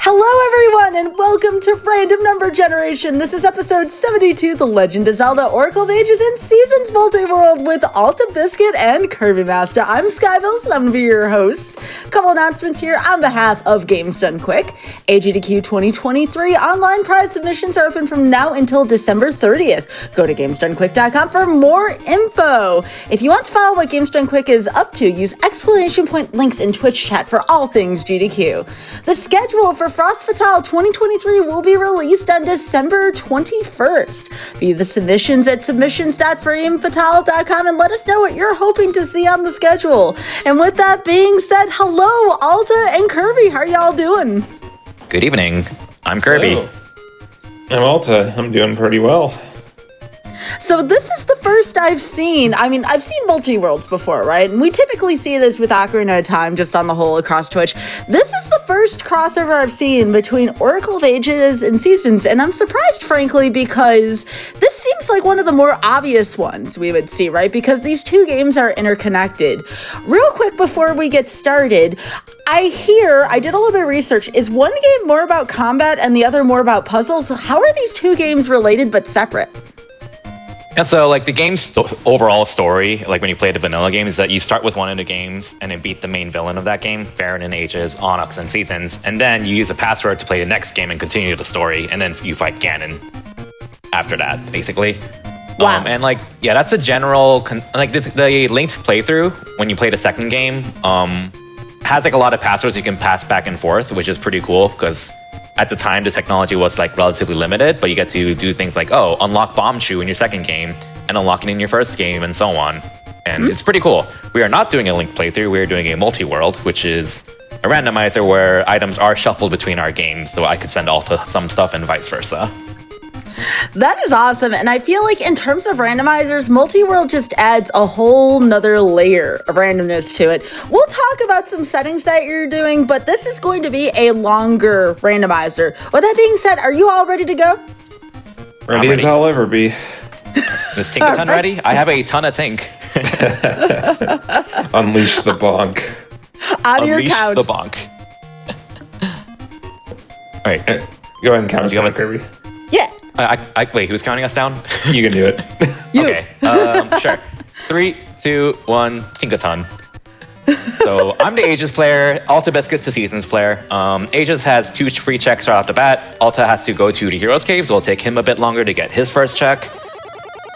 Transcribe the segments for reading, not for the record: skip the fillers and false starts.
Hello everyone and welcome to Random Number Generation. This is episode 72, The Legend of Zelda, Oracle of Ages and Seasons Multiworld with Alta Biscuit and Kirby Master. I'm Skybilz and I'm going to be your host. Couple announcements here on behalf of Games Done Quick. GDQ 2023 online prize submissions are open from now until December 30th. Go to gamesdonequick.com for more info. If you want to follow what Games Done Quick is up to, use exclamation point links in Twitch chat for all things GDQ. The schedule for Frost Fatale 2023 will be released on December 21st. View the submissions at submissions.framefatale.com and let us know what you're hoping to see on the schedule. And with that being said, hello, Alta and Kirby. How are y'all doing? Good evening. I'm Kirby. Hello. I'm Alta. I'm doing pretty well. So this is the first I've seen multi-worlds before, right? And we typically see this with Ocarina of Time just on the whole across Twitch. This is the first crossover I've seen between Oracle of Ages and Seasons, and I'm surprised, frankly, because this seems like one of the more obvious ones we would see, right? Because these two games are interconnected. Real quick before we get started, I did a little bit of research. Is one game more about combat and the other more about puzzles? How are these two games related but separate? And so, like, the game's overall story, like when you play the vanilla game, is that you start with one of the games and then beat the main villain of that game, Baron in Ages, Onyx, and Seasons, and then you use a password to play the next game and continue the story, and then you fight Ganon after that, basically. Wow. And, like, yeah, that's a general, the linked playthrough, when you play the second game, has, like, a lot of passwords you can pass back and forth, which is pretty cool, because at the time, the technology was like relatively limited, but you get to do things like, unlock Bomb Chew in your second game and unlock it in your first game and so on. And it's pretty cool. We are not doing a linked playthrough. We are doing a multi-world, which is a randomizer where items are shuffled between our games. So I could send Alta some stuff and vice versa. That is awesome. And I feel like in terms of randomizers, multi-world just adds a whole nother layer of randomness to it. We'll talk about some settings that you're doing, but this is going to be a longer randomizer. With that being said, are you all ready to go? Ready as I'll ever be. Is Tink-a-ton ready? I have a ton of Tink. Unleash the bonk. On your couch. Unleash the bonk. All right. Go ahead and count us down, Kirby. Yeah. Wait, who's counting us down? You can do it. Okay, sure. 3, 2, 1, Tink-a-ton. So I'm the Ages player, Alta Biscuit's the Seasons player. Ages has 2 free checks right off the bat. Alta has to go to the Heroes Cave, so it'll take him a bit longer to get his first check.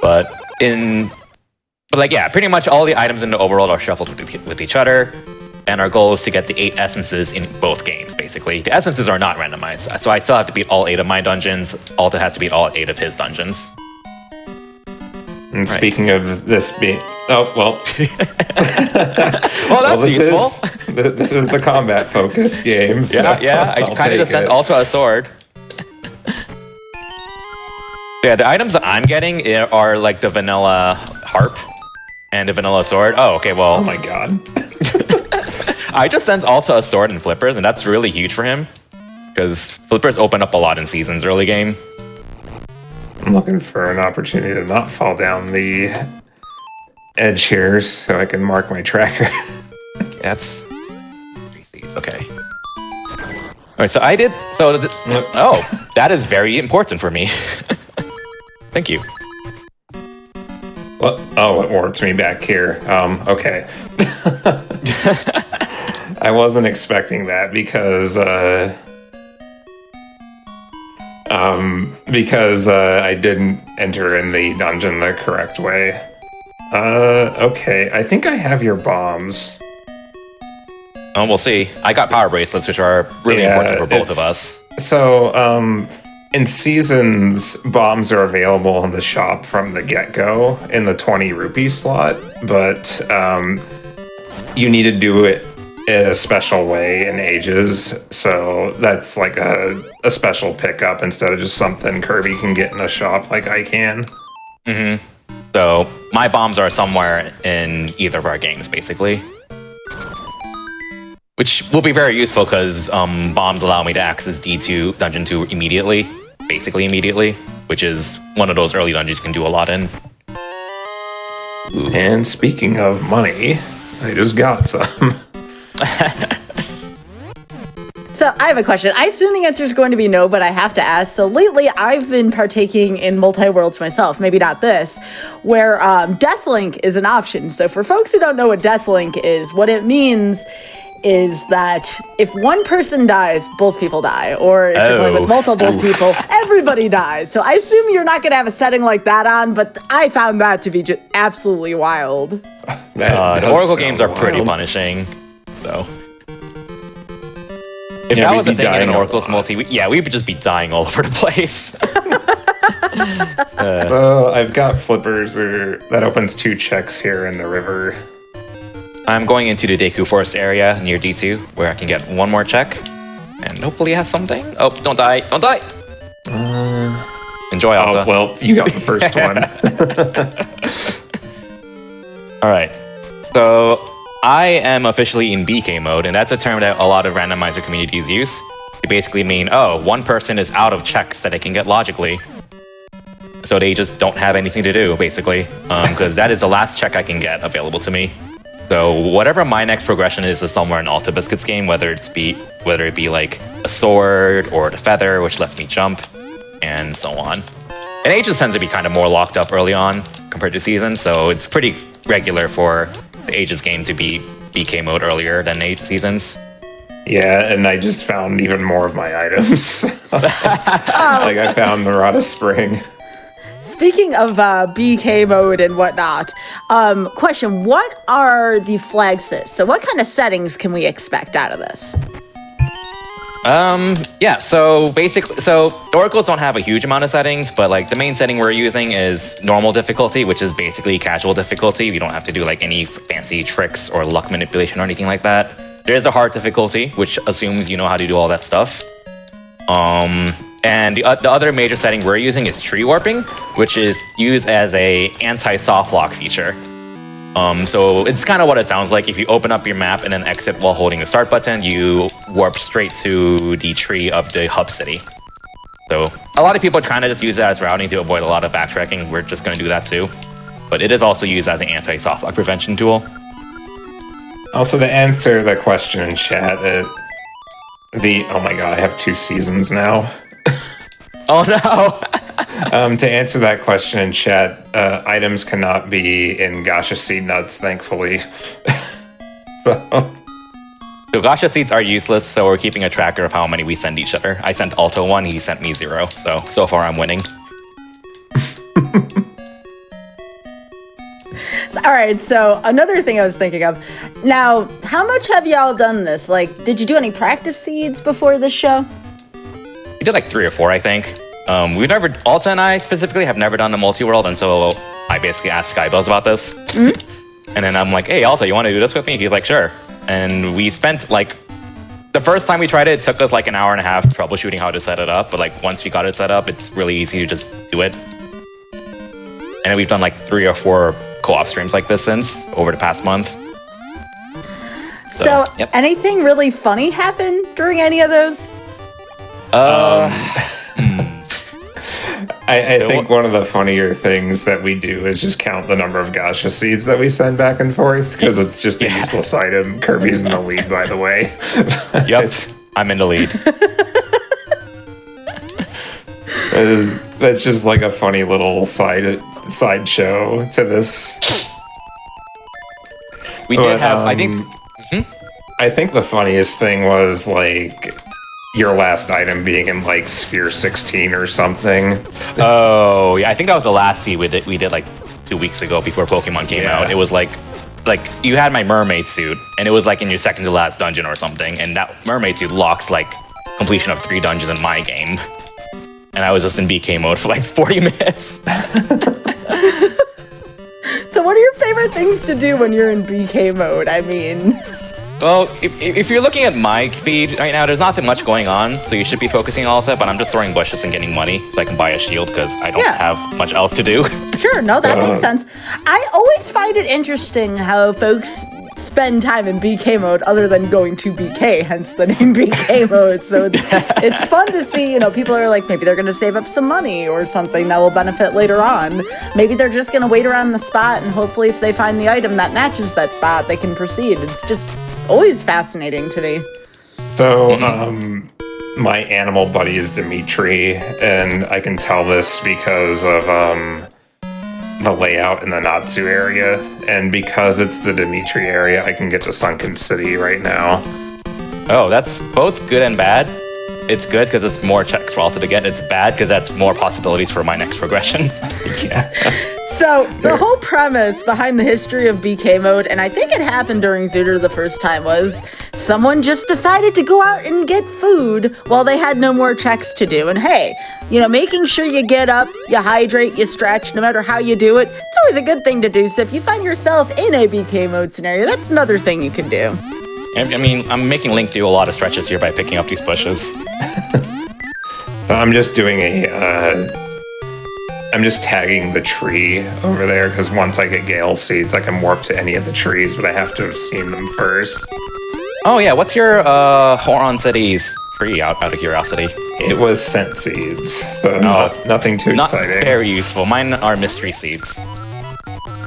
But pretty much all the items in the overworld are shuffled with each other. And our goal is to get the 8 essences in both games, basically. The essences are not randomized, so I still have to beat all 8 of my dungeons. Alta has to beat all 8 of his dungeons. And speaking of this being... Oh, well. Well, that's useful. This is the combat-focused game, so yeah, I kind of just sent Alta a sword. Yeah, the items that I'm getting are, like, the vanilla harp and the vanilla sword. Oh, okay, well... Oh my god. I just sent Alta a sword and flippers, and that's really huge for him. Because flippers open up a lot in Seasons early game. I'm looking for an opportunity to not fall down the edge here so I can mark my tracker. That's 3 seeds, okay. Alright, so I did... that is very important for me. Thank you. What? Oh, it warped me back here. Okay. I wasn't expecting that because I didn't enter in the dungeon the correct way. Okay, I think I have your bombs. Oh, we'll see. I got power bracelets, which are really important for both of us. So, in Seasons, bombs are available in the shop from the get-go in the 20 rupee slot, but you need to do it in a special way in Ages, so that's like a special pickup instead of just something Kirby can get in a shop like I can. Mm-hmm. So my bombs are somewhere in either of our games, basically. Which will be very useful because bombs allow me to access D2, Dungeon 2 immediately, basically immediately, which is one of those early dungeons you can do a lot in. Ooh. And speaking of money, I just got some. So I have a question. I assume the answer is going to be no, but I have to ask. So lately, I've been partaking in multi-worlds myself, maybe not this, where Deathlink is an option. So for folks who don't know what Deathlink is, what it means is that if one person dies, both people die. Or if you're playing with multiple people, everybody dies. So I assume you're not going to have a setting like that on, but I found that to be just absolutely wild. The Oracle games are pretty punishing, so... If that was a thing in an Oracle's multi, we would just be dying all over the place. I've got flippers that opens 2 checks here in the river. I'm going into the Deku Forest area near D2, where I can get one more check. And hopefully it has something. Oh, don't die. Don't die! Enjoy, Alta. Oh, well, you got the first one. Alright. So... I am officially in BK mode, and that's a term that a lot of randomizer communities use to basically mean, oh, one person is out of checks that they can get logically. So they just don't have anything to do, basically, because that is the last check I can get available to me. So whatever my next progression is somewhere in Alta Biscuit's game, whether it be like a sword or the feather, which lets me jump, and so on. And Ages tends to be kind of more locked up early on compared to Seasons, so it's pretty regular for the Ages game to be BK mode earlier than Seasons. Yeah, and I just found even more of my items. Like I found Murata Spring. Speaking of BK mode and whatnot, question, what are the flag sys? So what kind of settings can we expect out of this? Yeah, so basically, the Oracles don't have a huge amount of settings, but like the main setting we're using is normal difficulty, which is basically casual difficulty. You don't have to do like any fancy tricks or luck manipulation or anything like that. There is a hard difficulty, which assumes you know how to do all that stuff. And the other major setting we're using is tree warping, which is used as a anti-soft lock feature. So it's kind of what it sounds like. If you open up your map and then exit while holding the start button, you warp straight to the tree of the hub city. So a lot of people kind of just use that as routing to avoid a lot of backtracking. We're just going to do that too. But it is also used as an anti-soft lock prevention tool. Also, to answer the question in chat, oh my god, I have 2 seasons now. Oh no! To answer that question in chat, items cannot be in Gacha Seed Nuts, thankfully. So Gacha Seeds are useless, so we're keeping a tracker of how many we send each other. I sent Alto 1, he sent me 0, so far I'm winning. All right, so another thing I was thinking of. Now, how much have y'all done this? Like, did you do any practice seeds before this show? We did like 3 or 4, I think. Alta and I specifically have never done the multi-world, and so I basically asked Skybilz about this. Mm-hmm. And then I'm like, hey, Alta, you want to do this with me? He's like, sure. And we spent like, the first time we tried it took us like an hour and a half troubleshooting how to set it up. But like, once we got it set up, it's really easy to just do it. And then we've done like 3 or 4 co-op streams like this since, over the past month. So yep. Anything really funny happened during any of those? I think one of the funnier things that we do is just count the number of Gacha seeds that we send back and forth, because it's just a useless item. Kirby's in the lead, by the way. Yep, I'm in the lead. That's just like a funny little sideshow to this. We did have, I think... I think the funniest thing was, like, your last item being in, like, Sphere 16 or something. Oh, yeah, I think that was the last seed we did like 2 weeks ago before Pokemon came out. It was like you had my mermaid suit, and it was like in your second to last dungeon or something, and that mermaid suit locks like completion of 3 dungeons in my game. And I was just in BK mode for like 40 minutes. So what are your favorite things to do when you're in BK mode? I mean... Well, if you're looking at my feed right now, there's nothing much going on, so you should be focusing on Alta, but I'm just throwing bushes and getting money so I can buy a shield because I don't have much else to do. Sure, no, that makes sense. I always find it interesting how folks spend time in BK mode other than going to BK, hence the name BK mode. So it's fun to see, you know, people are like, maybe they're going to save up some money or something that will benefit later on. Maybe they're just going to wait around the spot, and hopefully if they find the item that matches that spot, they can proceed. It's just always fascinating to me. So, my animal buddy is Dimitri, and I can tell this because of the layout in the Natsu area, and because it's the Dimitri area, I can get to Sunken City right now. Oh, that's both good and bad. It's good because it's more checks for Alta to get. It's bad because that's more possibilities for my next progression. Yeah. So the whole premise behind the history of BK mode, and I think it happened during Zooter the first time, was someone just decided to go out and get food while they had no more checks to do. And hey, making sure you get up, you hydrate, you stretch, no matter how you do it, it's always a good thing to do. So if you find yourself in a BK mode scenario, that's another thing you can do. I mean, I'm making Link do a lot of stretches here by picking up these bushes. I'm just doing I'm just tagging the tree over there, because once I get Gale Seeds, I can warp to any of the trees, but I have to have seen them first. Oh yeah, what's your Horon City's tree, out of curiosity? It was Scent Seeds, so nothing too exciting. Not very useful. Mine are Mystery Seeds.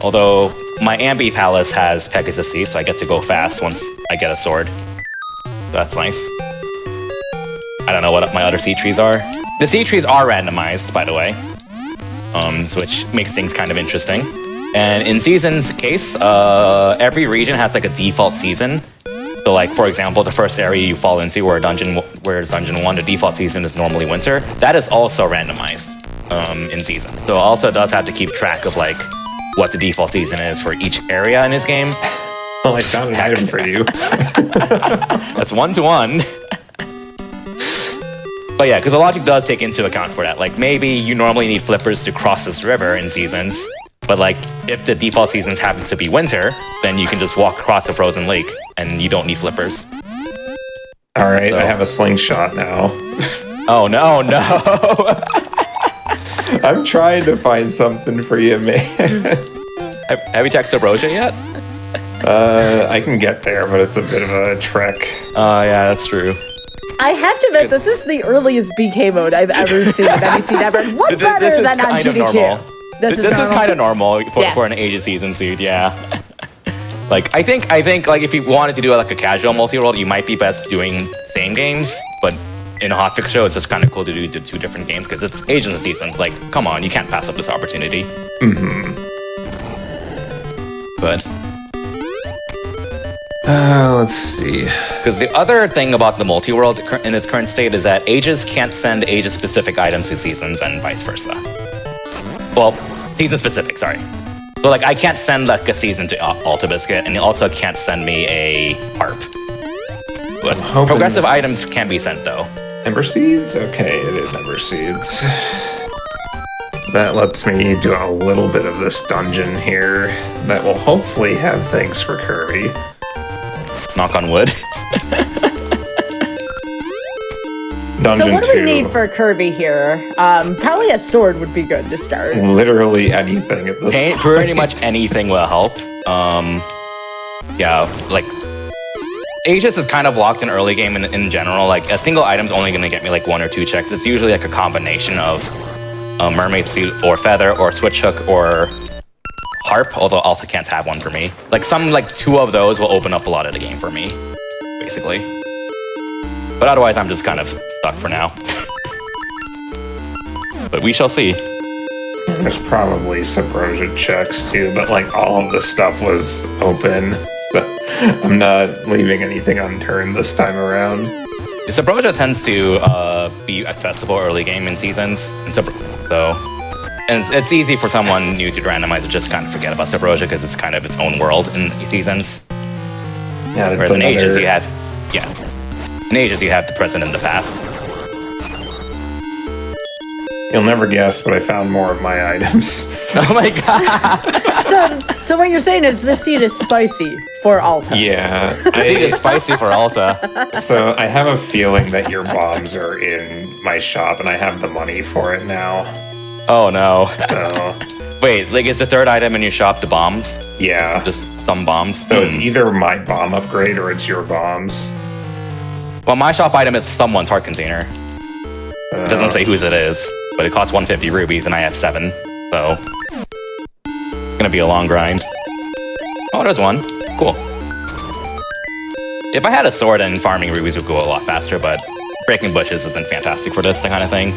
Although, my Ambi Palace has Pegasus Seeds, so I get to go fast once I get a sword. That's nice. I don't know what my other seed trees are. The seed trees are randomized, by the way. Which makes things kind of interesting. And in Season's case, every region has like a default season. So like, for example, the first area you fall into where it's Dungeon 1, the default season is normally winter. That is also randomized in Season. So Alta does have to keep track of like what the default season is for each area in his game. Well, I found an item for you. That's 1-to-1. But yeah, because the logic does take into account for that. Like, maybe you normally need flippers to cross this river in Seasons, but like, if the default seasons happens to be winter, then you can just walk across the frozen lake, and you don't need flippers. Alright, so. I have a slingshot now. Oh, no. I'm trying to find something for you, man. Have you checked Subrosia yet? I can get there, but it's a bit of a trek. Yeah, that's true. I have to admit, this is the earliest BK mode I've ever seen of any seed ever. What better than on GDQ? This is kind of normal for an Age of Season seed, yeah. Like, I think like if you wanted to do like a casual multi-world, you might be best doing same games, but in a hotfix show, it's just kind of cool to do two different games because it's Age of the Seasons. Like, come on, you can't pass up this opportunity. Mm-hmm. But let's see. Because the other thing about the multi-world in its current state is that Ages can't send Ages-specific items to Seasons and vice versa. Well, Season-specific, sorry. So, like, I can't send, like, a Season to Alta Biscuit, and you also can't send me a harp. But progressive items can be sent, though. Ember Seeds? Okay, it is Ember Seeds. That lets me do a little bit of this dungeon here that will hopefully have things for Kirby. Knock on wood. So what do we need for Kirby here? Probably a sword would be good to start. Literally anything at this point. Pretty much anything will help. Yeah, like, Aegis is kind of locked in early game in general. Like, a single item's only going to get me like 1 or 2 checks. It's usually like a combination of a mermaid suit or feather or switch hook or harp, although Alta can't have one for me. Like, 2 of those will open up a lot of the game for me, basically. But otherwise, I'm just kind of stuck for now. But we shall see. There's probably Subrosia checks too, but like all of the stuff was open. So I'm not leaving anything unturned this time around. Subrosia tends to be accessible early game in Seasons, and it's easy for someone new to randomize to just kind of forget about Subrosia because it's kind of its own world in Seasons. Yeah, whereas in Ages you have, in Ages you have the present and the past. You'll never guess, but I found more of my items. Oh my god! So what you're saying is this seed is spicy for Alta. Yeah. The seed is spicy for Alta. So I have a feeling that your bombs are in my shop, and I have the money for it now. Oh no. So, wait, like is the third item in your shop the bombs? Yeah. Just some bombs? So it's either my bomb upgrade or it's your bombs. Well, my shop item is someone's heart container. It doesn't say whose it is, but it costs 150 rubies and I have 7, so it's gonna be a long grind. Oh, there's one. Cool. If I had a sword, and farming rubies would go a lot faster, but breaking bushes isn't fantastic for this kind of thing.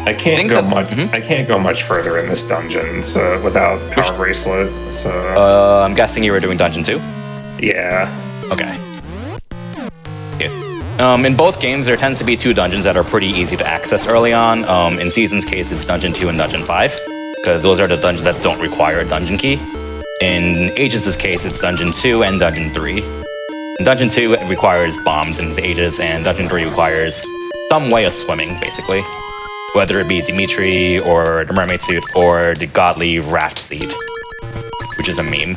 I can't go much. I can't go much further in this dungeon, so without power bracelet. So I'm guessing you were doing dungeon 2? yeah. Okay. In both games, there tends to be 2 dungeons that are pretty easy to access early on. In Season's case, it's dungeon 2 and dungeon 5, because those are the dungeons that don't require a dungeon key. In Aegis' case, it's dungeon 2 and dungeon 3. In dungeon 2, it requires bombs in Aegis, and dungeon 3 requires some way of swimming, basically. Whether it be Dimitri, or the mermaid suit, or the godly raft seed, which is a meme.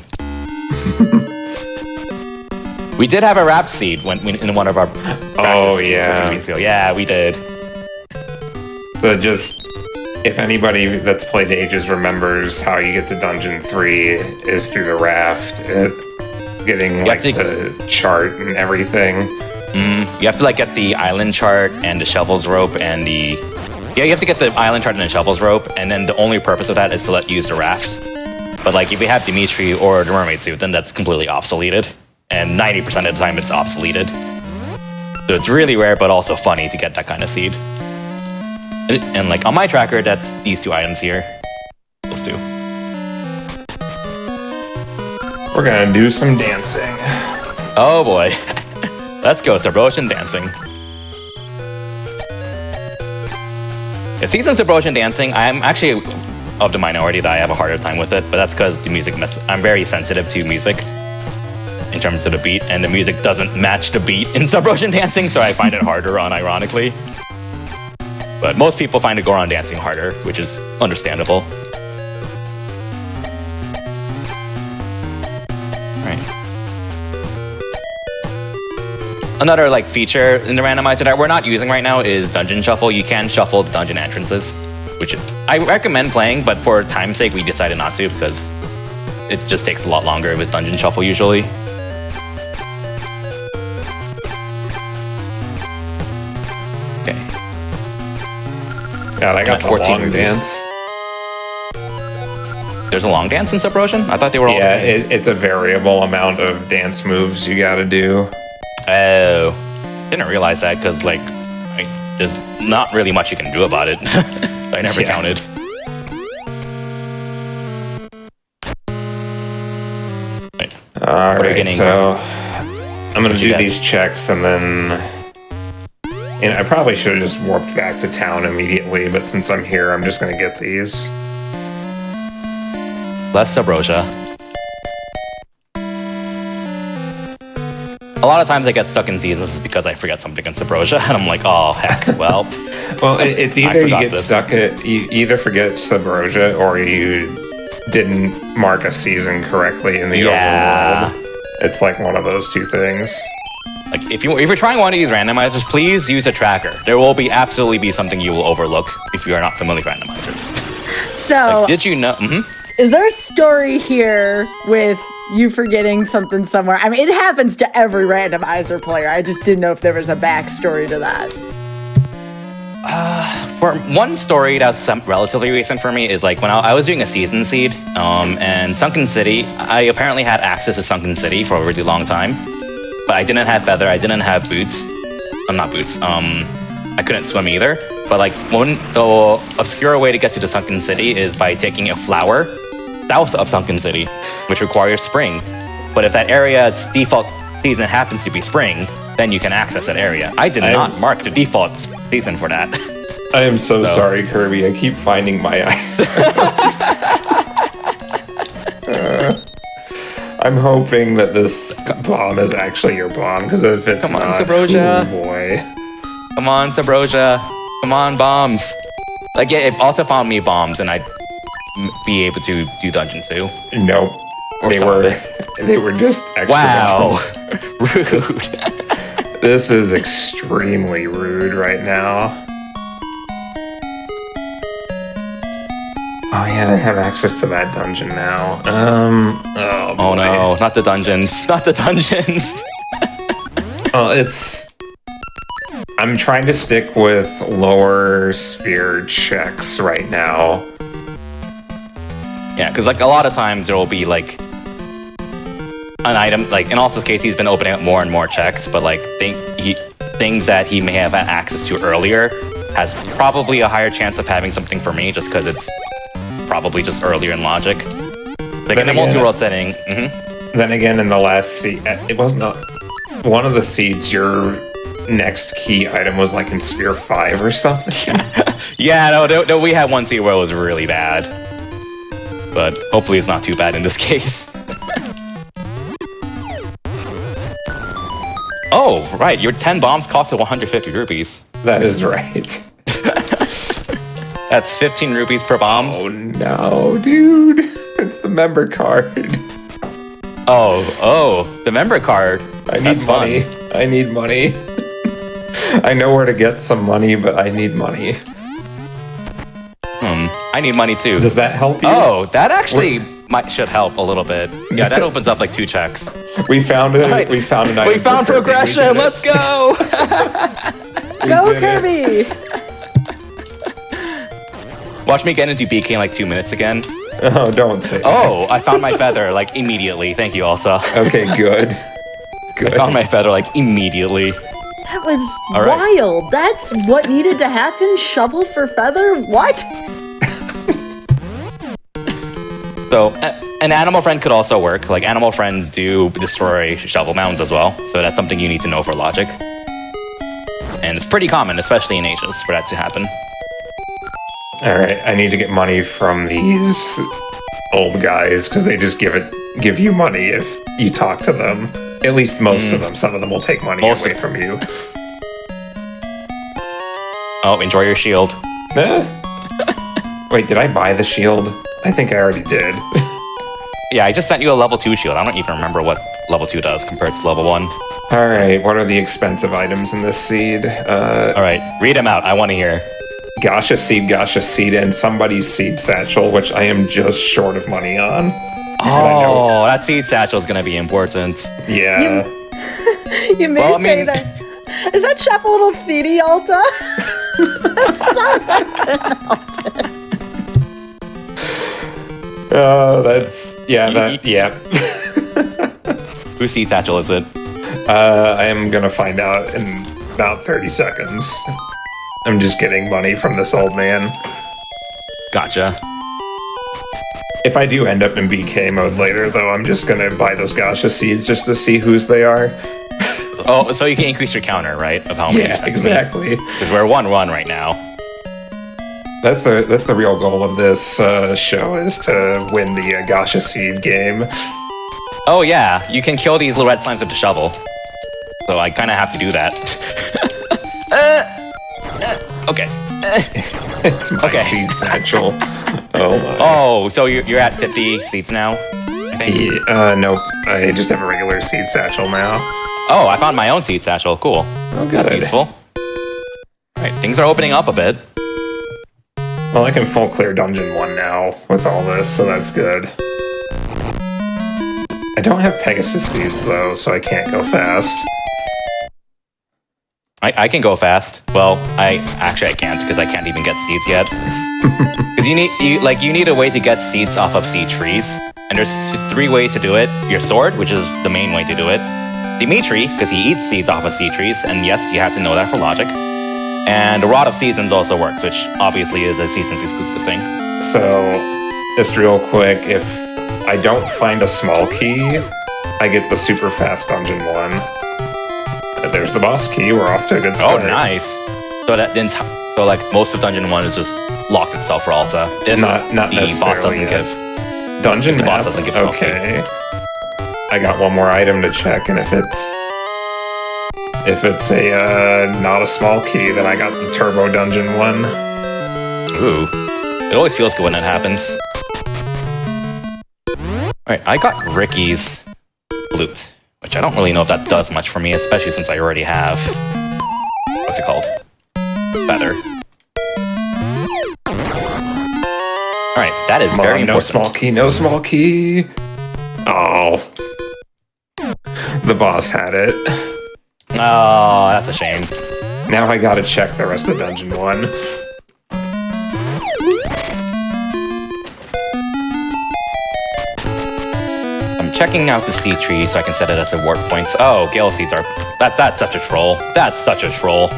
We did have a raft seed in one of our practice seeds a few weeks ago. Yeah, we did. So just, if anybody that's played Ages remembers how you get to dungeon 3 is through the raft, getting like the chart and everything. You have to like get the island chart and the shovels rope and the... Yeah, you have to get the island chart and the shovels rope, and then the only purpose of that is to let you use the raft. But like if you have Dimitri or the mermaid suit, then that's completely obsoleted. And 90% of the time it's obsoleted. So it's really rare, but also funny to get that kind of seed. And like on my tracker, that's these 2 items here. Those 2. We're gonna do some dancing. Oh boy. Let's go, Subrosian dancing. Yeah, Season Subrosian dancing, I'm actually of the minority that I have a harder time with it, but that's because the music, I'm very sensitive to music in terms of the beat, and the music doesn't match the beat in Subrosian dancing, so I find it harder unironically. But most people find the Goron dancing harder, which is understandable. Another like feature in the randomizer that we're not using right now is dungeon shuffle. You can shuffle the dungeon entrances, which I recommend playing, but for time's sake we decided not to because it just takes a lot longer with dungeon shuffle usually. Okay. God, I got the 14 long dance. There's a long dance in Subrosian? I thought they were all the same. It's a variable amount of dance moves you gotta do. Oh, didn't realize that because like there's not really much you can do about it. I never counted. Right. All right, so I'm gonna do these checks and then, I probably should have just warped back to town immediately, but since I'm here, I'm just gonna get these. Less Subrosia. A lot of times I get stuck in seasons because I forget something in Subrosia, and I'm like, oh heck, well. Well, it's either you get stuck at, you either forget Subrosia or you didn't mark a season correctly in the overworld. It's like one of those 2 things. Like if you're trying one of these randomizers, please use a tracker. There will absolutely be something you will overlook if you are not familiar with randomizers. So, like, did you know? Is there a story here with you forgetting something somewhere? I mean, it happens to every randomizer player. I just didn't know if there was a backstory to that. For one story that's relatively recent for me is like when I was doing a season seed, and Sunken City, I apparently had access to Sunken City for a really long time, but I didn't have feather, I didn't have boots. Not boots, I couldn't swim either. But like one obscure way to get to the Sunken City is by taking a flower south of Sunken City, which requires spring. But if that area's default season happens to be spring, then you can access that area. I did not mark the default season for that. I am so sorry, Kirby. I keep finding my items. I'm hoping that this bomb is actually your bomb, because if it's Come on, not, Subrosia. Oh boy. Come on, Subrosia. Come on, bombs. Like, yeah, if Alta found me bombs, and I'd be able to do dungeon 2. Nope. They were just extra bombs. Rude. This is extremely rude right now. Oh yeah, I have access to that dungeon now. Oh no, not the dungeons. Not the dungeons. Well, I'm trying to stick with lower sphere checks right now. Yeah, because like a lot of times there will be like an item, like in Alta's case, he's been opening up more and more checks, but like things that he may have had access to earlier has probably a higher chance of having something for me just because it's probably just earlier in logic. Like in a multi-world setting. Then again, in the last seed, it was not one of the seeds. Your next key item was like in Sphere 5 or something. Yeah, no, we had one seed where it was really bad, but hopefully it's not too bad in this case. Oh, right, your 10 bombs costed 150 rupees. That is right. That's 15 rupees per bomb. Oh no, dude. It's the member card. Oh, the member card. I need money. Fun. I need money. I know where to get some money, but I need money. I need money too. Does that help you? Oh, that actually should help a little bit. Yeah, that opens up like 2 checks. We found it. Right. We found an item. We found progression. Let's go. Go, Kirby. Watch me get into BK in like 2 minutes again. Oh, don't say that. Oh, I found my feather like immediately. Thank you, Alta. Okay, good. Good. I found my feather like immediately. That was wild. That's what needed to happen? Shovel for feather? What? So, an animal friend could also work. Like, animal friends do destroy shovel mounds as well. So that's something you need to know for logic. And it's pretty common, especially in Ages, for that to happen. Alright, I need to get money from these old guys, because they just give you money if you talk to them. At least most of them. Some of them will take money away from you. Oh, enjoy your shield. Wait, did I buy the shield? I think I already did. Yeah, I just sent you a level 2 shield. I don't even remember what level 2 does compared to level 1. Alright, what are the expensive items in this seed? Alright, read them out. I want to hear. Gacha seed, and somebody's seed satchel, which I am just short of money on. Oh, that seed satchel is going to be important. Yeah. You may say that. Is that chap a little seedy, Alta? That's so good, yeah. Whose seed satchel is it? I am gonna find out in about 30 seconds. I'm just getting money from this old man. Gotcha. If I do end up in BK mode later, though, I'm just gonna buy those gacha seeds just to see whose they are. Oh, so you can increase your counter, right? Of how many? Yeah, exactly. Because we're 1-1 right now. That's the real goal of this show, is to win the gacha seed game. Oh yeah, you can kill these little red slimes with the shovel. So I kind of have to do that. Okay. It's my seed satchel. Oh my. Oh, so you're at 50 seeds now, I think? Yeah, nope. I just have a regular seed satchel now. Oh, I found my own seed satchel. Cool. Oh, good. That's useful. Alright, things are opening up a bit. Well, I can full clear Dungeon 1 now with all this, so that's good. I don't have Pegasus seeds, though, so I can't go fast. I can go fast. Well, I can't, because I can't even get seeds yet. Because you need a way to get seeds off of seed trees. And there's 3 ways to do it. Your sword, which is the main way to do it. Dimitri, because he eats seeds off of seed trees, and yes, you have to know that for logic. And the Rod of Seasons also works, which obviously is a Seasons exclusive thing. So, just real quick, if I don't find a small key, I get the super fast Dungeon 1. There's the boss key. We're off to a good start. Oh, nice. So like most of Dungeon 1 is just locked itself for Alta. If not the boss doesn't yet. give. Dungeon if the map? boss doesn't give small key. Okay. I got one more item to check, and if it's a not a small key, then I got the Turbo Dungeon 1. Ooh. It always feels good when that happens. Alright, I got Ricky's Flute, which I don't really know if that does much for me, especially since I already have... What's it called? Feather. Alright, that is very important. No small key, no small key! Oh. The boss had it. Oh, that's a shame. Now I gotta check the rest of Dungeon 1. checking out the seed tree so I can set it as a warp points. Oh, Gale Seeds are... That's such a troll. That's such a troll.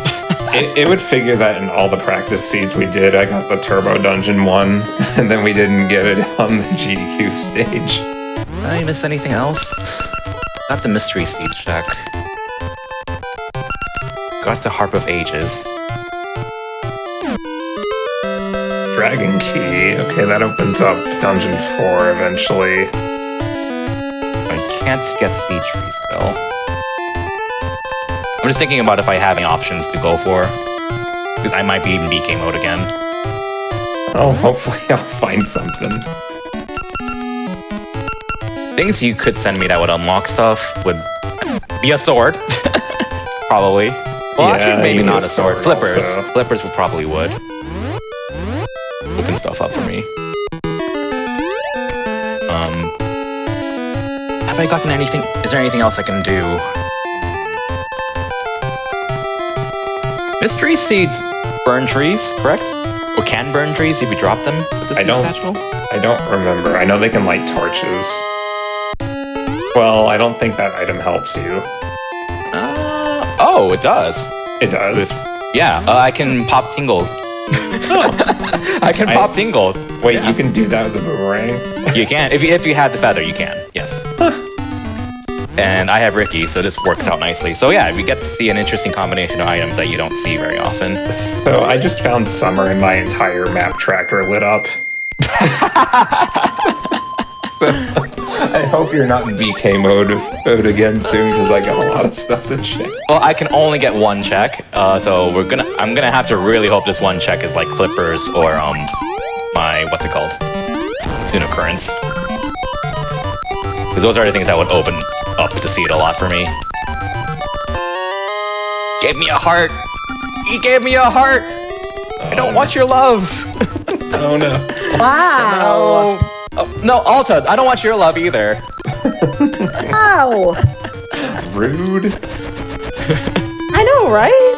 It would figure that in all the practice seeds we did, I got the Turbo Dungeon one, and then we didn't get it on the GDQ stage. Did I miss anything else? Got the Mystery Seed check. Got the Harp of Ages. Dragon Key. Okay, that opens up Dungeon 4 eventually. I can't get Seed Tree still. I'm just thinking about if I have any options to go for. Because I might be in BK mode again. Oh, hopefully I'll find something. Things you could send me that would unlock stuff would be a sword. Probably. Well, Yeah, actually, maybe you need not a sword. Flippers. also. Flippers would probably would. Open stuff up for me. Have I gotten anything? Is there anything else I can do? Mystery seeds burn trees, correct? Or can burn trees if you drop them with the seed satchel? I don't remember. I know they can light torches. Well, I don't think that item helps you. Oh, it does. It does. Yeah, I can pop tingle. I can pop tingle. Wait, Yeah. you can do that with the boomerang? You can. If you had the feather, you can. Yes. And I have Ricky, so this works out nicely. So yeah, we get to see an interesting combination of items that you don't see very often. So I just found summer and my entire map tracker lit up. So I hope you're not in BK mode again soon, because I got a lot of stuff to check. Well, I can only get one check, so I'm gonna have to really hope this one check is like Flippers or my what's it called? Tuna Currents. Because those are the things that would open up to see it a lot for me. Gave me a heart. He gave me a heart. I don't want your love. Oh no. Wow. Oh, no, Alta, I don't want your love either. Ow. Rude. I know, right?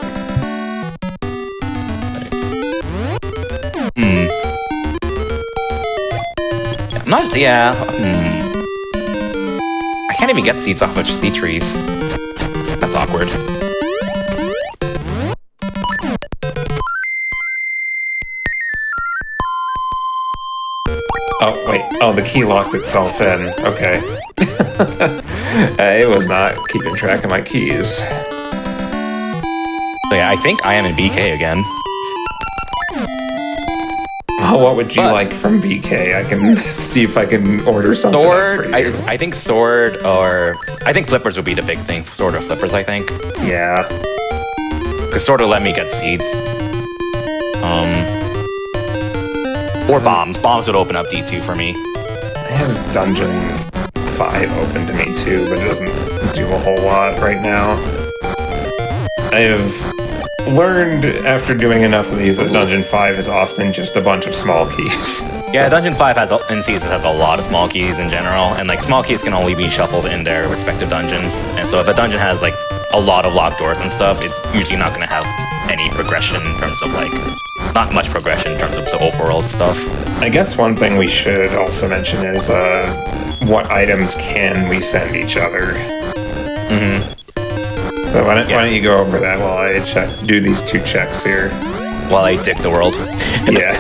I'm not, yeah. I can't even get seeds off of seed trees. That's awkward. Oh, wait. Oh, the key locked itself in. Okay. It was not keeping track of my keys. So yeah, I think I am in BK again. Oh, what would you But- like from BK? I can see if I can order something. Sword, up for you. I think sword or... I think flippers would be the big thing. Sword or flippers, I think. Yeah. Because sword will let me get seeds. Or bombs. Bombs would open up D2 for me. I have Dungeon 5 open to me too, but it doesn't do a whole lot right now. I have learned after doing enough of these that Dungeon 5 is often just a bunch of small keys. Yeah, Dungeon 5 in Seasons has a lot of small keys in general, and like small keys can only be shuffled in their respective dungeons. And so if a dungeon has like a lot of locked doors and stuff, it's usually not going to have any progression in terms of like, not much progression in terms of the overworld stuff. I guess one thing we should also mention is what items can we send each other? Mm-hmm. So why don't you go over that while I do these 2 checks here? While I dig the world. Yeah.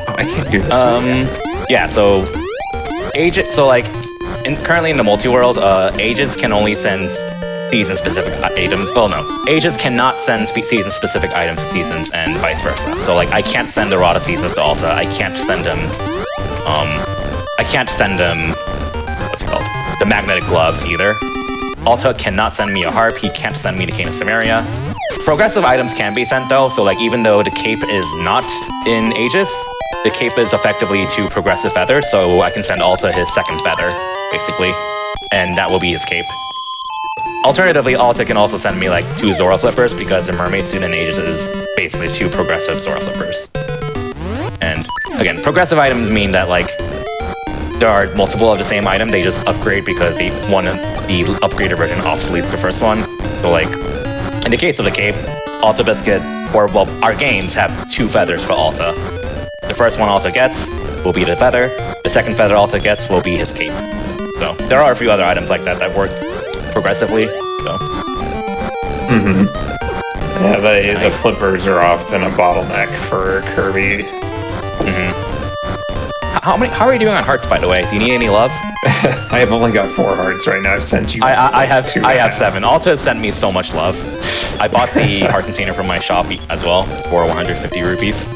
Oh, I can't do this. Yeah, so like currently in the multi-world, agents can only send season-specific items. Well, no, agents cannot send season-specific items to seasons, and vice versa. So like, I can't send the Rod of Seasons to Alta. I can't send him. What's it called? The magnetic gloves either. Alta cannot send me a harp. He can't send me the Cane of Samaria. Progressive items can be sent though. So like, even though the cape is not in Aegis, the cape is effectively 2 progressive feathers. So I can send Alta his 2nd feather, basically, and that will be his cape. Alternatively, Alta can also send me like 2 Zora flippers because the mermaid suit in Aegis is basically 2 progressive Zora flippers. And again, progressive items mean that like there are multiple of the same item, they just upgrade because the upgraded version obsoletes the first one. So like, in the case of the cape, Alta Biscuit, or well, our games have 2 feathers for Alta. The first one Alta gets will be the feather, the 2nd feather Alta gets will be his cape. So there are a few other items like that that work progressively. So. Yeah, the flippers are often a bottleneck for Kirby. How are you doing on hearts, by the way? Do you need any love? I have only got 4 hearts right now. I've sent you. I have 2. I have 7. Alta has sent me so much love. I bought the heart container from my shop as well for 150 rupees.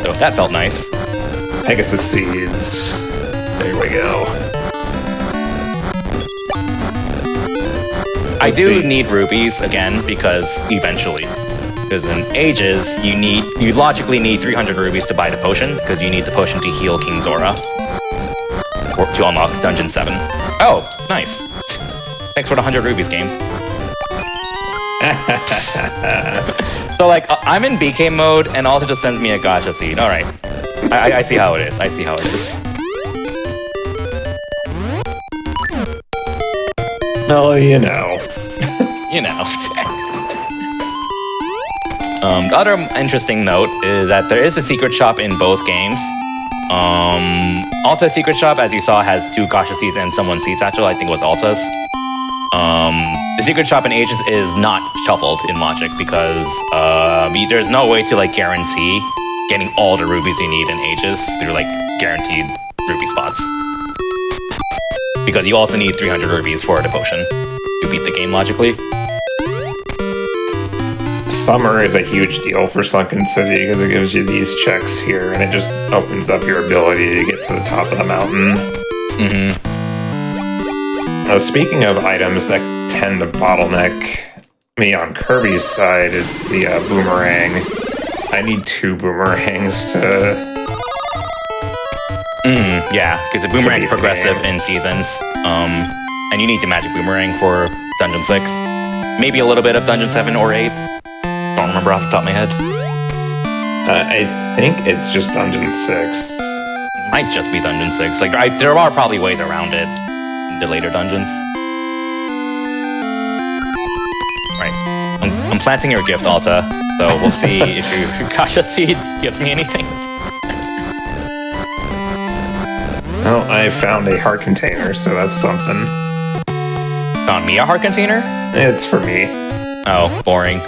So that felt nice. Pegasus seeds. There we go. I do need rupees again because eventually. Because in Ages, you logically need 300 rupees to buy the potion, because you need the potion to heal King Zora. Or to unlock Dungeon 7. Oh, nice. Thanks for the 100 rupees, game. So, like, I'm in BK mode, and Alta just sends me a gacha seed. Alright. I see how it is. I see how it is. Oh, you know. You know. The other interesting note is that there is a secret shop in both games. Alta's secret shop, as you saw, has 2 gacha seeds and someone's seed satchel. I think it was Alta's. The secret shop in Ages is not shuffled in Logic because there's no way to like guarantee getting all the rubies you need in Ages through like guaranteed rupee spots. Because you also need 300 rupees for the potion to beat the game logically. Summer is a huge deal for Sunken City because it gives you these checks here, and it just opens up your ability to get to the top of the mountain. Now, speaking of items that tend to bottleneck me on Kirby's side, it's the boomerang. I need 2 boomerangs to... Yeah, because the boomerang is progressive in seasons. And you need the magic boomerang for Dungeon 6. Maybe a little bit of Dungeon 7 or 8. Don't remember off the top of my head. I think it's just Dungeon 6. Might just be Dungeon 6. Like, there are probably ways around it in the later dungeons. Right. I'm planting your gift, Alta, so we'll see if your gacha seed gives me anything. Well, I found a heart container, so that's something. Found me a heart container? It's for me. Oh, boring.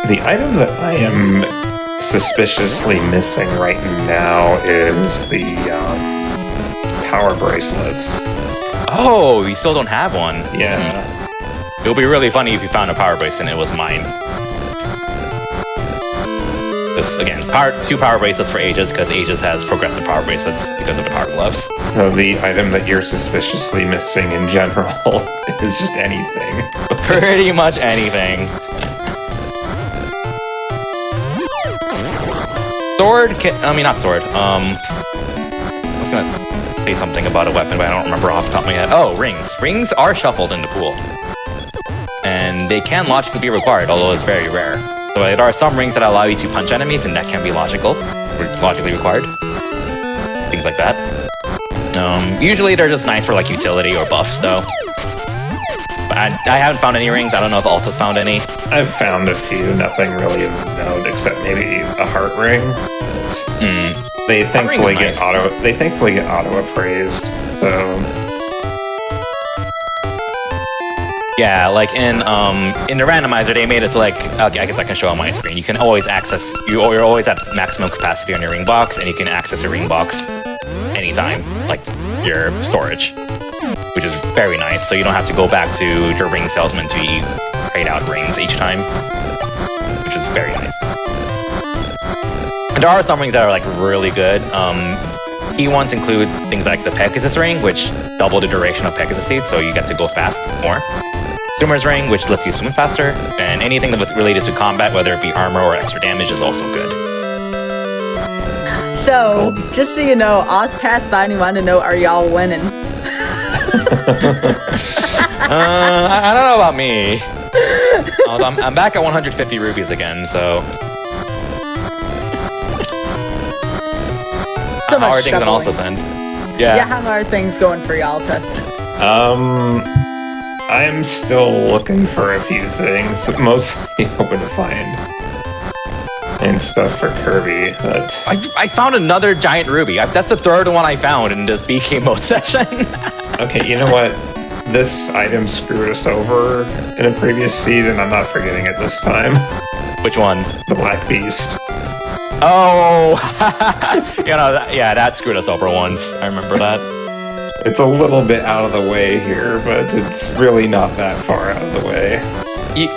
The item that I am suspiciously missing right now is the power bracelets. Oh, you still don't have one? Yeah. It would be really funny if you found a power bracelet and it was mine. This, again, 2 power bracelets for Ages, because Ages has progressive power bracelets because of the power gloves. So the item that you're suspiciously missing in general is just anything. Pretty much anything. Not sword. I was gonna say something about a weapon, but I don't remember off the top of my head. Oh, rings. Rings are shuffled in the pool. And they can logically be required, although it's very rare. So there are some rings that allow you to punch enemies, and that can be logically required. Things like that. Usually they're just nice for like utility or buffs, though. But I haven't found any rings. I don't know if Alta's found any. I've found a few, nothing really of note except maybe a heart ring. They thankfully get auto appraised. So yeah, like in the randomizer, they made it so like, okay, I guess I can show on my screen. You can always access, you're always at maximum capacity on your ring box, and you can access your ring box anytime, like your storage, which is very nice. So you don't have to go back to your ring salesman to trade out rings each time, which is very nice. And there are some rings that are like really good. Key ones include things like the Pegasus ring, which double the duration of Pegasus seeds, so you get to go fast more. Swimmer's ring, which lets you swim faster, and anything that's related to combat, whether it be armor or extra damage, is also good. So, just so you know, Oth passed by and he wanted to know, are y'all winning? I don't know about me. I'm back at 150 rupees again, so... So how much are things on shuffling. Alta's end? Yeah, how are things going for Alta? I'm still looking for a few things, mostly hoping to find and stuff for Kirby. But I found another giant ruby. That's the third one I found in this BK mode session. okay, you know what? This item screwed us over in a previous seed, and I'm not forgetting it this time. Which one? The Black Beast. Oh, that screwed us over once. I remember that. It's a little bit out of the way here, but it's really not that far out of the way.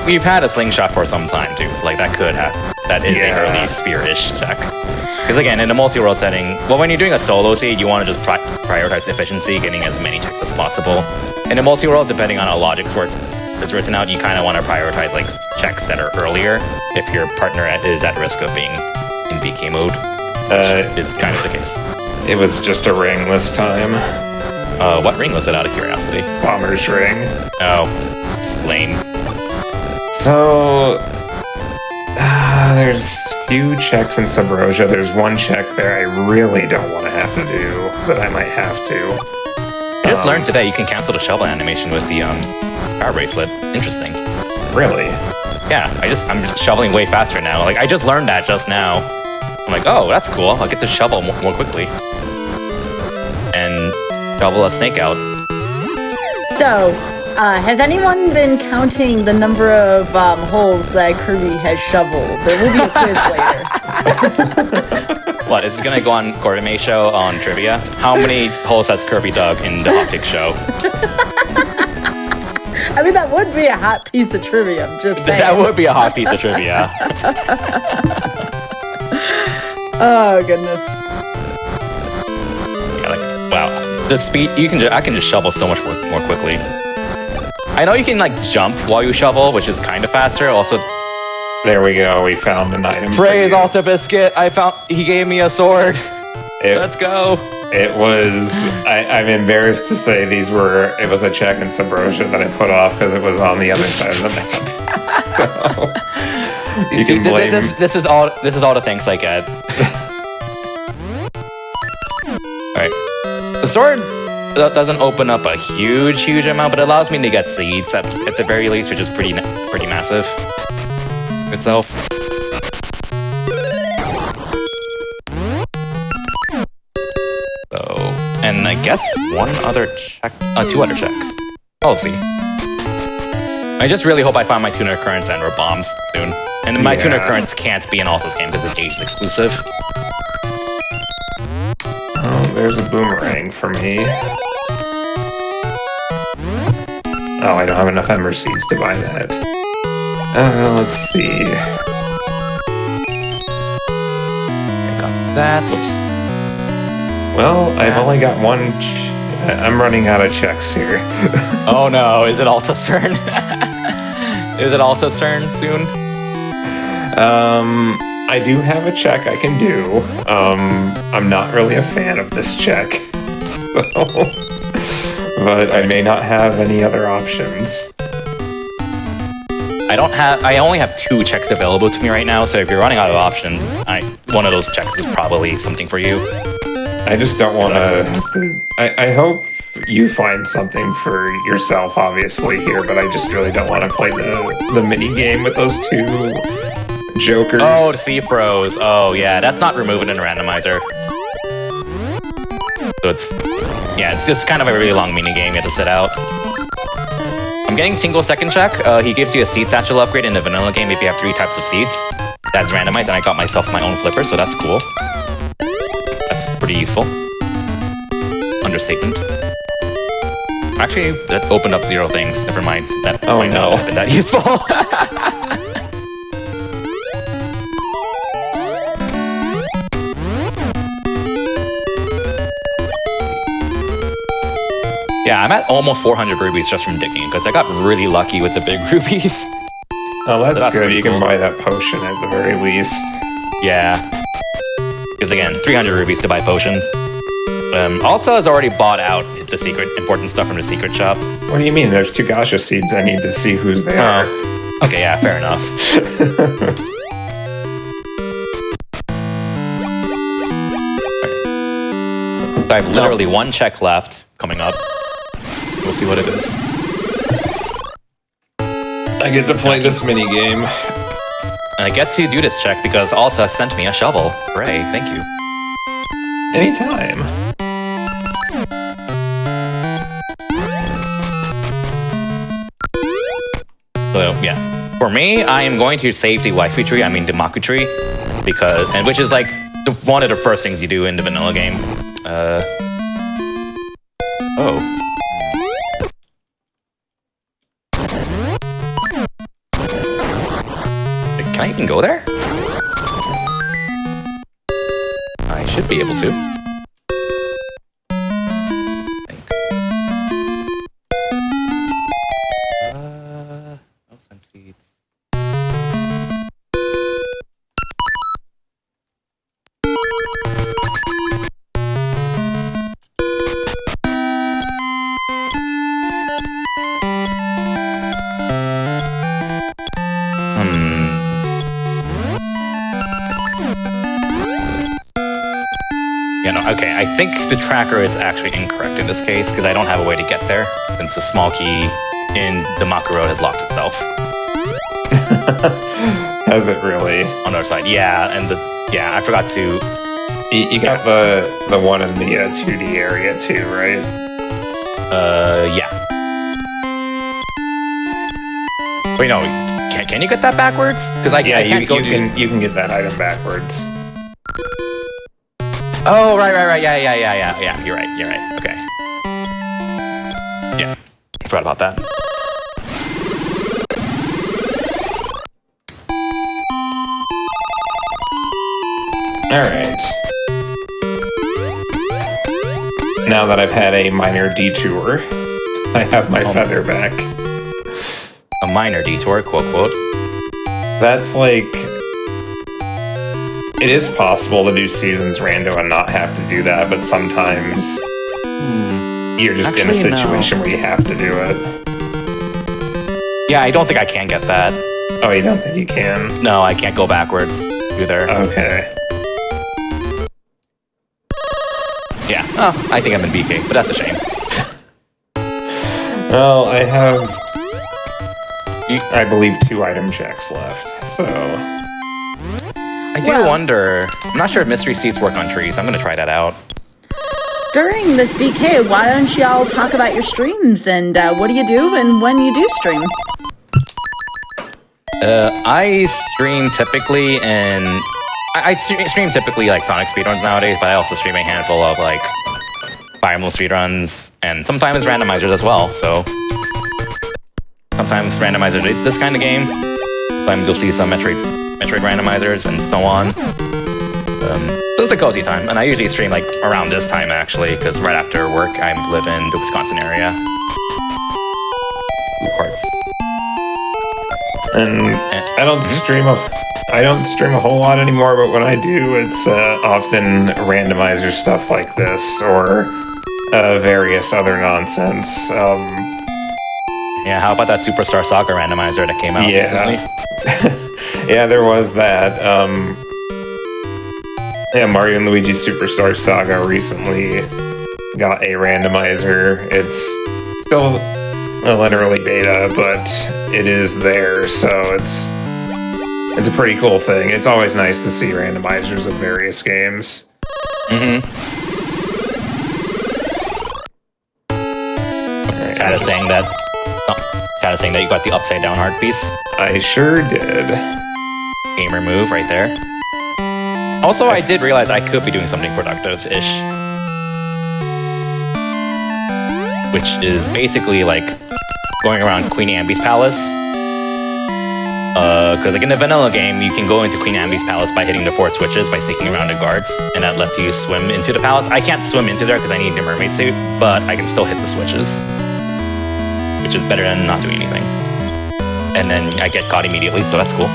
We've had a slingshot for some time too, so like that could happen. That is an early spear-ish check. Because again, in a multi-world setting, well, when you're doing a solo seed, you want to just prioritize efficiency, getting as many checks as possible. In a multi-world, depending on how logic's is written out, you kind of want to prioritize like checks that are earlier if your partner is at risk of being in BK mode, which is kind of the case. It was just a ring this time. What ring was it, out of curiosity? Bomber's ring. Oh, lame. So, there's few checks in Subrosia. There's one check there I really don't want to have to do, but I might have to. I just learned today you can cancel the shovel animation with the power bracelet. Interesting. Really? Yeah, I'm shoveling way faster now. Like, I just learned that just now. I'm like, oh, that's cool. I'll get to shovel more quickly. And shovel a snake out. So, has anyone been counting the number of holes that Kirby has shoveled? There will be a quiz later. What, is this gonna go on Gourmet Show on trivia? How many holes has Kirby dug in the Hotfix show? I mean, that would be a hot piece of trivia, I'm just saying. That would be a hot piece of trivia. Oh, goodness. Yeah, like, wow. The speed, I can just shovel so much more quickly. I know you can like jump while you shovel, which is kind of faster. Also, there we go. We found an item. Praise Alta Biscuit. He gave me a sword. Let's go. It was. I'm embarrassed to say it was a check in Subrosia that I put off because it was on the other side of the map. So, you can blame. This is all the thanks I get. All right. The sword doesn't open up a huge amount, but it allows me to get seeds at the very least, which is pretty massive itself. So, and I guess one other check, 2 other checks. I'll see. I just really hope I find my tuner currents and or bombs soon. And my tuner currents can't be in Alta's game because it's Ages exclusive. Oh, there's a boomerang for me. Oh, I don't have enough Ember Seeds to buy that. Let's see. I got that. Oops. Well, I've only got one. I'm running out of checks here. Oh no, is it Alta's turn? Is it Alta's turn soon? I do have a check I can do. I'm not really a fan of this check. So, but I may not have any other options. I only have 2 checks available to me right now, so if you're running out of options, one of those checks is probably something for you. I just don't want to. I hope you find something for yourself, obviously, here, but I just really don't want to play the mini game with those 2 jokers. Oh, the Thief Bros. Oh, yeah, that's not removing in a randomizer. So it's just kind of a really long mini game you have to sit out. I'm getting Tingle second check. He gives you a seed satchel upgrade in the vanilla game if you have 3 types of seeds. That's randomized, and I got myself my own flipper, so that's cool. That's pretty useful. Understatement. Actually, that opened up 0 things. Never mind. That might not have been that useful. Yeah, I'm at almost 400 rubies just from digging, because I got really lucky with the big rubies. Oh, that's good. You cool. can buy that potion at the very least. Yeah. Because again, 300 rubies to buy potion. Alta has already bought out the important stuff from the secret shop. What do you mean? There's 2 Gasha seeds. I need to see whose they are. Okay, yeah, fair enough. So I have literally 1 check left coming up. We'll see what it is. I get to play this mini game. And I get to do this check because Alta sent me a shovel. Hooray, thank you. Anytime. So, yeah. For me, I am going to save the waifu tree, I mean the Maku tree, which is like one of the first things you do in the vanilla game. Oh. Can I even go there? I should be able to. No sense seeds. Yeah, no, okay, I think the tracker is actually incorrect in this case, because I don't have a way to get there, since the small key in the Maku Road has locked itself. Has it really? On the other side, yeah, and I forgot to... You got the one in the 2D area too, right? Yeah. Wait, no, can you get that backwards? Because I can't go you can get that item backwards. Oh, right, yeah, you're right, okay. Yeah, forgot about that. Alright. Now that I've had a minor detour, I have my feather back. A minor detour, quote. That's like... It is possible to do seasons rando and not have to do that, but sometimes you're just in a situation where you have to do it. Yeah, I don't think I can get that. Oh, you don't think you can? No, I can't go backwards either. Okay. Yeah, oh, I think I'm in BK, but that's a shame. Well, I have, I believe, 2 item checks left, so... I do wonder. I'm not sure if mystery seeds work on trees. I'm going to try that out. During this BK, why don't y'all talk about your streams and what do you do and when you do stream? I stream typically I stream typically like Sonic speedruns nowadays, but I also stream a handful of like Fire Emblem speedruns and sometimes randomizers as well. So sometimes randomizers is this kind of game. Sometimes you'll see some Metroid randomizers and so on. This is a cozy time, and I usually stream like around this time actually, because right after work I live in the Wisconsin area. Ooh, hearts. And I don't stream a whole lot anymore, but when I do, it's often randomizer stuff like this or various other nonsense. Yeah, how about that Superstar Saga randomizer that came out recently? Yeah, there was that. Yeah, Mario and Luigi Superstar Saga recently got a randomizer. It's still an early beta, but it is there, so it's a pretty cool thing. It's always nice to see randomizers of various games. Chat is saying that you got the upside down heart piece. I sure did. Gamer move right there. Also, I did realize I could be doing something productive-ish. Which is basically like going around Queen Ambi's palace. Because like in the vanilla game, you can go into Queen Ambi's palace by hitting the 4 switches by sneaking around the guards, and that lets you swim into the palace. I can't swim into there because I need the mermaid suit, but I can still hit the switches. Which is better than not doing anything. And then I get caught immediately, so that's cool.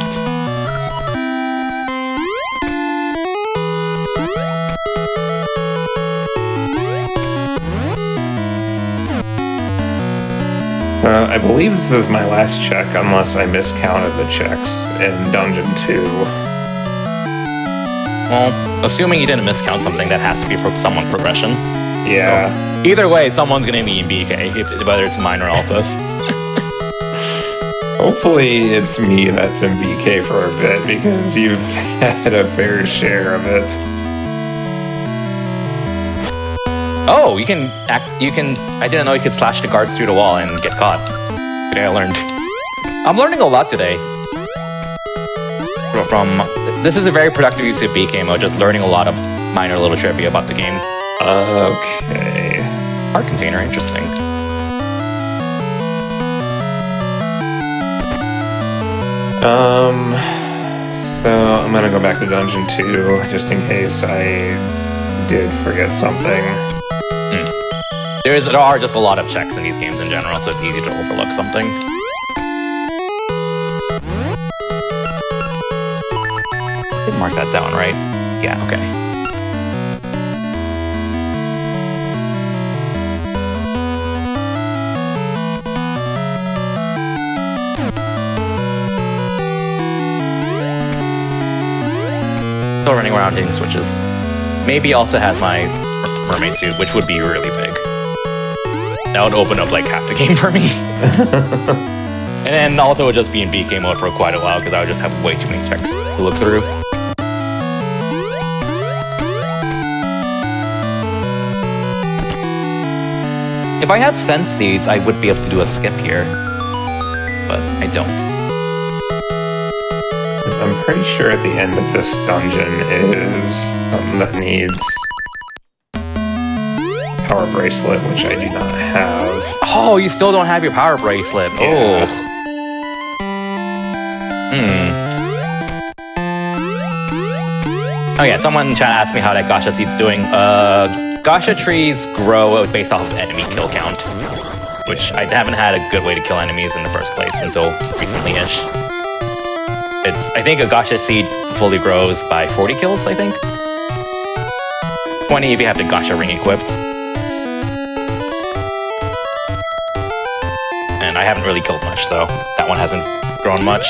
I believe this is my last check, unless I miscounted the checks in Dungeon 2. Well, assuming you didn't miscount something, that has to be someone progression. Yeah. So, either way, someone's gonna be in BK, whether it's mine or Altus. Hopefully it's me that's in BK for a bit, because you've had a fair share of it. Oh, you can I didn't know you could slash the guards through the wall and get caught. Today I learned. I'm learning a lot today. This is a very productive use of BK mode, just learning a lot of minor little trivia about the game. Okay. Art container, interesting. So I'm gonna go back to Dungeon 2, just in case I did forget something. There are just a lot of checks in these games in general, so it's easy to overlook something. Did mark that down, right? Yeah, okay. Still running around hitting switches. Maybe Alta has my mermaid suit, which would be really big. That would open up like half the game for me. And then Alta would just be in BK mode for quite a while because I would just have way too many checks to look through. If I had sense seeds, I would be able to do a skip here, but I don't. I'm pretty sure at the end of this dungeon is something that needs power bracelet, which I do not have. Oh, you still don't have your power bracelet. Yeah. Oh. Oh yeah, someone in chat asked me how that gacha seed's doing. Gacha trees grow based off of enemy kill count, which I haven't had a good way to kill enemies in the first place until recently-ish. I think a gacha seed fully grows by 40 kills, I think. 20 if you have the gacha ring equipped. And I haven't really killed much, so that one hasn't grown much.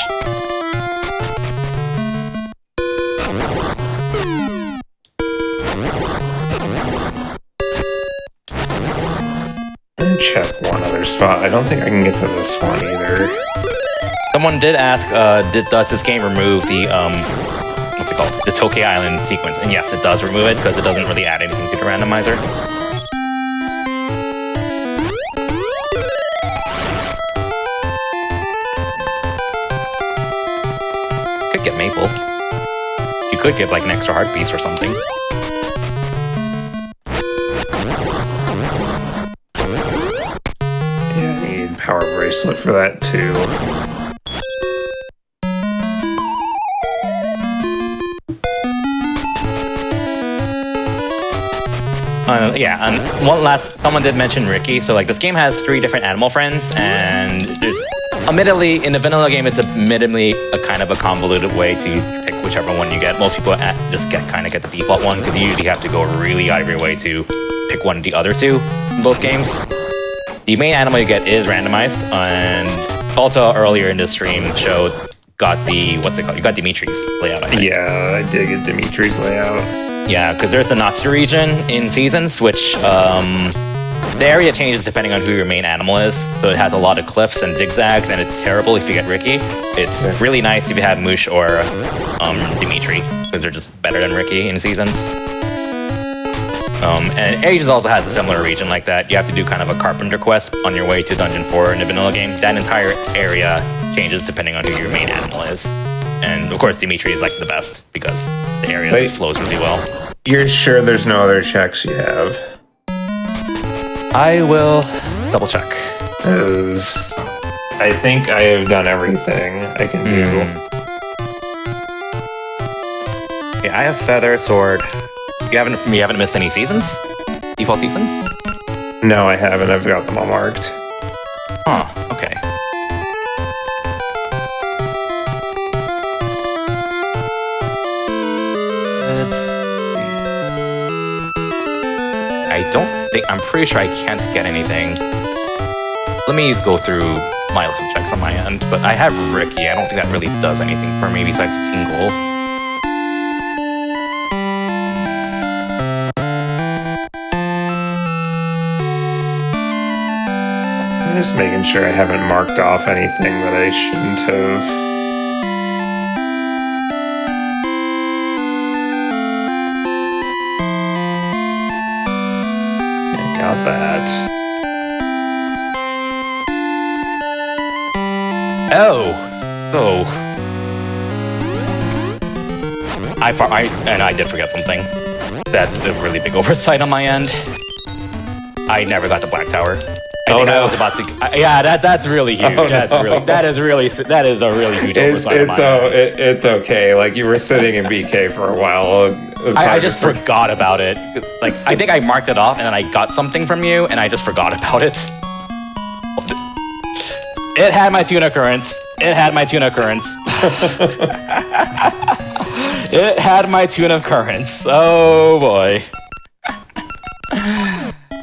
Check one other spot. I don't think I can get to this one either. Someone did ask, does this game remove the, what's it called? The Tokyo Island sequence. And yes, it does remove it, because it doesn't really add anything to the randomizer. Could get Maple. You could get, like, an extra heart piece or something. Power bracelet for that too. Yeah, and someone did mention Ricky. So like this game has 3 different animal friends, and there's admittedly in the vanilla game it's admittedly a kind of a convoluted way to pick whichever one you get. Most people just get the default one because you usually have to go really out of your way to pick one of the other 2 in both games. The main animal you get is randomized, and Alta earlier in the stream got the, what's it called? You got Dimitri's layout, I think. Yeah, I did get Dimitri's layout. Yeah, because there's the Natsu region in Seasons, which the area changes depending on who your main animal is. So it has a lot of cliffs and zigzags, and it's terrible if you get Ricky. It's really nice if you have Moosh or Dimitri, because they're just better than Ricky in Seasons. And Ages also has a similar region like that. You have to do kind of a carpenter quest on your way to Dungeon 4 in the vanilla game. That entire area changes depending on who your main animal is. And of course, Dimitri is like the best because the area just flows really well. You're sure there's no other checks you have? I will double check. Because I think I have done everything I can do. Yeah, I have Feather, Sword. You haven't missed any seasons? Default seasons? No, I haven't. I've got them all marked. Huh, okay. Let's see. I'm pretty sure I can't get anything. Let me go through my list of checks on my end, but I have Ricky. I don't think that really does anything for me besides Tingle. Just making sure I haven't marked off anything that I shouldn't have. Got that. Oh. I did forget something. That's a really big oversight on my end. I never got the Black Tower. I was about to. That's really huge. Oh, that is a really huge oversight on my end. It's okay. Like, you were sitting in BK for a while. I just forgot about it. Like, I think I marked it off and then I got something from you and I just forgot about it. It had my tuna currents. It had my tuna currents. It had my tuna currents. Oh boy.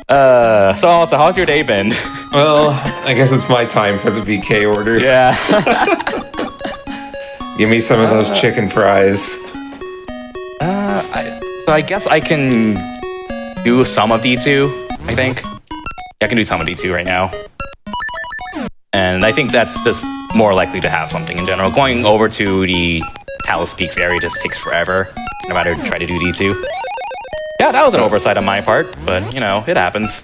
So how's your day been? Well, I guess it's my time for the BK order. Yeah. Give me some of those chicken fries. So I guess I can do some of D2, I think. Yeah, I can do some of D2 right now. And I think that's just more likely to have something in general. Going over to the Talus Peaks area just takes forever, no matter try to do D2. Yeah, that was an oversight on my part, but, you know, it happens.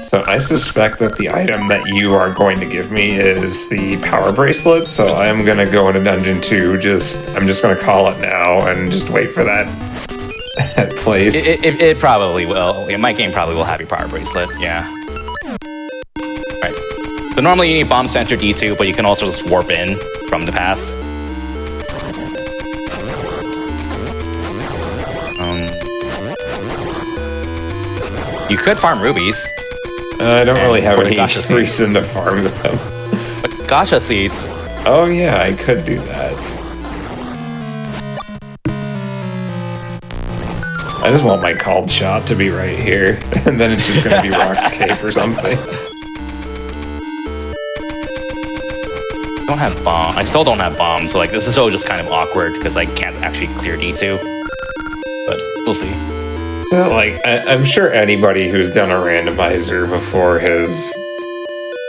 So I suspect that the item that you are going to give me is the power bracelet, so I'm going to go into Dungeon 2, I'm just going to call it now and just wait for that place. It probably will. Yeah, my game probably will have your power bracelet, yeah. Alright. So normally you need Bomb Center D2, but you can also just warp in from the past. You could farm rubies. I don't really have any reason to farm them. But Gacha seeds. Oh yeah, I could do that. I just want my called shot to be right here, and then it's just gonna be Rockscape or something. I don't have bomb. I still don't have bombs, so like this is all just kind of awkward because I can't actually clear D2. But we'll see. So, like, I'm sure anybody who's done a randomizer before has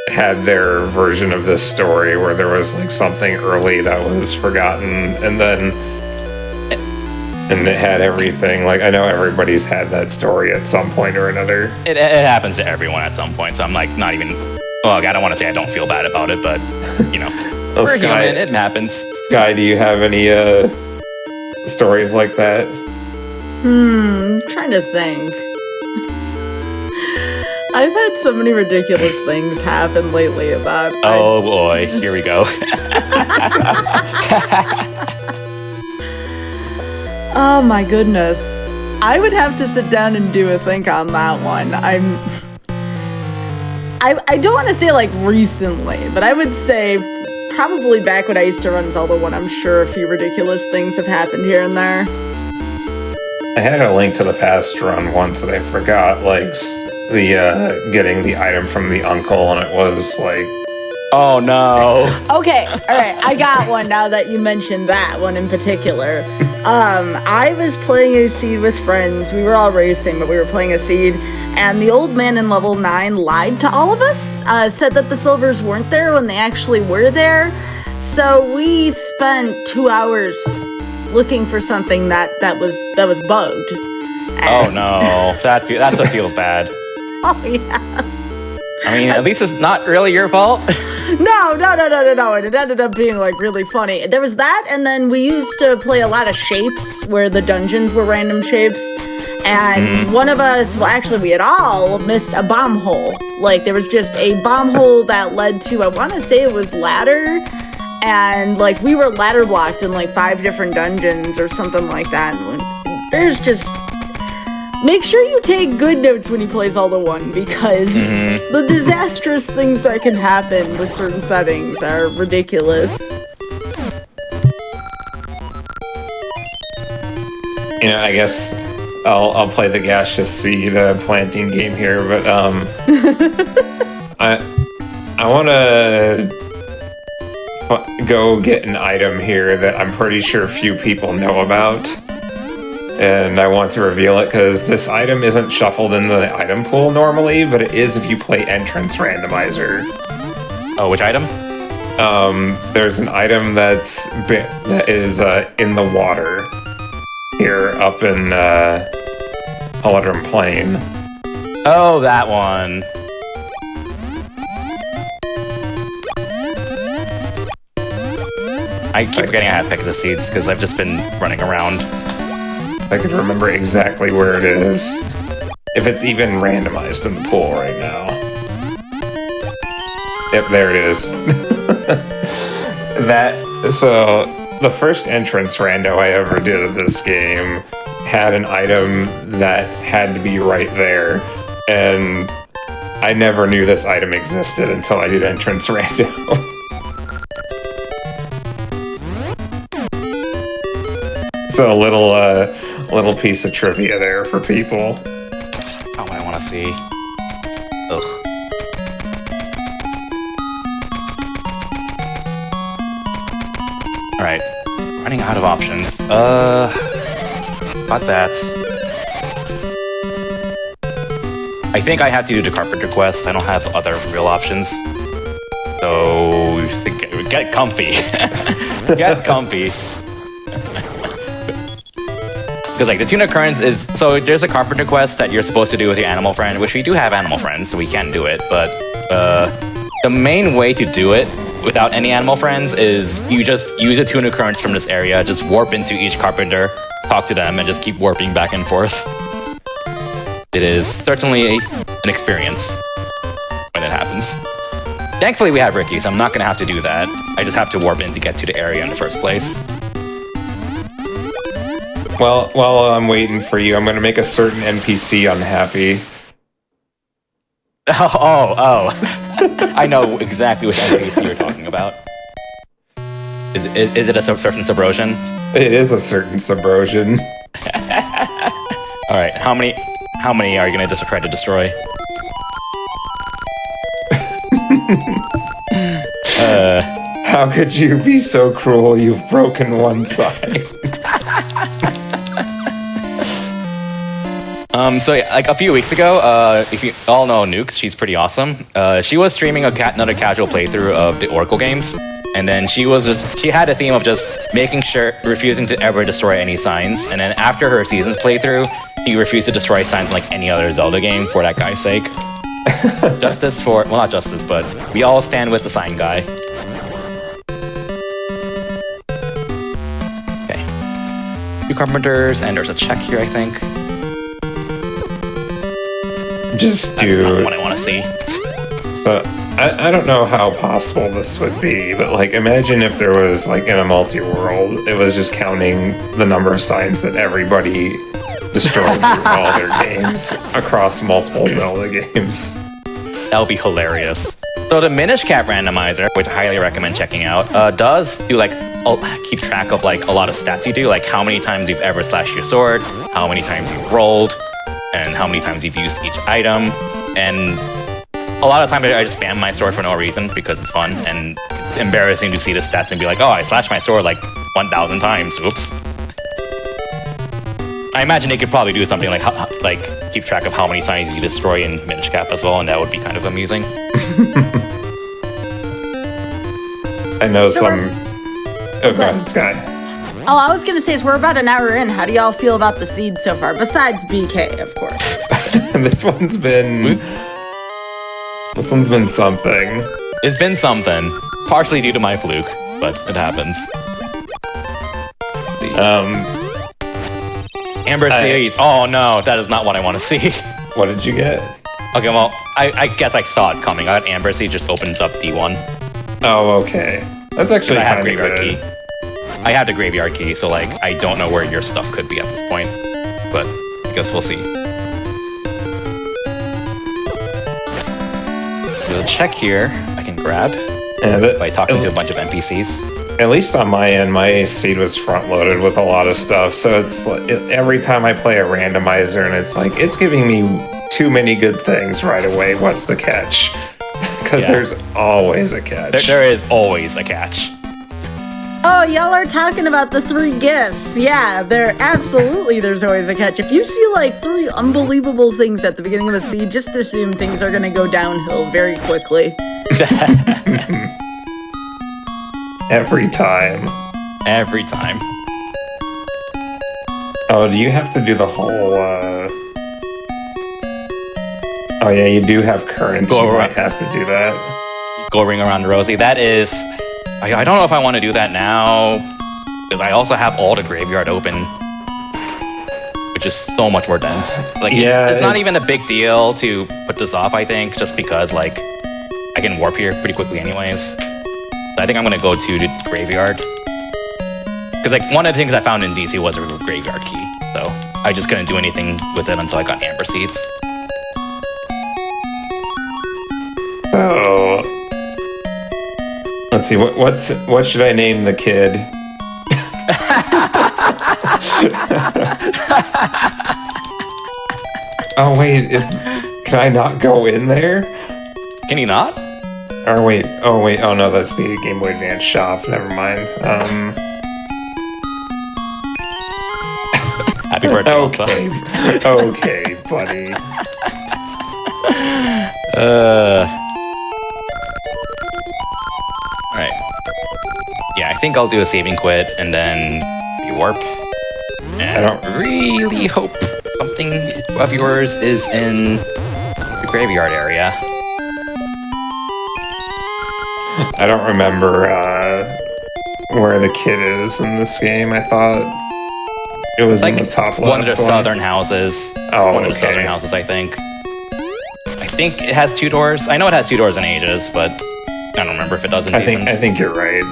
had their version of this story where there was like something early that was forgotten, and it had everything. Like, I know everybody's had that story at some point or another. It happens to everyone at some point, so I'm like not even. Well, I don't want to say I don't feel bad about it, but you know, we're human. It happens. Sky, do you have any stories like that? Trying to think. I've had so many ridiculous things happen lately about. Oh boy, here we go. Oh my goodness. I would have to sit down and do a think on that one. I don't want to say like recently, but I would say probably back when I used to run Zelda 1, I'm sure a few ridiculous things have happened here and there. I had a Link to the Past run once that I forgot, like, the, getting the item from the uncle, and it was, like... Oh, no. Okay, alright, I got one now that you mentioned that one in particular. I was playing a seed with friends. We were all racing, but we were playing a seed, and the old man in level 9 lied to all of us, said that the silvers weren't there when they actually were there, so we spent 2 hours... looking for something that was bugged. Oh no, that feels bad. Oh yeah. I mean, at least it's not really your fault. No. It ended up being like really funny. There was that, and then we used to play a lot of shapes where the dungeons were random shapes. And one of us, well, actually, we had all missed a bomb hole. Like there was just a bomb hole that led to, I want to say it was ladder. And, like, we were ladder blocked in, like, 5 different dungeons or something like that. There's just... Make sure you take good notes when you play Zelda 1, because the disastrous things that can happen with certain settings are ridiculous. You know, I guess I'll play the gaseous seed planting game here, but, I want to... go get an item here that I'm pretty sure few people know about, and I want to reveal it because this item isn't shuffled in the item pool normally, but it is if you play Entrance Randomizer. Oh, which item? There's an item that is in the water here up in Holodrum Plain. Oh, that one. I keep forgetting I have Pegasus seeds because I've just been running around. I can remember exactly where it is. If it's even randomized in the pool right now. Yep, there it is. So the first entrance rando I ever did of this game had an item that had to be right there, and I never knew this item existed until I did entrance rando. So a little piece of trivia there for people. Oh, I want to see. Ugh. Alright. Running out of options. Got that. I think I have to do the Carpenter quest. I don't have other real options. So, get comfy. Get comfy. Because like the tuna currents is, so there's a Carpenter quest that you're supposed to do with your animal friend, which we do have animal friends, so we can do it, but the main way to do it without any animal friends is you just use the tuna currents from this area, just warp into each Carpenter, talk to them, and just keep warping back and forth. It is certainly an experience when it happens. Thankfully we have Ricky, so I'm not gonna have to do that. I just have to warp in to get to the area in the first place. Well, while I'm waiting for you, I'm going to make a certain NPC unhappy. Oh. I know exactly which NPC you're talking about. Is it a certain subrosion? It is a certain subrosion. Alright, how many are you going to just try to destroy? How could you be so cruel? You've broken one side. So yeah, like a few weeks ago, if you all know Nukes, she's pretty awesome. She was streaming another casual playthrough of the Oracle games, and then she had a theme of just making sure, refusing to ever destroy any signs, and then after her Seasons playthrough, he refused to destroy signs like any other Zelda game for that guy's sake. Justice for, well, not justice, but we all stand with the sign guy. Okay. 2 Carpenters, and there's a check here, I think. Just That's not what I want to see. So I don't know how possible this would be, but like imagine if there was like in a multi-world, it was just counting the number of signs that everybody destroyed through all their games across multiple Zelda games. That would be hilarious. So the Minish Cap randomizer, which I highly recommend checking out, does do like keep track of like a lot of stats you do, like how many times you've ever slashed your sword, how many times you've rolled, and how many times you've used each item. And a lot of times I just spam my sword for no reason because it's fun, and it's embarrassing to see the stats and be like, oh, I slashed my sword like 1,000 times, oops. I imagine they could probably do something like keep track of how many signs you destroy in Minish Cap as well, and that would be kind of amusing. I know some... Oh, go ahead, Sky. Oh, I was going to say, is we're about an hour in. How do y'all feel about the seeds so far? Besides BK, of course. This one's been something. It's been something. Partially due to my fluke, but it happens. Amber seeds. Oh no, that is not what I want to see. What did you get? Okay, well, I guess I saw it coming. I got Amber seed just opens up D1. Oh, okay. That's actually I have kind of graveyard good. key. I have the graveyard key, so like I don't know where your stuff could be at this point, but I guess we'll see. There's a check here I can grab by talking to a bunch of NPCs. At least on my end, my seed was front-loaded with a lot of stuff, so it's like, every time I play a randomizer and it's like, it's giving me too many good things right away, what's the catch? Because there's always a catch. There is always a catch. Oh, y'all are talking about the 3 gifts. Yeah, there's always a catch. If you see like 3 unbelievable things at the beginning of a seed, just assume things are going to go downhill very quickly. Every time. Every time. Oh, do you have to do the whole, Oh yeah, you do have currents. You might have to do that. Go ring around Rosie. That is... I don't know if I want to do that now, because I also have all the graveyard open, which is so much more dense. Like, it's not even a big deal to put this off, I think, just because, like, I can warp here pretty quickly anyways. So I think I'm going to go to the graveyard. Because, like, one of the things I found in DC was a graveyard key, so I just couldn't do anything with it until I got Amber Seeds. So, let's see, what should I name the kid? Oh wait, can I not go in there? Can you not? Or wait, oh no, that's the Game Boy Advance shop, never mind. Happy birthday, Alta. Okay, buddy. Alright. Yeah, I think I'll do a saving quit and then rewarp. And I don't really hope something of yours is in the graveyard area. I don't remember where the kid is in this game. I thought it was like in the top left. One of the southern houses. Oh, one of the southern houses, I think. I think it has 2 doors. I know it has 2 doors in Ages, but I don't remember if it does in Seasons. I think you're right.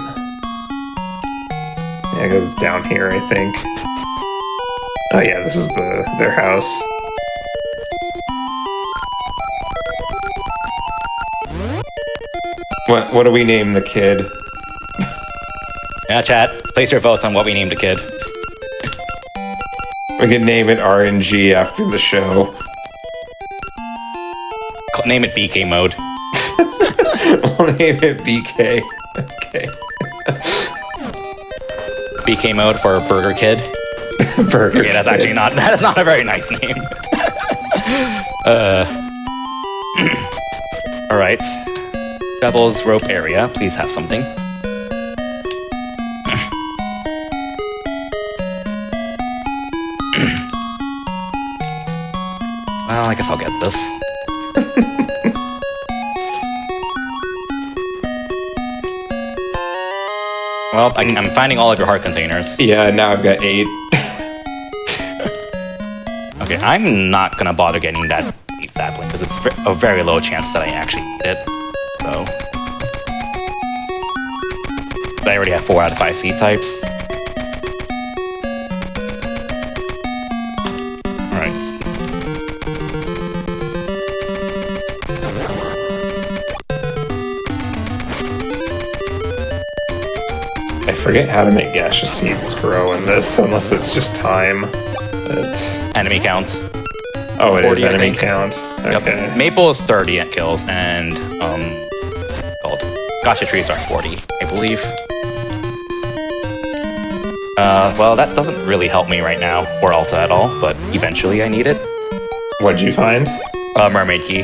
Yeah, it goes down here, I think. Oh yeah, this is their house. What do we name the kid? Yeah, chat. Place your votes on what we named the kid. We could name it RNG after the show. Name it BK mode. We'll name it BK. Okay. BK mode for Burger Kid. Burger Kid. That's actually not. That is not a very nice name. All right. Devil's Rope area. Please have something. Well, I guess I'll get this. Well, I'm finding all of your heart containers. Yeah, now I've got 8. Okay, I'm not gonna bother getting that seed sapling because it's a very low chance that I actually need it. So, but I already have 4 out of 5 seed types. All right. I forget how to make gaseous seeds grow in this, unless it's just time. But... Enemy count. Oh, it is enemy count. Okay. Yep. Maple is 30 at kills, and called Gotcha trees are 40, I believe. Well, that doesn't really help me right now, or Alta at all, but eventually I need it. What'd you find? Mermaid key.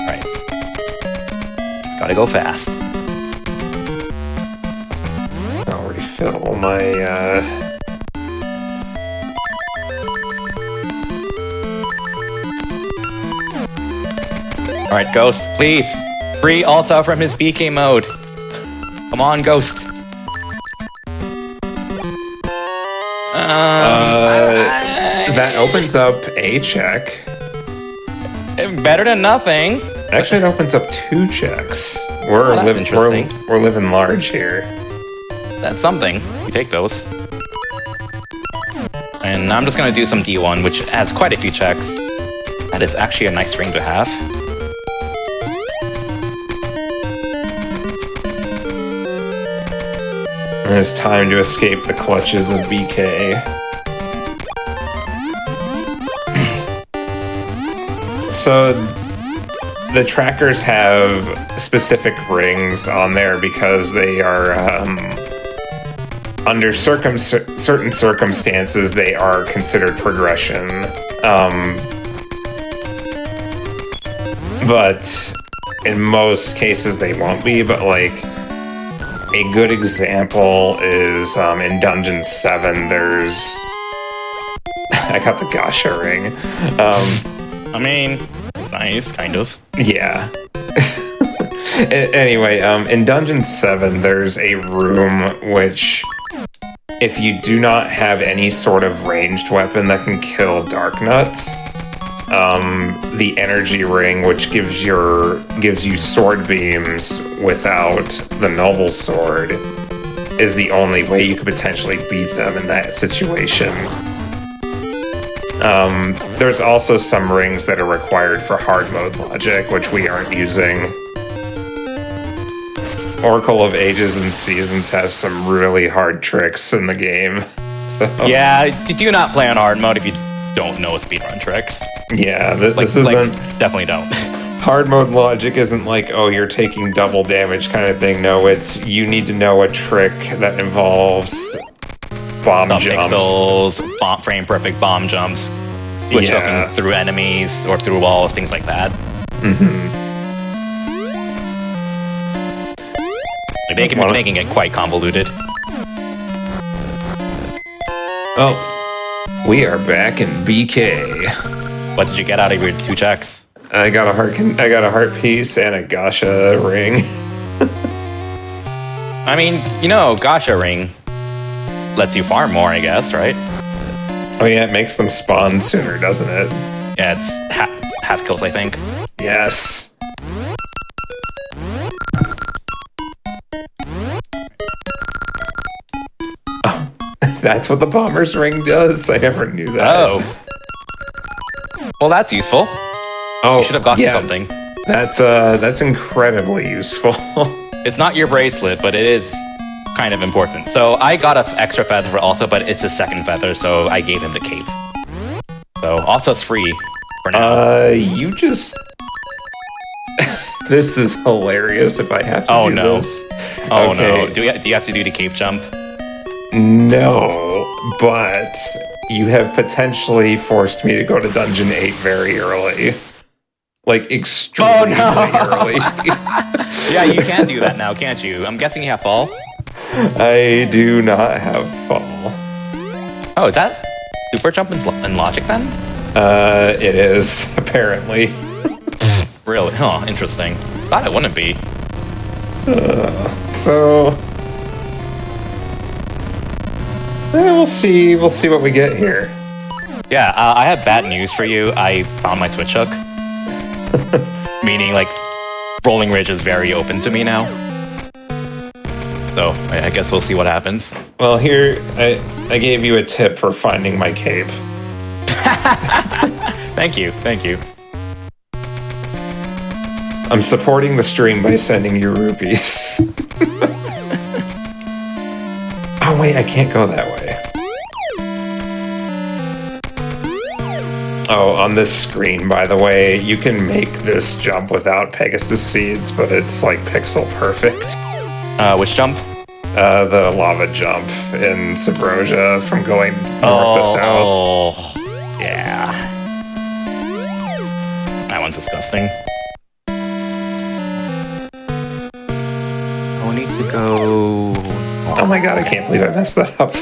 Alright. It's gotta go fast. I'll refill my, Alright, Ghost, please! Free Alta from his BK mode! Come on, Ghost! That opens up a check. Better than nothing! Actually, it opens up 2 checks. We're living large here. That's something. We take those. And I'm just gonna do some D1, which has quite a few checks. That is actually a nice string to have. And it's time to escape the clutches of BK. So, the trackers have specific rings on there because they are, under certain circumstances, they are considered progression. but in most cases they won't be. But like a good example is in Dungeon 7. There's I got the Gasha ring. I mean, it's nice, kind of. Yeah. Anyway, in Dungeon 7, there's a room which, if you do not have any sort of ranged weapon that can kill Dark Nuts, the energy ring, which gives you sword beams without the noble sword, is the only way you could potentially beat them in that situation. There's also some rings that are required for hard mode logic, which we aren't using. Oracle of Ages and Seasons have some really hard tricks in the game. So. Yeah, do not play on hard mode if you don't know speedrun tricks. Yeah, this isn't... definitely don't. Hard mode logic isn't like, oh, you're taking double damage kind of thing. No, it's you need to know a trick that involves bomb jumps. Pixels, frame perfect bomb jumps, switch hooking through enemies or through walls, things like that. Mm-hmm. They can get quite convoluted. Oh, we are back in BK. What did you get out of your 2 checks? I got a heart piece and a Gasha ring. I mean, Gasha ring lets you farm more, I guess, right? Oh yeah, it makes them spawn sooner, doesn't it? Yeah, it's half kills, I think. Yes. That's what the bomber's ring does? I never knew that. Oh. Well, that's useful. Oh, you should have gotten something. That's incredibly useful. It's not your bracelet, but it is kind of important. So I got an extra feather for Alta, but it's a second feather, so I gave him the cape. So Alta's free for now. You just... This is hilarious if I have to do this. Oh no. Do you have to do the cape jump? No, but you have potentially forced me to go to Dungeon 8 very early. Like, extremely early. Yeah, you can do that now, can't you? I'm guessing you have fall? I do not have fall. Oh, is that super jump in logic then? It is, apparently. Really? Huh, interesting. Thought it wouldn't be. So... we'll see what we get here. Yeah, I have bad news for you. I found my switch hook. Meaning, like, Rolling Ridge is very open to me now. So, I guess we'll see what happens. Well, here, I gave you a tip for finding my cape. Thank you. I'm supporting the stream by sending you rupees. Oh wait, I can't go that way. Oh, on this screen, by the way, you can make this jump without Pegasus Seeds, but it's like pixel perfect. Which jump? The lava jump in Subrosia from going north to south. Oh, yeah. That one's disgusting. I need to go... Oh my god, I can't believe I messed that up.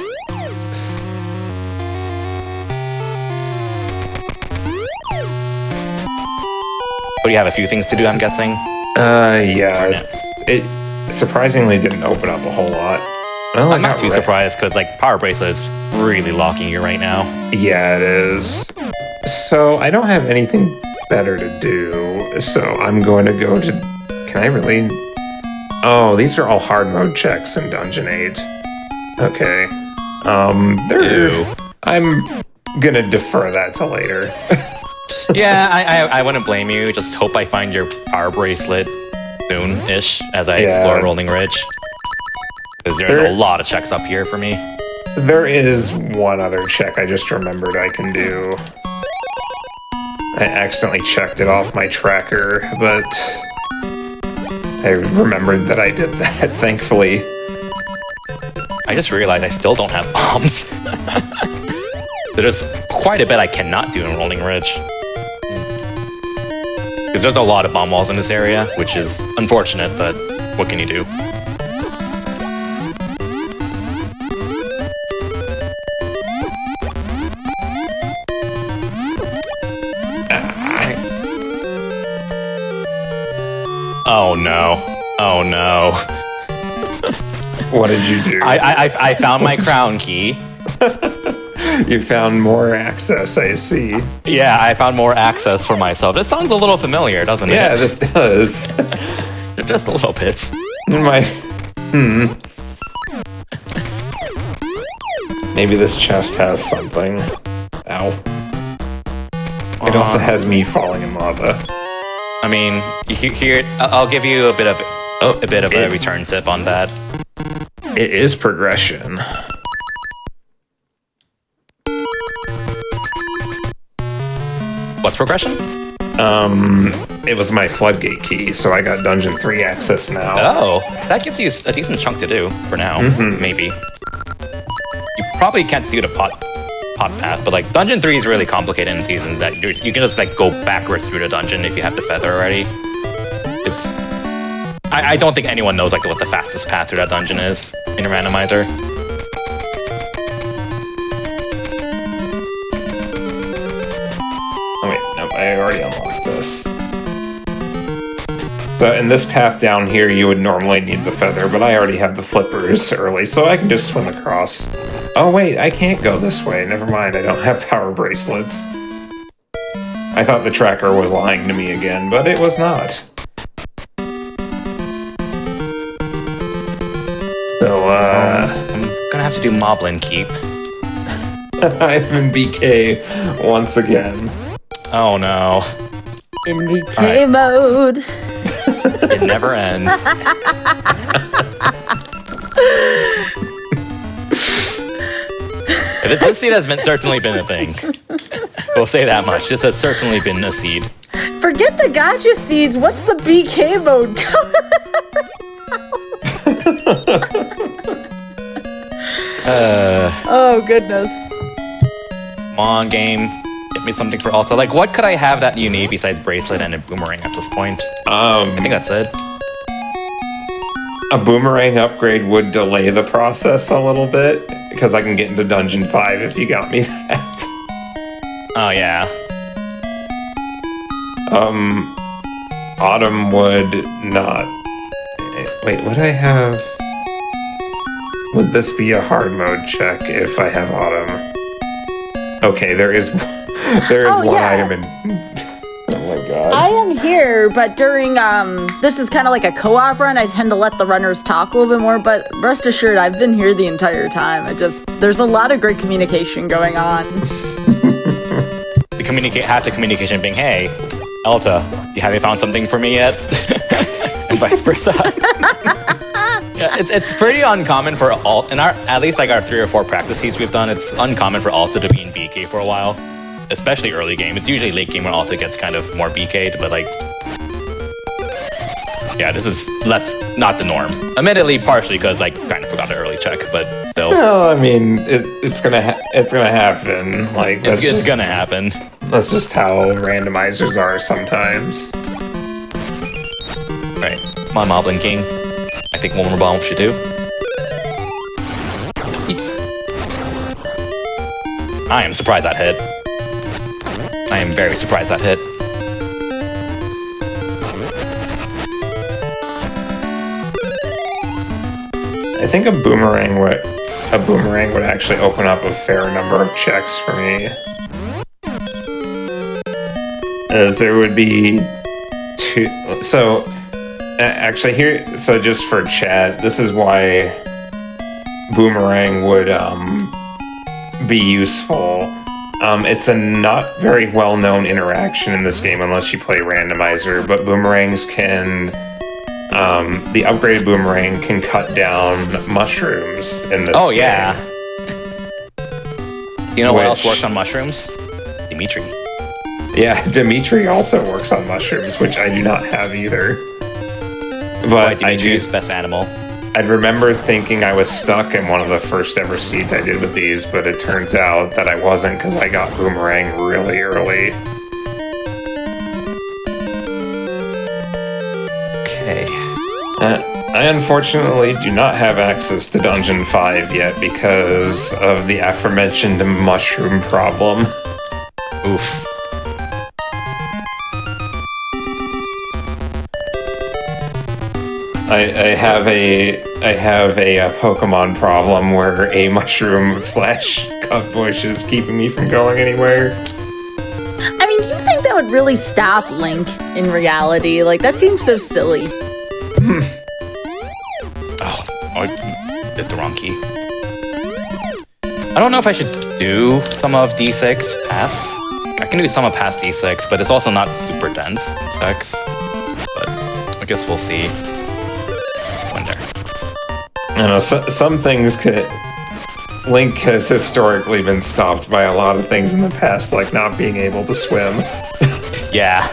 But you have a few things to do, I'm guessing? Yeah. It surprisingly didn't open up a whole lot. Well, I'm not too surprised, because, like, Power Bracelet is really locking you right now. Yeah, it is. So, I don't have anything better to do, so I'm going to go to... Can I really... Oh, these are all hard mode checks in Dungeon 8. Okay. I'm gonna defer that to later. Yeah, I wouldn't blame you. Just hope I find your Power Bracelet soon-ish as I explore Rolling Ridge. Because there's a lot of checks up here for me. There is one other check I just remembered I can do. I accidentally checked it off my tracker, but I remembered that I did that, thankfully. I just realized I still don't have bombs. There's quite a bit I cannot do in Rolling Ridge. Because because there's a lot of bomb walls in this area, which is unfortunate, but what can you do? Oh no. Oh no. What did you do? I found my crown key. You found more access, I see. Yeah, I found more access for myself. This sounds a little familiar, doesn't it? Yeah, this does. Just a little bit. Maybe this chest has something. Ow. It also has me falling in lava. I mean, here I'll give you a bit of a return tip on that. It is progression. What's progression? It was my floodgate key, so I got Dungeon 3 access now. Oh, that gives you a decent chunk to do for now, maybe. You probably can't do the pot path, but like Dungeon 3 is really complicated in seasons that you can just like go backwards through the dungeon if you have the feather already. It's I don't think anyone knows like what the fastest path through that dungeon is in a randomizer. Oh wait, nope, I already unlocked this. So in this path down here, you would normally need the feather, but I already have the flippers early, so I can just swim across. Oh wait, I can't go this way. Never mind, I don't have power bracelets. I thought the tracker was lying to me again, but it was not. So, I'm gonna have to do Moblin Keep. I'm in BK once again. Oh no. In BK mode. It never ends. This seed has certainly been a thing. We'll say that much. This has certainly been a seed. Forget the gotcha seeds. What's the BK mode? Oh, goodness. Come on, game. Give me something for Alta. Like, what could I have that you need besides Bracelet and a Boomerang at this point? I think that's it. A Boomerang upgrade would delay the process a little bit, because I can get into Dungeon 5 if you got me that. Oh, yeah. Autumn would not... Wait, would I have... Would this be a hard mode check if I have Autumn? Okay, there is one item in... Oh my god. I am here, but during, this is kind of like a co-op run. I tend to let the runners talk a little bit more, but rest assured, I've been here the entire time. There's a lot of great communication going on. Half the communication being, hey, Alta, have you found something for me yet? And vice versa. Yeah, it's pretty uncommon for Alt, in at least like our 3 or 4 practices we've done, it's uncommon for Alta to be in BK for a while. Especially early game. It's usually late game when Alta gets kind of more BK'd, but like... Yeah, this is not the norm. Admittedly, partially because I kind of forgot to early check, but still. Well, I mean, it's gonna happen. Like it's gonna happen. That's just how randomizers are sometimes. Right. Come on, Moblin King. I think one more bomb should do. Eats. I am surprised that hit. I am very surprised that hit. I think a boomerang would actually open up a fair number of checks for me. As there would be 2... So, actually here... So just for chat, this is why boomerang would be useful. It's a not very well-known interaction in this game unless you play randomizer, but boomerangs can... the upgraded boomerang can cut down mushrooms in this game. Yeah. You know what else works on mushrooms? Dimitri. Yeah, Dimitri also works on mushrooms, which I do not have either. But Dimitri's best animal. I'd remember thinking I was stuck in one of the first ever seeds I did with these, but it turns out that I wasn't because I got boomerang really early. Okay. I unfortunately do not have access to Dungeon 5 yet because of the aforementioned mushroom problem. Oof. I have a Pokemon problem where a mushroom slash cut bush is keeping me from going anywhere. I mean, you think that would really stop Link in reality? Like, that seems so silly. I hit the wrong key. I don't know if I should do some of D6 past. I can do some of past D6, but it's also not super dense checks. But I guess we'll see. Wonder. I know some things could. Link has historically been stopped by a lot of things in the past, like not being able to swim. Yeah.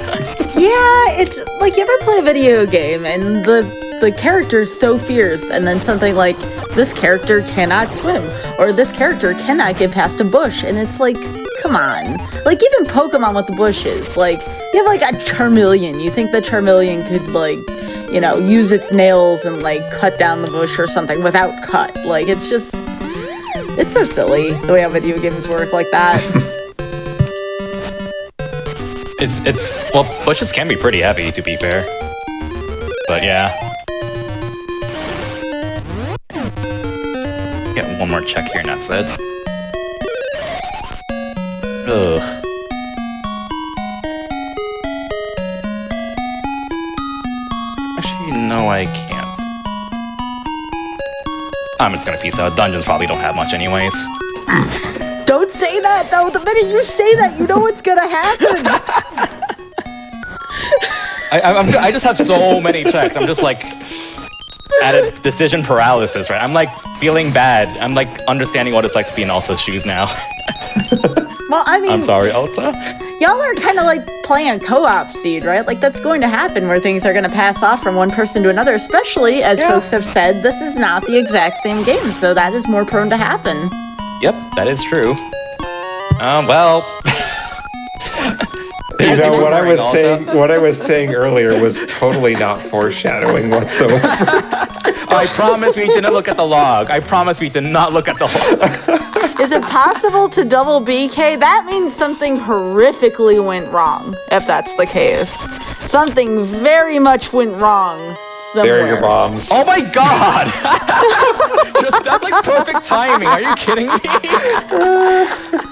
Yeah, it's like, you ever play a video game and the character is so fierce, and then something like, this character cannot swim, or this character cannot get past a bush, and it's like, come on. Like, even Pokemon with the bushes, like, you have like a Charmeleon. You think the Charmeleon could, like, you know, use its nails and like cut down the bush or something without cut. Like, it's just, it's so silly the way how video games work like that. Well, bushes can be pretty heavy, to be fair. But yeah. Get one more check here and that's it. Ugh. Actually, no, I can't. I'm just gonna peace out. Dungeons probably don't have much anyways. Don't say that, though. The minute you say that, you know what's gonna happen. I just have so many checks. I'm just like at a decision paralysis, right? I'm like feeling bad. I'm like understanding what it's like to be in Alta's shoes now. Well, I mean, I'm sorry, Alta. y'all are kind of like playing a co-op seed, right? Like, that's going to happen where things are going to pass off from one person to another, especially as folks have said, this is not the exact same game, so that is more prone to happen. Yep, that is true. Well. You know, what I was saying earlier was totally not foreshadowing whatsoever. I promise we didn't look at the log. I promise we did not look at the log. Is it possible to double BK? That means something horrifically went wrong, if that's the case. Something very much went wrong somewhere. There are your bombs. Oh my god! That's like perfect timing. Are you kidding me?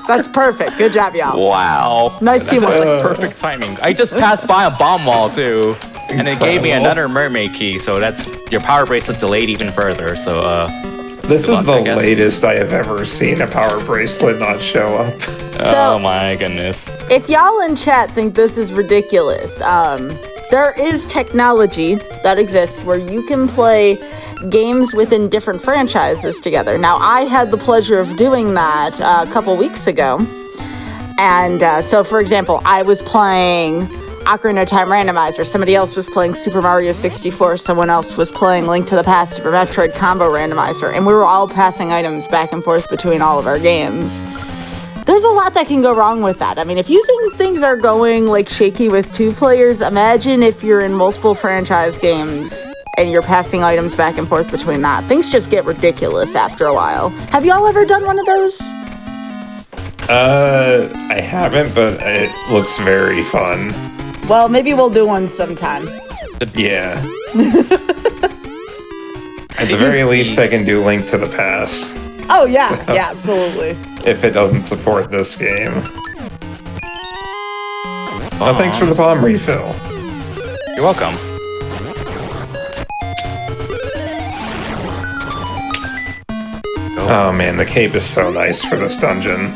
That's perfect. Good job, y'all. Wow. Nice teamwork. That's like perfect timing. I just passed by a bomb wall too. And it gave me another mermaid key, so that's your power bracelet delayed even further, so this is the latest I have ever seen a power bracelet not show up. Oh my goodness. If y'all in chat think this is ridiculous, there is technology that exists where you can play games within different franchises together. Now, I had the pleasure of doing that a couple weeks ago. And so, for example, I was playing Ocarina of Time Randomizer. Somebody else was playing Super Mario 64. Someone else was playing Link to the Past Super Metroid Combo Randomizer. And we were all passing items back and forth between all of our games. There's a lot that can go wrong with that. I mean, if you think things are going like shaky with 2 players, imagine if you're in multiple franchise games and you're passing items back and forth between that. Things just get ridiculous after a while. Have y'all ever done one of those? I haven't, but it looks very fun. Well, maybe we'll do one sometime. Yeah. At the very least, I can do Link to the Past. Oh, yeah. So, yeah, absolutely. If it doesn't support this game. Oh, thanks for the bomb refill. You're welcome. Oh man, the cape is so nice for this dungeon.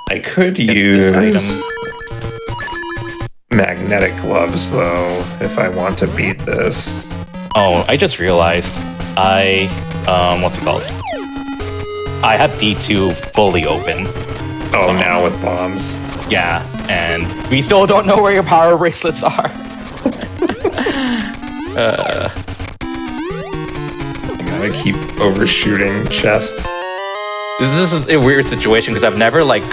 I could use magnetic gloves, though, if I want to beat this. Oh, I just realized what's it called? I have D2 fully open. Oh, now with bombs. Yeah, and we still don't know where your power bracelets are. I gotta keep overshooting chests. This is a weird situation because I've never like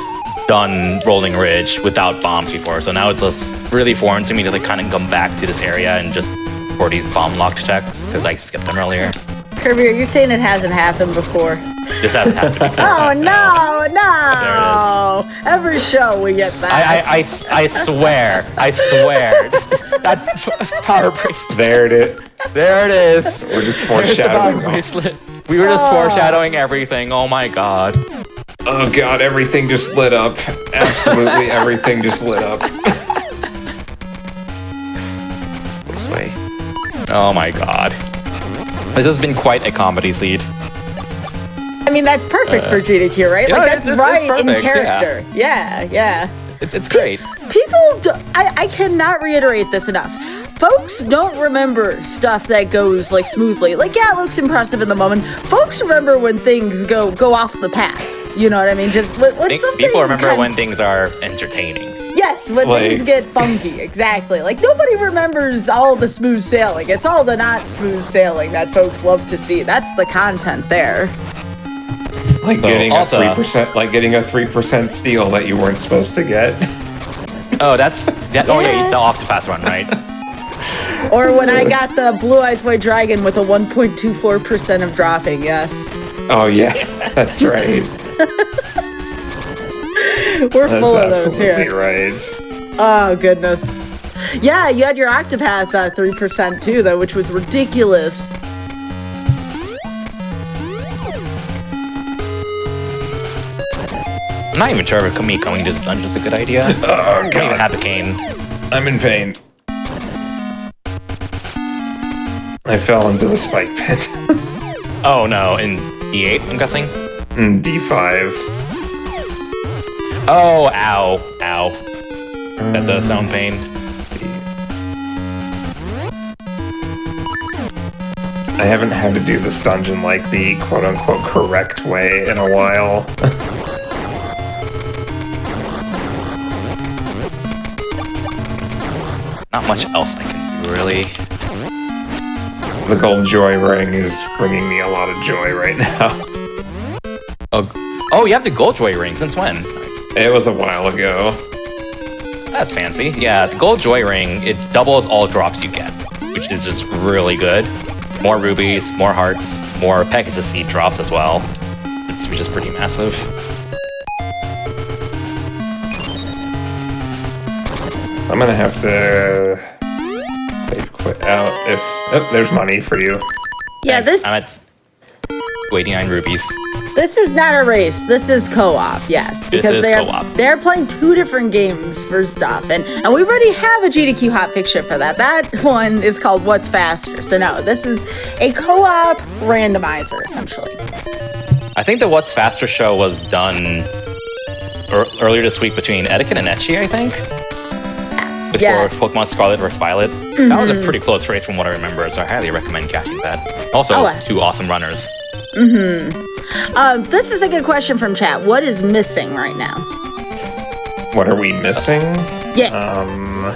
done Rolling Ridge without bombs before, so now it's just really foreign to me to like kind of come back to this area and just for these bomb locked checks because I skipped them earlier. Kirby, are you saying it hasn't happened before? This hasn't happened before. Oh no! There it is. Every show we get that. I swear, that power bracelet. There it is. There it is. We're just There's the power foreshadowing. bracelet. We were just foreshadowing everything. Oh my god. Oh god, everything just lit up. Absolutely everything just lit up. This way. Oh my god. This has been quite a comedy seed. I mean, that's perfect for GDQ, right? Yeah, Like, that's it's right in perfect, character. Yeah. It's great. I cannot reiterate this enough. Folks don't remember stuff that goes like smoothly. Like, yeah, it looks impressive in the moment. Folks remember when things go off the path. You know what I mean? Just when something People remember when things are entertaining. Yes, when things get funky, exactly. Like, nobody remembers all the smooth sailing. It's all the not smooth sailing that folks love to see. That's the content there. Like getting also, a 3%, like getting a 3% steal that you weren't supposed to get. Oh, oh yeah, the Octopath run, right? Or when I got the Blue Eyes White Dragon with a 1.24% of dropping, yes. Oh yeah, that's right. We're full of those here. That's absolutely right. Oh, goodness. Yeah, you had your Octopath 3% too, though, which was ridiculous. I'm not even sure if me going to this dungeon is a good idea. Oh I don't even god, have a cane. I'm in pain. I fell into the spike pit. Oh no, in D8, I'm guessing? D5. Oh, ow. That does sound pain. I haven't had to do this dungeon like the quote-unquote correct way in a while. Not much else I can do, really. The gold joy ring is bringing me a lot of joy right now. Oh, you have the Gold Joy ring. Since when? It was a while ago. That's fancy. Yeah, the Gold Joy ring, it doubles all drops you get, which is just really good. More rubies, more hearts, more Pegasus Seed drops as well, which is pretty massive. I'm gonna have to quit out if... Oh, there's money for you. Yeah, Thanks. I'm at 89 rubies. This is not a race. This is co-op, yes. Because they're playing two different games for stuff. And we already have a GDQ Hotfix ship for that. That one is called What's Faster. So no, this is a co-op randomizer, essentially. I think the What's Faster show was done earlier this week between Etiquette and Etchi, I think. Before Pokemon Scarlet vs. Violet. Mm-hmm. That was a pretty close race from what I remember, so I highly recommend catching that. Also, two awesome runners. This is a good question from chat. What is missing right now? What are we missing? Yeah.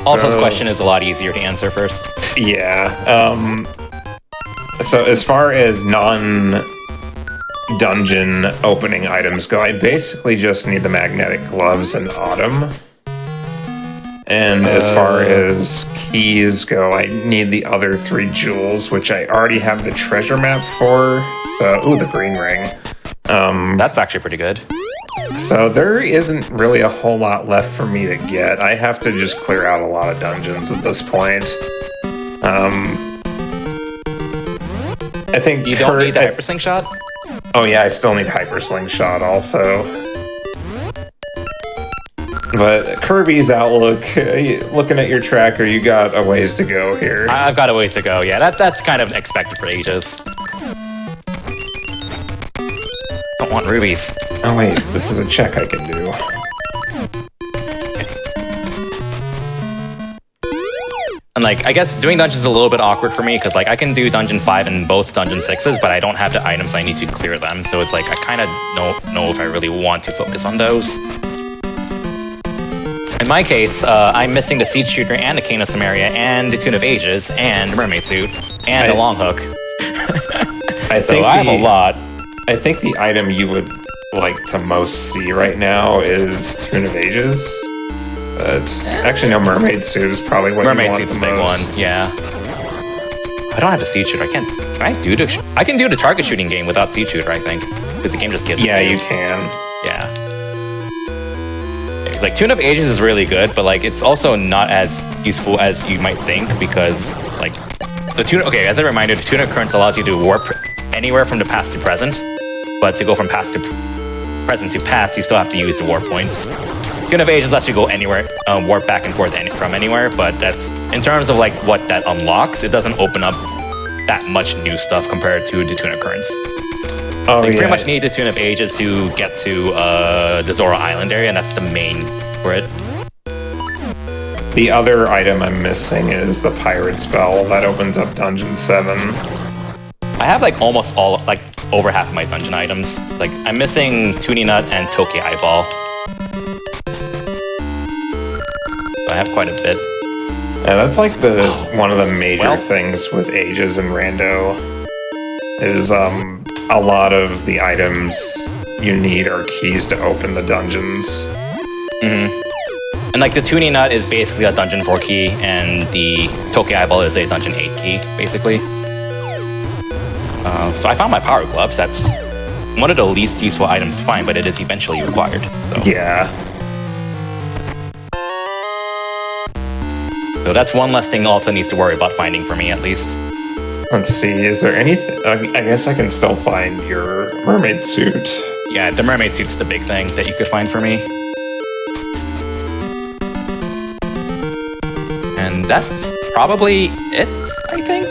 Alto's question is a lot easier to answer first. Yeah. So as far as non-dungeon opening items go, I basically just need the magnetic gloves and Autumn. And as far as keys go, I need the other 3 jewels, which I already have the treasure map for. So, the green ring. That's actually pretty good. So there isn't really a whole lot left for me to get. I have to just clear out a lot of dungeons at this point. I think you don't need the Hypersling Shot? Oh yeah, I still need Hypersling Shot also. But Kirby's Outlook, looking at your tracker, you got a ways to go here. I've got a ways to go, yeah. That's kind of expected for ages. Don't want rubies. Oh wait, this is a check I can do. And like, I guess doing dungeons is a little bit awkward for me, because like I can do Dungeon 5 and both Dungeon 6s, but I don't have the items I need to clear them, so it's like, I kind of don't know if I really want to focus on those. In my case, I'm missing the Seed Shooter and the Cane of Samaria and the Tune of Ages and the Mermaid Suit and the Long Hook. I think so I have a lot. I think the item you would like to most see right now is Tune of Ages. But actually, no, Mermaid Suit is probably what Mermaid you want Suit's the the big most. one, yeah. I don't have the seed shooter. Can I do the target shooting game without seed shooter, I think. Because the game just gives it Yeah, to you. you can. Yeah. Like, Tune of Ages is really good, but like it's also not as useful as you might think because like the tune. Okay, as a reminder, the Tune of Currents allows you to warp anywhere from the past to present, but to go from past to present to past, you still have to use the warp points. Tune of Ages lets you go anywhere, warp back and forth from anywhere, but that's in terms of like what that unlocks. It doesn't open up that much new stuff compared to the Tune of Currents. Oh, You yeah. pretty much need the Tune of Ages to get to the Zora Island area, and that's the main for it. The other item I'm missing is the Pirate Spell that opens up Dungeon 7. I have like almost all, like over half of my dungeon items. Like I'm missing Toonie Nut and Toki Eyeball. I have quite a bit. Yeah, that's like one of the major Well- things with Ages and Rando is a lot of the items you need are keys to open the dungeons. And like the Toonie Nut is basically a dungeon 4 key, and the Toki Eyeball is a dungeon 8 key, basically. So I found my Power Gloves. That's one of the least useful items to find, but it is eventually required. So. Yeah. So that's one less thing Alta needs to worry about finding for me, at least. Let's see, is there anything? I guess I can still find your mermaid suit. Yeah, the mermaid suit's the big thing that you could find for me. And that's probably it, I think.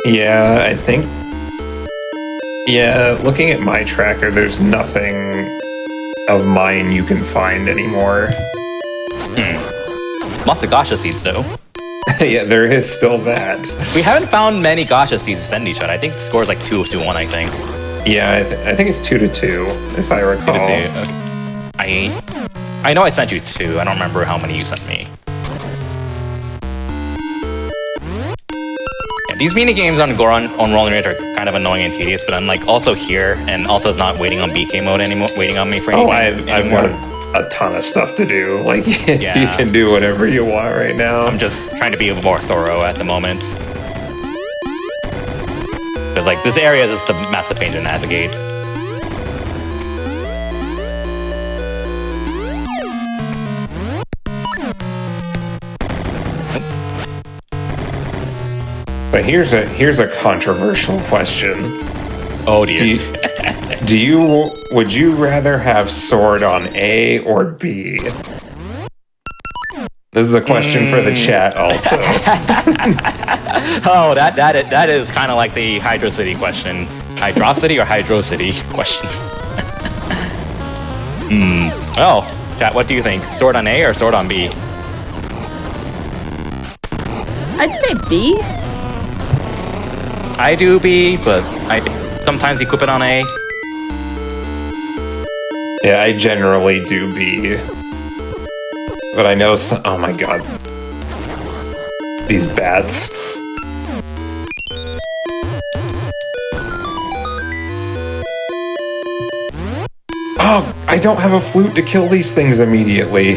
Yeah, I think. Yeah, looking at my tracker, there's nothing of mine you can find anymore. Lots of Gasha seeds, though. Yeah, there is still that. We haven't found many Gasha seeds to send each other. I think the score is like 2-1, I think. Yeah, I think it's 2-2, if I recall. 2-2. Okay. I know I sent you 2. I don't remember how many you sent me. Yeah, these mini games on Goron on Rolling Ridge are kind of annoying and tedious, but I'm like also here, and Alta's not waiting on BK mode anymore, waiting on me for anything. I've got a ton of stuff to do. Like, you Yeah. can do whatever you want right now. I'm just trying to be more thorough at the moment. Because like this area is just a massive pain to navigate. But here's a controversial question. Oh dear. Would you rather have sword on A or B? This is a question for the chat also. Oh, that is kind of like the Hydrocity question. Hydrocity or Hydrocity question. Well, chat, what do you think? Sword on A or sword on B? I'd say B. I do B, but I sometimes equip it on A. Yeah, I generally do B. But I know some, oh my god. These bats. Oh, I don't have a flute to kill these things immediately.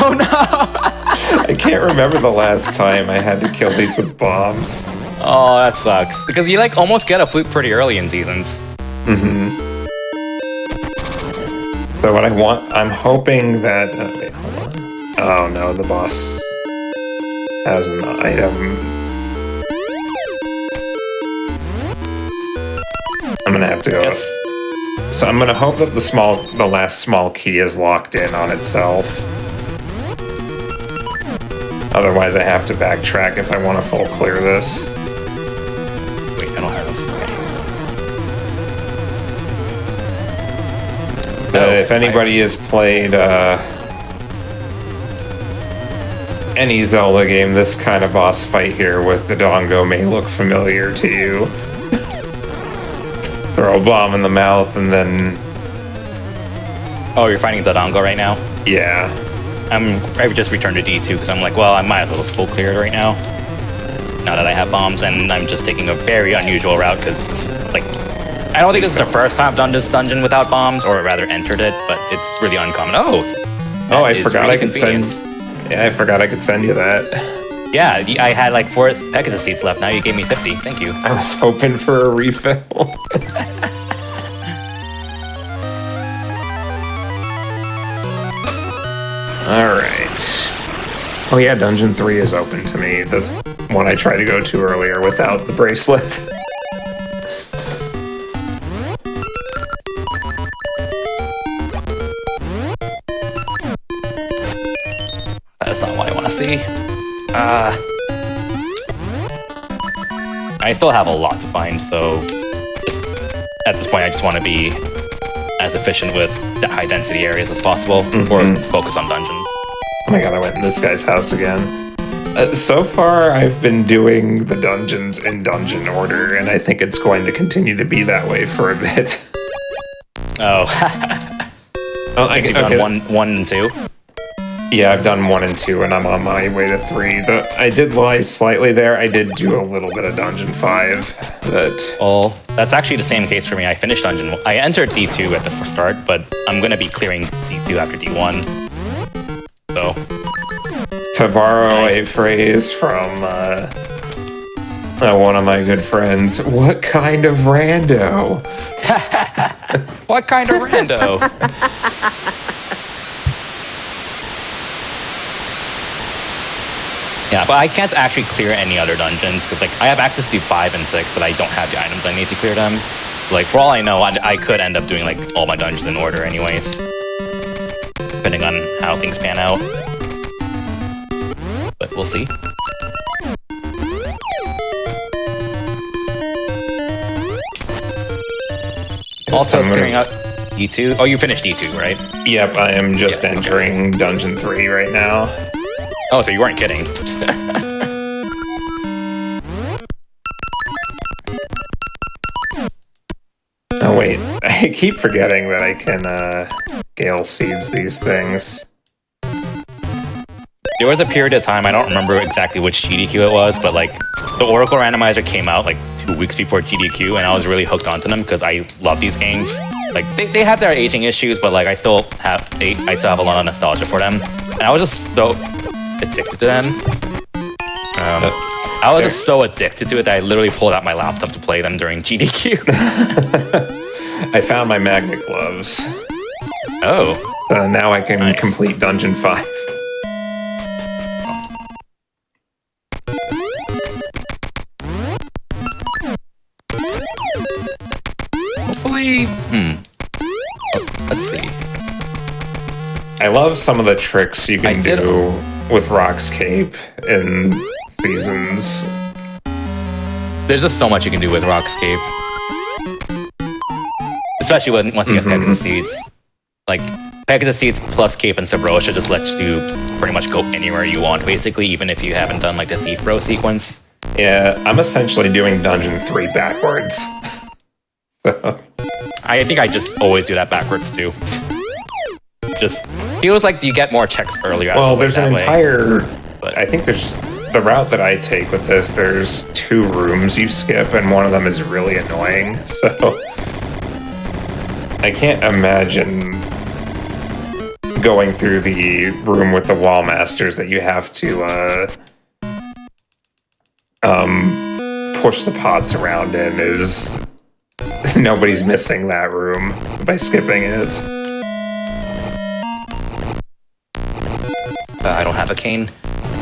Oh no! I can't remember the last time I had to kill these with bombs. Oh, that sucks. Because you like almost get a flute pretty early in seasons. So what I'm hoping that, wait, hold on. Oh no, the boss has an item. I'm gonna have to go. Yes. So I'm gonna hope that the last small key is locked in on itself. Otherwise I have to backtrack if I want to full clear this. Wait, I don't have. If anybody has played any Zelda game, this kind of boss fight here with Dodongo may look familiar to you. Throw a bomb in the mouth and then... Oh, you're fighting Dodongo right now? Yeah. I just returned to D2 because I'm like, well, I might as well just full clear it right now. now that I have bombs, and I'm just taking a very unusual route because, like, I don't think this is the first time I've done this dungeon without bombs, or rather entered it, but it's really uncommon. Oh, I forgot I could send. Yeah, I forgot I could send you that. Yeah, I had like 4 Pegasus seats left. Now you gave me 50. Thank you. I was hoping for a refill. All right. Oh yeah, Dungeon 3 is open to me. The one I tried to go to earlier without the bracelet. That's not what I want to see. I still have a lot to find, so just at this point, I just want to be as efficient with the high-density areas as possible, or focus on dungeons. Oh my god, I went in this guy's house again. So far, I've been doing the dungeons in dungeon order, and I think it's going to continue to be that way for a bit. Oh. I You've done 1 and 2? Yeah, I've done 1 and 2, and I'm on my way to 3. I did lie slightly there. I did do a little bit of Dungeon 5, but... Well, that's actually the same case for me. I finished Dungeon 1. I entered D2 at the start, but I'm going to be clearing D2 after D1. So... To borrow a phrase from one of my good friends, what kind of rando? What kind of rando? Yeah, but I can't actually clear any other dungeons, because like I have access to 5 and 6, but I don't have the items I need to clear them. Like, for all I know, I could end up doing like all my dungeons in order anyways, depending on how things pan out. But we'll see. Also, it's clearing out D2. Oh, you finished D2, right? Yep, I am just entering Dungeon 3 right now. Oh, so you weren't kidding. Oh wait, I keep forgetting that I can Gale Seeds these things. There was a period of time, I don't remember exactly which GDQ it was, but like the Oracle Randomizer came out like 2 weeks before GDQ, and I was really hooked onto them because I love these games. Like they have their aging issues, but like I still have a lot of nostalgia for them, and I was just so addicted to them. I was just so addicted to it that I literally pulled out my laptop to play them during GDQ. I found my magnet gloves. Oh. So now I can complete Dungeon 5. Hopefully... Let's see. I love some of the tricks you can do with Rock's Cape in Seasons. There's just so much you can do with Rock's Cape. Especially once you get Pegasus Seeds. Like, Pegasus Seeds plus Cape and Subrosia just lets you pretty much go anywhere you want, basically, even if you haven't done, like, the Thief Bro sequence. Yeah, I'm essentially doing Dungeon 3 backwards. So... I think I just always do that backwards, too. Just feels like you get more checks earlier. Well, there's an entire... But I think there's... The route that I take with this, there's 2 rooms you skip, and one of them is really annoying, so... I can't imagine going through the room with the wall masters that you have to, push the pots around in is... Nobody's missing that room by skipping it. I don't have a cane.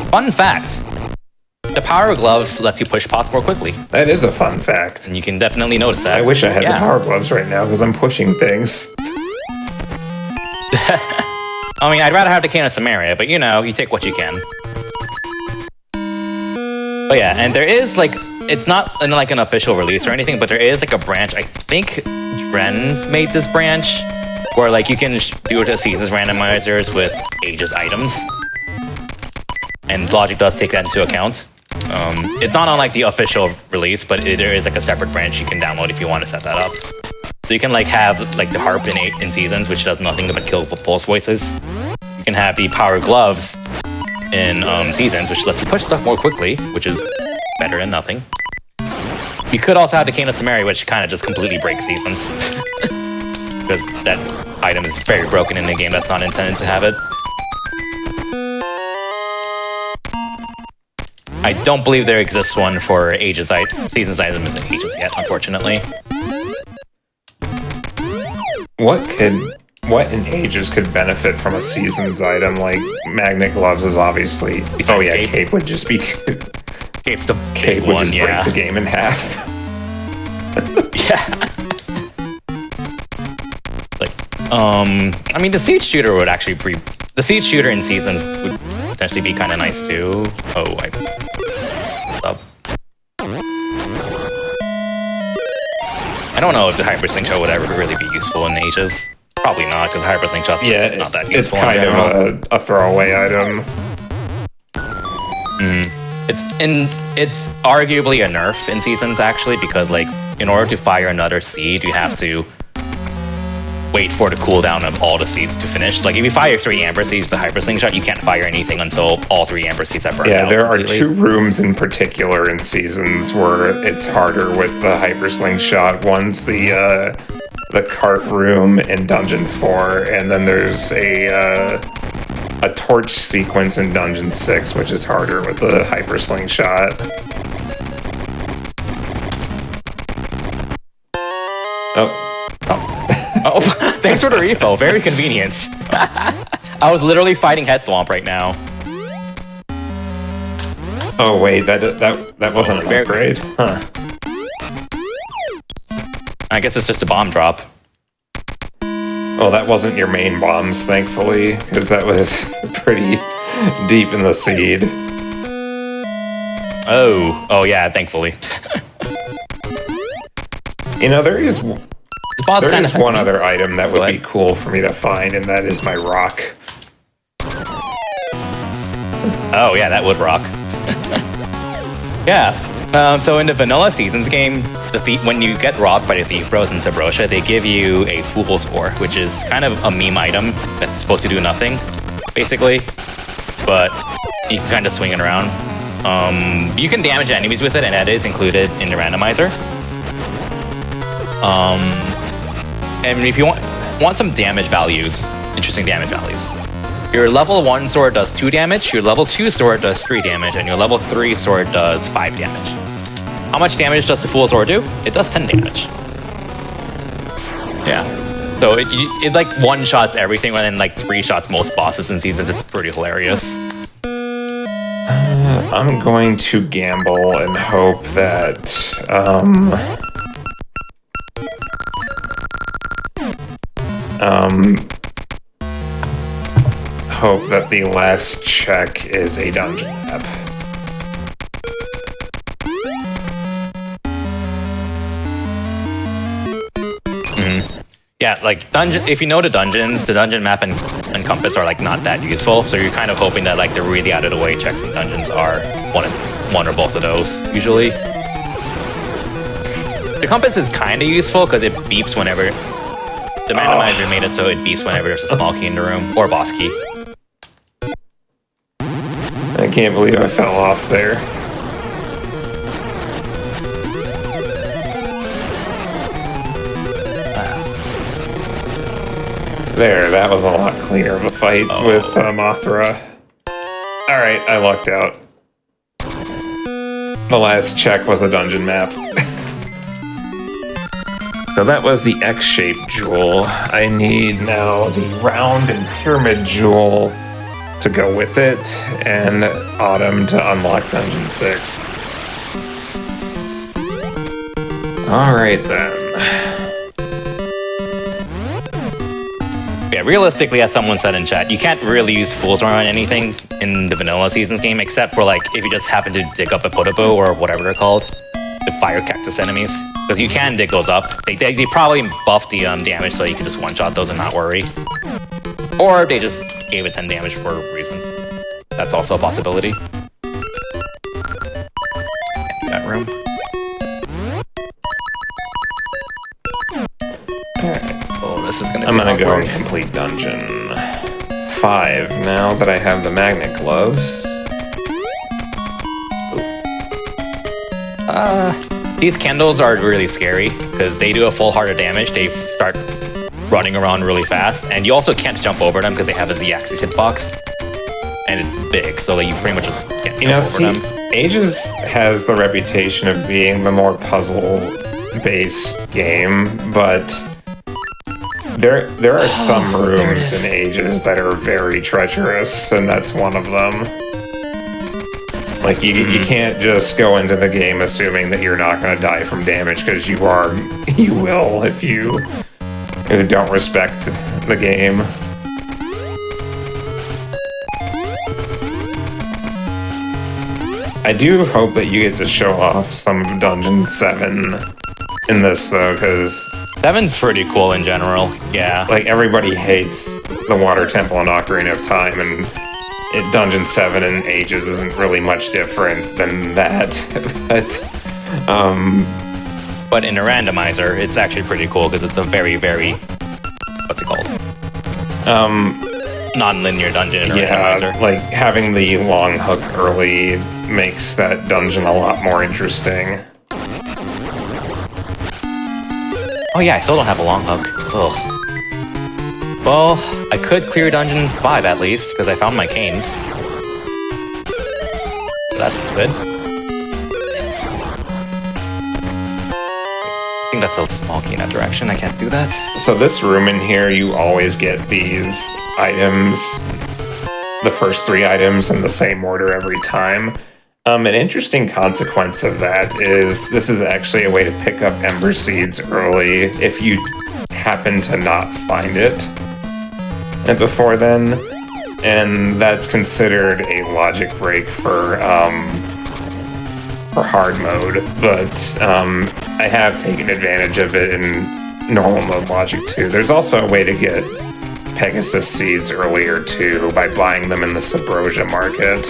Fun fact. The Power Gloves lets you push pots more quickly. That is a fun fact. And you can definitely notice that. I wish I had the Power Gloves right now, because I'm pushing things. I mean, I'd rather have the cane of Samaria, but you know, you take what you can. But yeah, and there is, like, it's not in, like, an official release or anything, but there is, like, a branch. I think Dren made this branch, where, like, you can do the Seasons randomizers with Aegis items. And Logic does take that into account. It's not on like the official release, but there is like a separate branch you can download if you want to set that up. So you can like have like the harp in Seasons, which does nothing but kill pulse voices. You can have the Power Gloves in Seasons, which lets you push stuff more quickly, which is better than nothing. You could also have the Cane of Samari, which kind of just completely breaks seasons. Because that item is very broken in the game that's not intended to have it. I don't believe there exists one for seasons items in Ages yet, unfortunately. What in Ages could benefit from a seasons item? Like Magnet Gloves is obviously. Besides Cape. Cape would just be. Cape's the Cape big would one, just break the game in half. Yeah. I mean, the Siege Shooter would actually the Siege Shooter in Seasons would potentially be kind of nice too. Oh, what's up? I don't know if the Hypersync Shot would ever really be useful in Ages. Probably not, because Hypersync Shot's just not that useful. It's kind of a throwaway item. It's arguably a nerf in Seasons actually, because like in order to fire another seed, you have to wait for the cooldown of all the seeds to finish. So, like if you fire 3 Amber Seeds with the Hypersync Shot, you can't fire anything until all 3 Amber Seeds have burned out. Yeah, there completely. Are 2 rooms in particular in Seasons where it's harder with the Hypersync Shot. One's the cart room in Dungeon 4, and then there's a torch sequence in Dungeon 6, which is harder with the Hypersling Shot. Oh, thanks for the refill. Very convenient. I was literally fighting Head Thwomp right now. Oh wait, that wasn't an upgrade, huh? I guess it's just a bomb drop. Oh, that wasn't your main bombs, thankfully, because that was pretty deep in the seed. Oh yeah, thankfully. You know, there is one other item that would be cool for me to find, and that is my rock. Oh yeah, that would rock. Yeah. So in the vanilla Seasons game, when you get robbed by the Thief Bros in Sabrosia, they give you a Fool's Ore, which is kind of a meme item that's supposed to do nothing, basically. But you can kind of swing it around. You can damage enemies with it, and that is included in the randomizer. And if you want some damage values, interesting damage values, your level 1 sword does 2 damage, your level 2 sword does 3 damage, and your level 3 sword does 5 damage. How much damage does the Fool's Ore do? It does 10 damage. Yeah. So it like one-shots everything, and then like 3-shots most bosses in Seasons. It's pretty hilarious. I'm going to gamble and hope that hope that the last check is a dungeon map. Yeah, like if you know the dungeons, the dungeon map and compass are like not that useful, so you're kind of hoping that like the really out of the way checks and dungeons are one or both of those, usually. The compass is kind of useful because it beeps whenever the randomizer made it so it beeps whenever there's a small key in the room, or boss key. I can't believe I fell off there. There, that was a lot cleaner of a fight with Mothra. Alright, I lucked out. The last check was a dungeon map. So that was the X-shaped jewel. I need now the round and pyramid jewel to go with it, and Autumn to unlock Dungeon 6. Alright then. Yeah, realistically, as someone said in chat, you can't really use Fool's Ore on anything in the vanilla Seasons game, except for like if you just happen to dig up a Potabo or whatever they're called, the fire cactus enemies, because you can dig those up. They probably buff the damage so you can just one-shot those and not worry, or they just gave it 10 damage for reasons. That's also a possibility. That room. This is I'm gonna go and complete Dungeon 5 now that I have the Magnet Gloves. These candles are really scary because they do a full heart of damage. They start running around really fast, and you also can't jump over them because they have a Z-axis hitbox, and it's big, so you pretty much just can't jump over them. Ages has the reputation of being the more puzzle-based game, but there are some rooms in Ages that are very treacherous, and that's one of them. Like, you can't just go into the game assuming that you're not going to die from damage, because you will if you don't respect the game. I do hope that you get to show off some of Dungeon 7 in this, though, because 7's pretty cool in general, yeah. Like, everybody hates the Water Temple and Ocarina of Time, and Dungeon 7 and Ages isn't really much different than that. But in a randomizer, it's actually pretty cool because it's a very, very, what's it called? Non-linear dungeon in a randomizer. Like having the long hook early makes that dungeon a lot more interesting. Oh yeah, I still don't have a long hook. Ugh. Well, I could clear Dungeon 5 at least, because I found my cane. That's good. I think that's a small key in that direction. I can't do that. So this room in here, you always get these items, the first 3 items in the same order every time. An interesting consequence of that is this is actually a way to pick up Ember Seeds early if you happen to not find it before then, and that's considered a logic break for hard mode, but I have taken advantage of it in normal mode logic too. There's also a way to get Pegasus Seeds earlier too by buying them in the Subrosia market.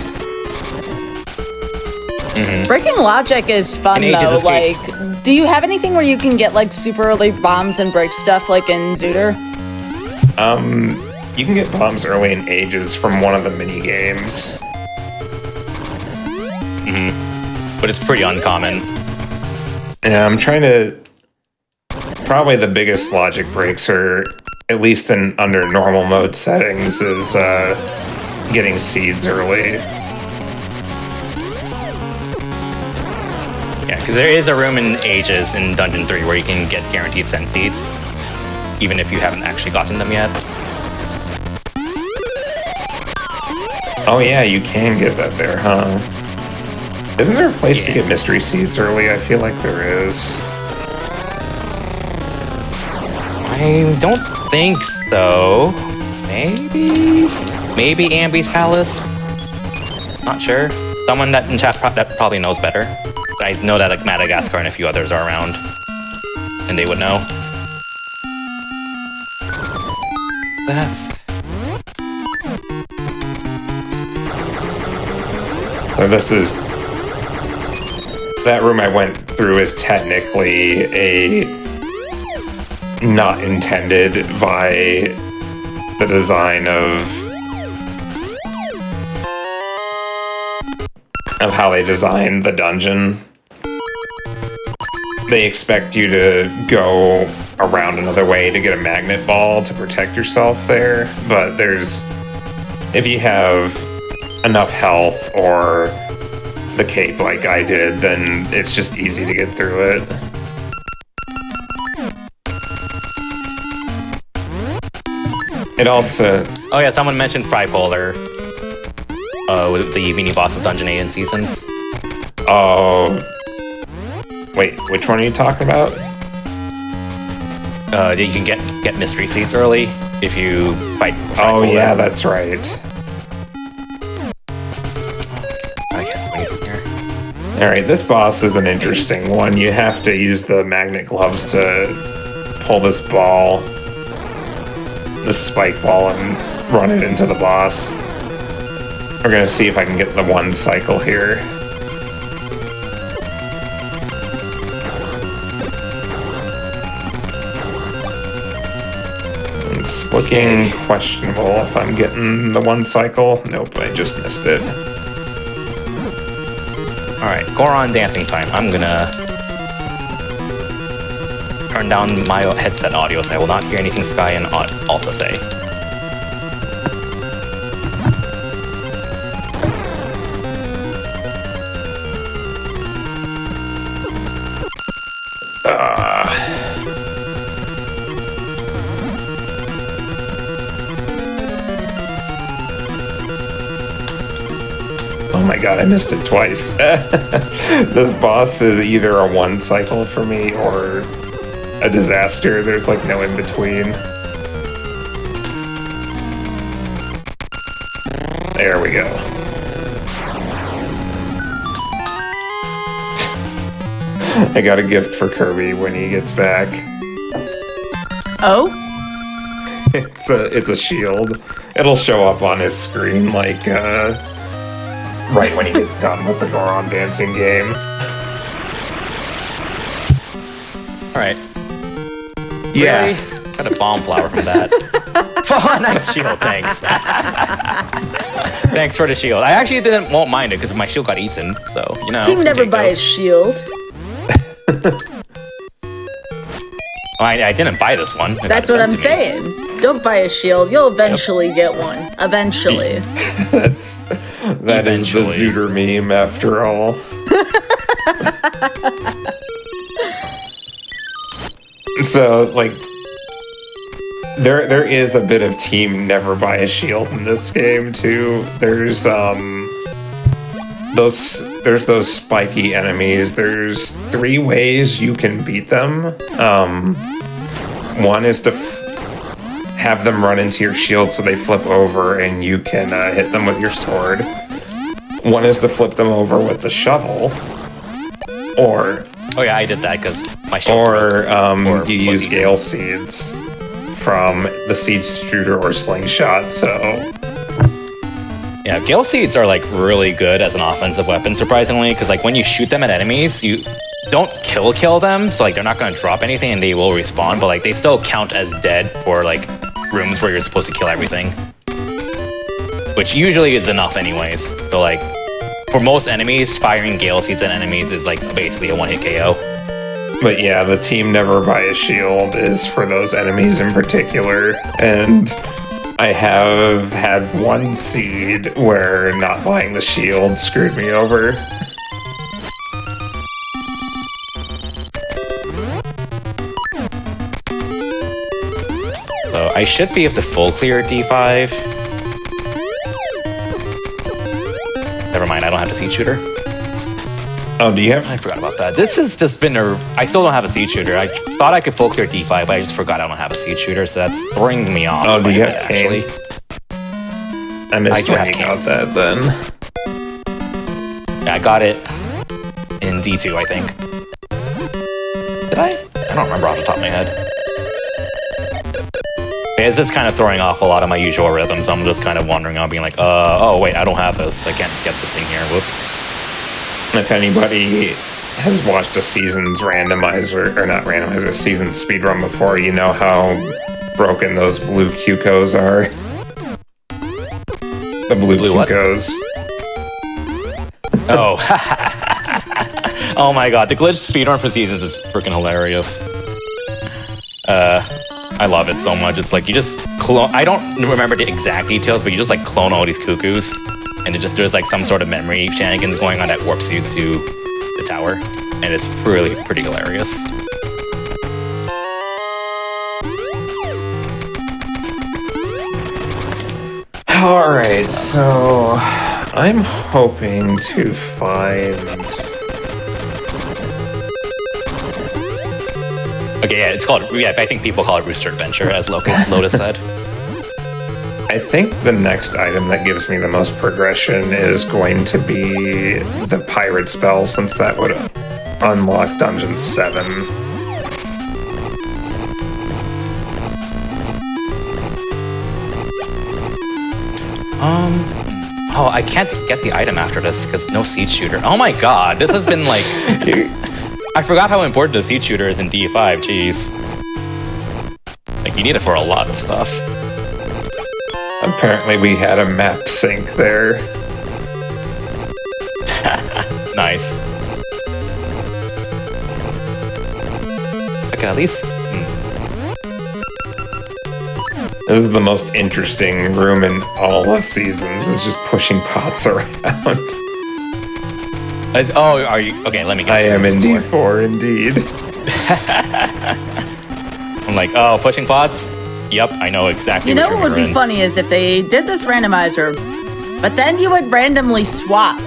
Breaking logic is fun though. Like, do you have anything where you can get like super early bombs and break stuff like in Zooter? You can get bombs early in Ages from one of the mini games. But it's pretty uncommon. Yeah, I'm trying to. Probably the biggest logic breaks are, at least under normal mode settings, is getting seeds early. Yeah, because there is a room in Ages in Dungeon 3 where you can get guaranteed send seeds, even if you haven't actually gotten them yet. Oh yeah, you can get that there, huh? Isn't there a place to get mystery seeds early? I feel like there is. I don't think so. Maybe Ambi's Palace? Not sure. Someone that in chat that probably knows better. But I know that like Madagascar and a few others are around, and they would know. That room I went through is technically not intended by the design of how they designed the dungeon. They expect you to go around another way to get a magnet ball to protect yourself there, but if you have enough health or the cape like I did, then it's just easy to get through it. It also... Oh yeah, someone mentioned Fripolar. With the mini boss of Dungeon 8 in Seasons. Oh... Wait, which one are you talking about? You can get mystery seeds early if you fight Fripolar. Oh yeah, that's right. I can't do anything here. Alright, this boss is an interesting one. You have to use the magnet gloves to pull this ball, this spike ball, and run it into the boss. We're gonna see if I can get the one cycle here. It's looking questionable if I'm getting the one cycle. Nope, I just missed it. Alright, Goron dancing time. I'm gonna turn down my headset audio so I will not hear anything Sky and Alta say. Oh my god, I missed it twice. This boss is either a one cycle for me or a disaster. There's like no in between. There we go. I got a gift for Kirby when he gets back. Oh? It's a shield. It'll show up on his screen like right when he gets done with the Goron dancing game. Alright. Yeah. Really? Got a bomb flower from that. Oh, nice shield, thanks. Thanks for the shield. I actually won't mind it because my shield got eaten, so, you know. Team never buys shield. I didn't buy this one. That's what I'm saying. Don't buy a shield. You'll eventually get one. Eventually. That is the Zooter meme after all. So, like, there is a bit of team never buy a shield in this game too. There's those spiky enemies. There's 3 ways you can beat them. One is to have them run into your shield so they flip over and you can hit them with your sword. One is to flip them over with the shovel. Or... Oh yeah, I did that because my shield you use Gale Seeds from the Siege Shooter or Slingshot, so... Yeah, Gale Seeds are like really good as an offensive weapon, surprisingly, because like when you shoot them at enemies, you don't kill them, so like they're not going to drop anything and they will respawn, but like they still count as dead for like rooms where you're supposed to kill everything. Which usually is enough anyways. So like, for most enemies, firing Gale Seeds at enemies is like basically a one-hit KO. But yeah, the team never buy a shield is for those enemies in particular, and I have had one seed where not buying the shield screwed me over. So I should be able to full clear D5. Never mind, I don't have the Seed Shooter. Oh, do you have? I forgot about that. This has just been I still don't have a Seed Shooter. I thought I could full clear D5, but I just forgot I don't have a Seed Shooter, so that's throwing me off. Oh, do you have actually? I missed when you got that then. Yeah, I got it in D2, I think. Did I? I don't remember off the top of my head. It's just kind of throwing off a lot of my usual rhythms. I'm just kind of wandering around being like, oh wait, I don't have this. I can't get this thing here. Whoops. If anybody has watched a Seasons randomizer, or not randomizer, a Seasons speedrun before, you know how broken those blue Cucos are. The blue Cucos. Oh. Oh my god, the glitch speedrun for Seasons is freaking hilarious. I love it so much. It's like you just clone. I don't remember the exact details, but you just like clone all these cuckoos, and there's like some sort of memory shenanigans going on that warps you to the tower, and it's pretty hilarious. All right, so I'm hoping to find. Okay, yeah, it's called. Yeah, I think people call it Rooster Adventure, as Lotus said. I think the next item that gives me the most progression is going to be the pirate spell, since that would unlock Dungeon 7. Oh, I can't get the item after this because no Seed Shooter. Oh my god, this has been like. I forgot how important the Seed Shooter is in D5. Jeez. Like you need it for a lot of stuff. Apparently we had a map sync there. Nice. I can at least... This is the most interesting room in all of Seasons. It's just pushing pots around. Oh, are you... Okay, let me guess. I am in D4, indeed. I'm like, oh, pushing pots? Yep, I know exactly You which know room what would you're be in. funny is if they did this randomizer, but then you would randomly swap,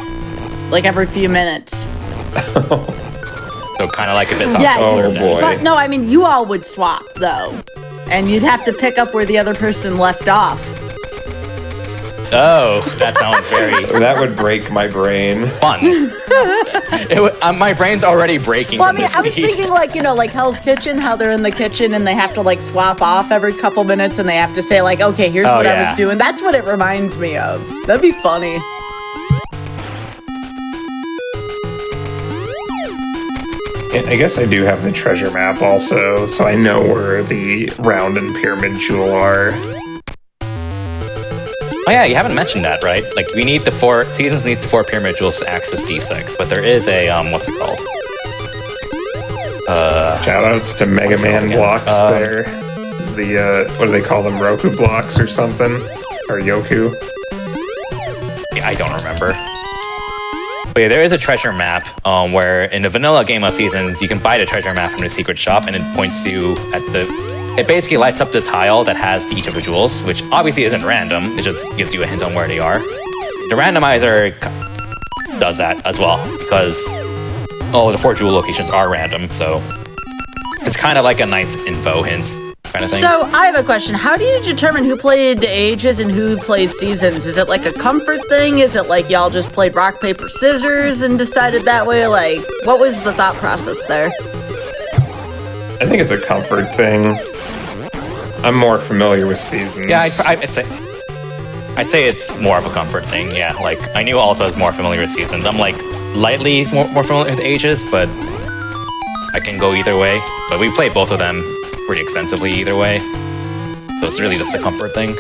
like every few minutes. So kind of like a bit Yeah, Oh, boy. But no, I mean, you all would swap, though. And you'd have to pick up where the other person left off. Oh, that sounds very That would break my brain. fun. My brain's already breaking Well, I from mean, this I was siege. thinking like, you know, like Hell's Kitchen, how they're in the kitchen and they have to like swap off every couple minutes and they have to say like, okay, here's Oh, what I yeah. was doing. That's what it reminds me of. That'd be funny. I guess I do have the treasure map also, so I know where the round and pyramid jewel are. Oh yeah, you haven't mentioned that, right? Like, we need the 4... Seasons needs the 4 pyramid jewels to access D6, but there is a, what's it called? Shoutouts to Mega What's it Man called blocks again? there. The, what do they call them? Roku blocks or something? Or Yoku? Yeah, I don't remember. But yeah, there is a treasure map where in the vanilla game of Seasons, you can buy the treasure map from the secret shop and it points you at the... It basically lights up the tile that has each of the jewels, which obviously isn't random. It just gives you a hint on where they are. The randomizer does that as well because all the 4 jewel locations are random, so it's kind of like a nice info hint kind of thing. So I have a question. How do you determine who played Ages and who plays Seasons? Is it like a comfort thing? Is it like y'all just played rock, paper, scissors and decided that way? Like, what was the thought process there? I think it's a comfort thing. I'm more familiar with Seasons. Yeah, I'd say it's more of a comfort thing. Yeah, like I knew Alta is more familiar with Seasons. I'm like slightly more familiar with Ages, but I can go either way. But we play both of them pretty extensively either way, so it's really just a comfort thing.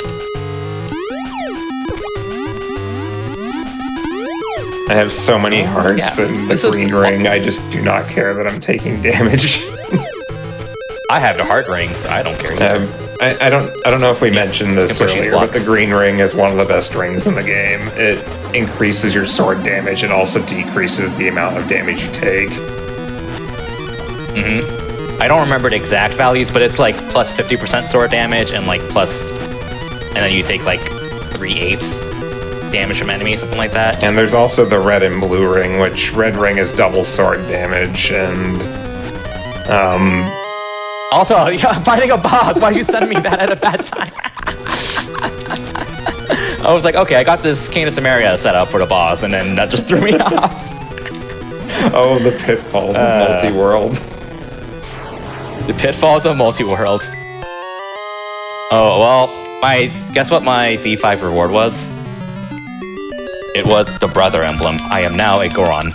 I have so many hearts Yeah, and the this is- green ring, I just do not care that I'm taking damage. I have the heart ring, so I don't care either. I don't know if we mentioned this can push these earlier, but the blocks. green ring is one of the best rings in the game. It increases your sword damage and also decreases the amount of damage you take. I don't remember the exact values, but it's like plus 50% sword damage and like plus, and then you take like 3/8 damage from enemies, something like that. And there's also the red and blue ring, which red ring is double sword damage, and Also, I'm fighting a boss. Why'd you send me that at a bad time? I was like, okay, I got this Cane of Samaria set up for the boss, and then that just threw me off. oh, the pitfalls of multi-world. The pitfalls of multi-world. Oh, well, guess what my D5 reward was? It was the brother emblem. I am now a Goron.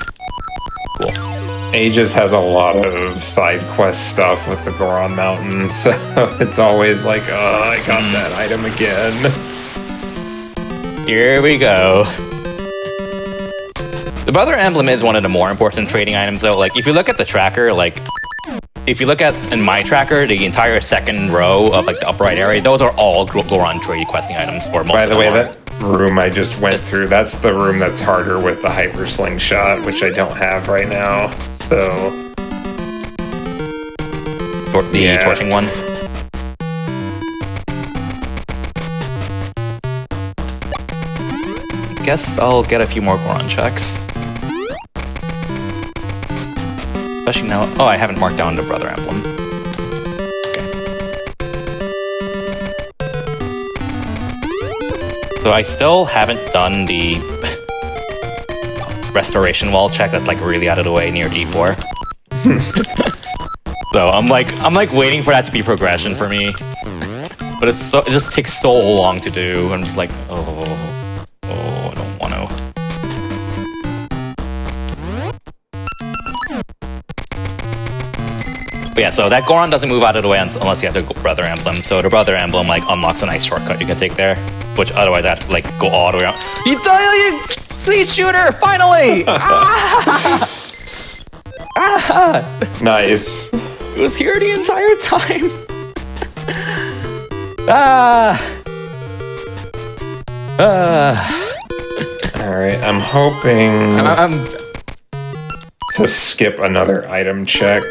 Cool. Aegis has a lot of side quest stuff with the Goron Mountain, so it's always like, oh, I got that item again. Here we go. The brother emblem is one of the more important trading items, though. Like, if you look at the tracker, like, if you look at, in my tracker, the entire second row of, like, the upper right area, those are all Goron trade questing items, or most By of the them way, are. that room I just went through, that's the room that's harder with the hyper slingshot, which I don't have right now, so... The torching one. Guess I'll get a few more Goron checks. Especially now. Oh, I haven't marked down the brother emblem. Okay. So I still haven't done the restoration wall check that's like really out of the way near D4. So I'm like waiting for that to be progression for me. But it just takes so long to do. I'm just like, oh, I don't want to. But yeah, so that Goron doesn't move out of the way unless you have the brother emblem. So the brother emblem like unlocks a nice shortcut you can take there, which otherwise I have to like go all the way around. You Seed shooter, finally! Nice. It was here the entire time. All right, I'm hoping I'm to skip another item check.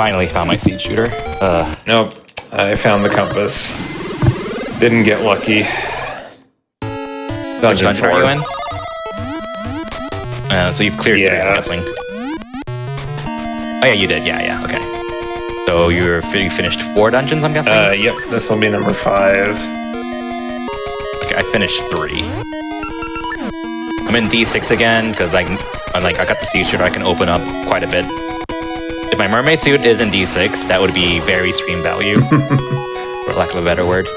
finally found my seed shooter. Nope, I found the compass. Didn't get lucky. Which dungeon 4. are you in? So you've cleared 3, I'm guessing. Oh yeah, you did. Yeah. Okay. So you finished 4 dungeons, I'm guessing. Yep. This will be number 5. Okay, I finished 3. I'm in D6 again because I got the seed shooter. I can open up quite a bit. If my mermaid suit is in D6, that would be very stream value, for lack of a better word.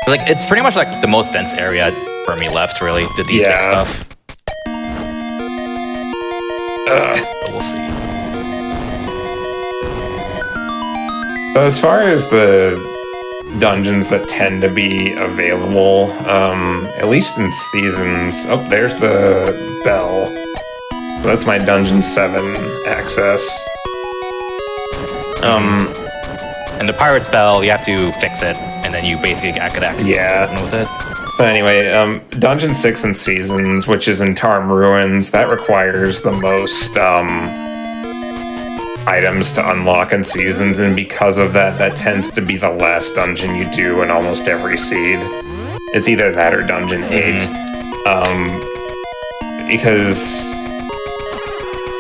Like it's pretty much like the most dense area for me left, really. The D6 stuff. But we'll see. So as far as the dungeons that tend to be available, at least in seasons. Oh, there's the bell. That's my Dungeon 7 access. And the Pirate's Bell, you have to fix it, and then you basically get access with it. So anyway, Dungeon 6 in Seasons, which is in Tarm Ruins, that requires the most items to unlock in Seasons, and because of that, that tends to be the last dungeon you do in almost every seed. It's either that or Dungeon 8. Because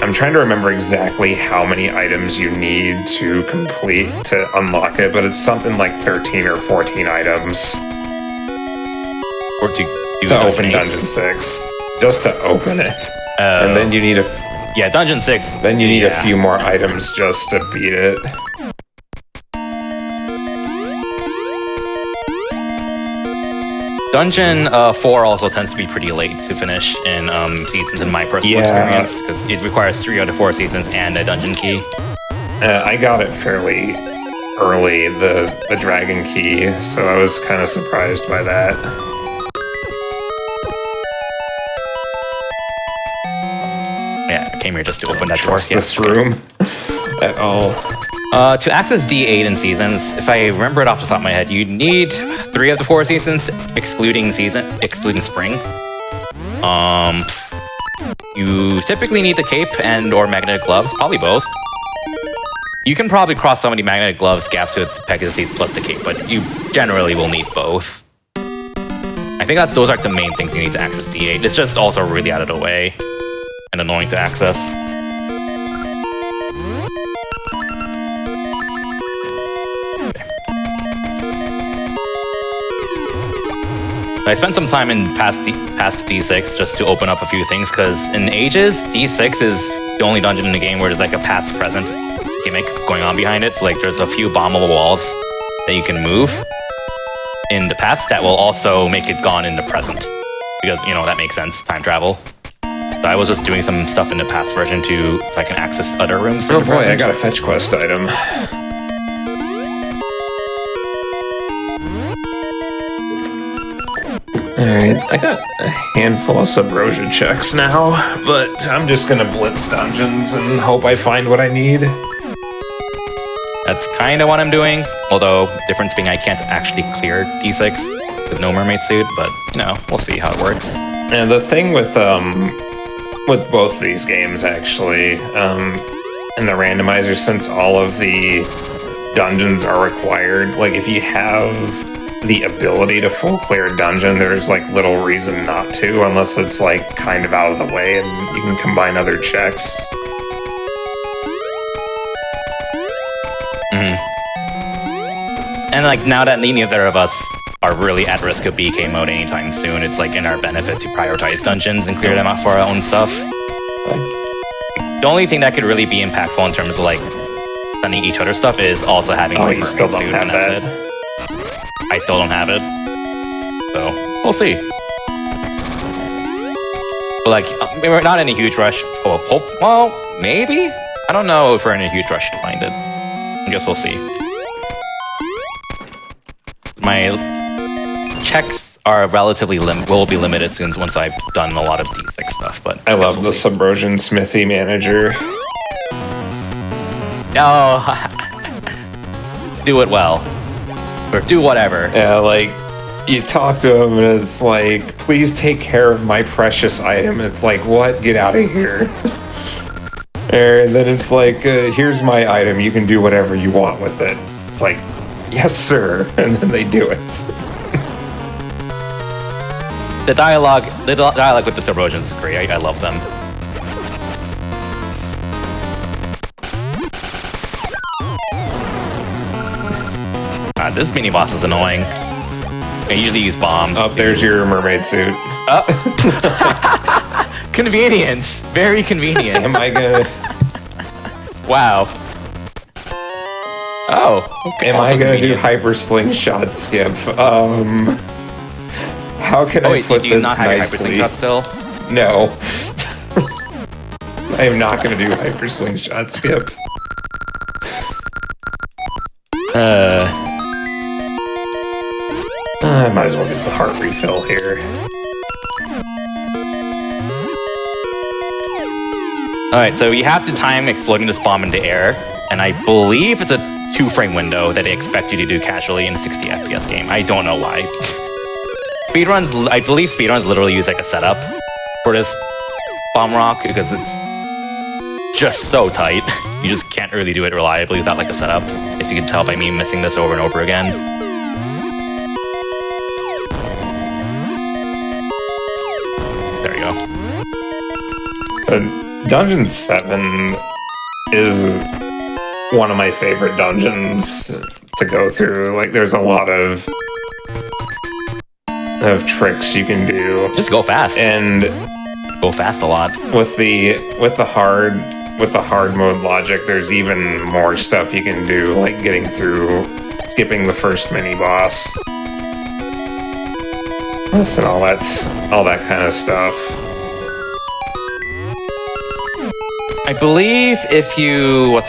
I'm trying to remember exactly how many items you need to complete to unlock it, but it's something like 13 or 14 items. Or to open Dungeon 6. Just to open it. And then you need Dungeon 6. Then you need a few more items just to beat it. Dungeon 4 also tends to be pretty late to finish in seasons, in my personal experience, because it requires 3 out of 4 seasons and a dungeon key. I got it fairly early, the dragon key, so I was kind of surprised by that. Yeah, I came here just to open that door. This room at all. To access D8 in seasons, if I remember it off the top of my head, you need 3 of the 4 seasons, excluding spring. You typically need the cape and or magnetic gloves, probably both. You can probably cross some of the magnetic gloves gaps with Pegasus seeds plus the cape, but you generally will need both. I think those are the main things you need to access D8. It's just also really out of the way and annoying to access. I spent some time in past D6 just to open up a few things, because in Ages, D6 is the only dungeon in the game where there's like a past-present gimmick going on behind it. So like there's a few bombable walls that you can move in the past that will also make it gone in the present. Because, that makes sense, time travel. So I was just doing some stuff in the past version so I can access other rooms. Oh boy, I got a fetch quest item. Alright, I got a handful of Subrosia checks now, but I'm just gonna blitz dungeons and hope I find what I need. That's kind of what I'm doing, although difference being I can't actually clear D6 with no mermaid suit, but, we'll see how it works. And the thing with both these games, actually, and the randomizers, since all of the dungeons are required, like, if you have the ability to full clear a dungeon, there's like little reason not to, unless it's like kind of out of the way and you can combine other checks. And like now that neither of us are really at risk of BK mode anytime soon, it's like in our benefit to prioritize dungeons and clear them out for our own stuff. The only thing that could really be impactful in terms of like sending each other stuff is also having like mermaid suit, and that's it. I still don't have it, so we'll see. But like, we're not in a huge rush. Well, maybe? I don't know if we're in a huge rush to find it. I guess we'll see. My checks are relatively will be limited soon once I've done a lot of D6 stuff. But I love the Subrosion Smithy manager. No, do it well, or do whatever. Yeah, like you talk to him and it's like, please take care of my precious item. It's like, what? Get out of here. And then it's like, here's my item. You can do whatever you want with it. It's like, yes, sir. And then they do it. The dialogue with the Subrosions is great. I love them. God, this mini boss is annoying. I usually use bombs. Oh, there's your mermaid suit. Convenience. Very convenient. Am I gonna... Wow. Oh, okay. Am I gonna do hyper slingshot skip? How can I put do you this not have your hyper nicely? slingshot still? No. I am not gonna do hyper slingshot skip. I might as well get the heart refill here. Alright, so you have to time exploding this bomb into air, and I believe it's a 2-frame window that they expect you to do casually in a 60 FPS game. I don't know why. Speedruns, I believe speedruns literally use like a setup for this bomb rock because it's just so tight. You just can't really do it reliably without like a setup. As you can tell by me missing this over and over again. There you go. Dungeon 7 is one of my favorite dungeons to go through. Like, there's a lot of tricks you can do. Just go fast. And go fast a lot. With the hard mode logic, there's even more stuff you can do, like skipping the first mini boss. And all that kind of stuff. I believe if you,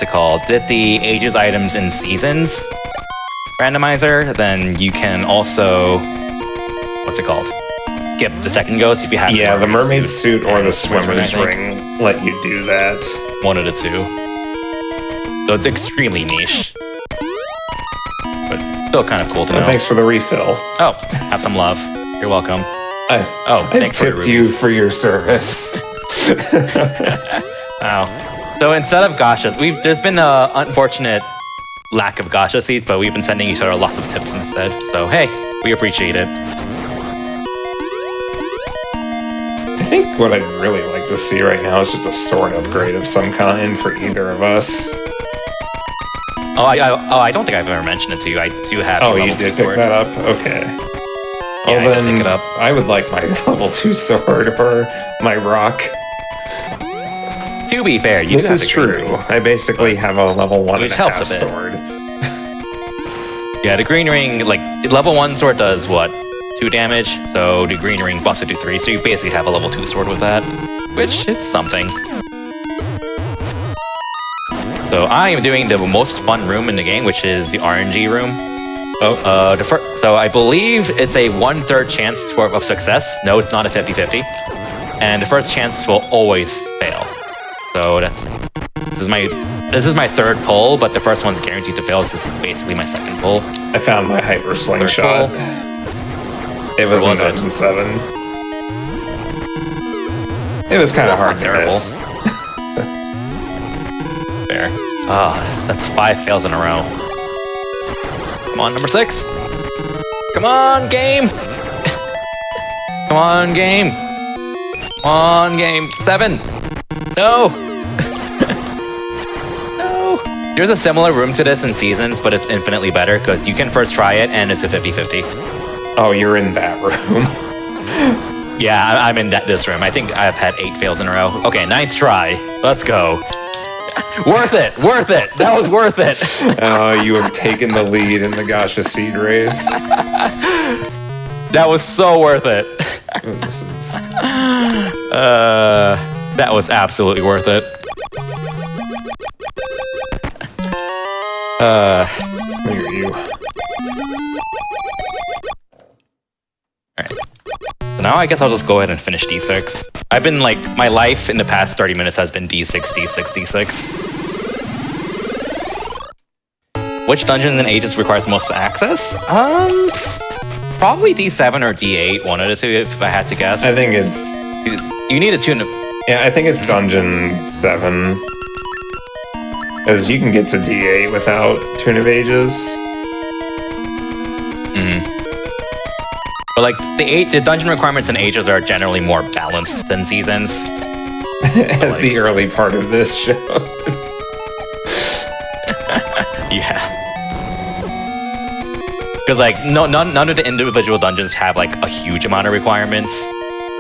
did the ages items in seasons randomizer, then you can also, skip the second ghost if you have the mermaid suit or the swimmer's ring let you do that. One of the two. So it's extremely niche. But still kind of cool to know. Thanks for the refill. Oh, have some love. You're welcome. I thanks for the tipped you for your service. Wow. So instead of gashas, there's been an unfortunate lack of gacha seeds, but we've been sending each other lots of tips instead. So hey, we appreciate it. I think what I'd really like to see right now is just a sword upgrade of some kind for either of us. I don't think I've ever mentioned it to you. I do have. Oh, you did pick that up? Okay. Yeah, well, then pick it up. I would like my level 2 sword or my rock. To be fair, this is true. I basically have a level 1.5 sword. Yeah, the green ring, like level 1 sword does what? 2 damage. So the green ring buffs it to 3. So you basically have a level 2 sword with that, which it's something. So I am doing the most fun room in the game, which is the RNG room. So I believe it's a 1/3 chance of success. No, it's not a 50-50. And the first chance will always fail. So this is my 3rd pull, but the first one's guaranteed to fail. So this is basically my 2nd pull. I found my hyper slingshot. It was in Dungeon 7. It was kind of hard to miss. Fair. That's 5 fails in a row. Come on, number 6. Come on, game. Come on, game. Come on, game. 7. No. No. There's a similar room to this in Seasons, but it's infinitely better because you can first try it and it's a 50-50. Oh, you're in that room. Yeah, I'm in this room. I think I've had 8 fails in a row. Okay, 9th try. Let's go. Worth it. Worth it. That was worth it. You have taken the lead in the Gacha seed race. That was so worth it. That was absolutely worth it. Where are you? Alright. So now I guess I'll just go ahead and finish D6. I've been like, my life in the past 30 minutes has been D6, D6, D6. Which dungeon in Ages requires most access? Probably D7 or D8, one of the two if I had to guess. I think it's... You need a tune. Yeah, I think it's Dungeon 7. Because you can get to D8 without Tune of Ages. But like the dungeon requirements in Ages are generally more balanced than Seasons. As the early part of this show. Yeah. Because like none of the individual dungeons have like a huge amount of requirements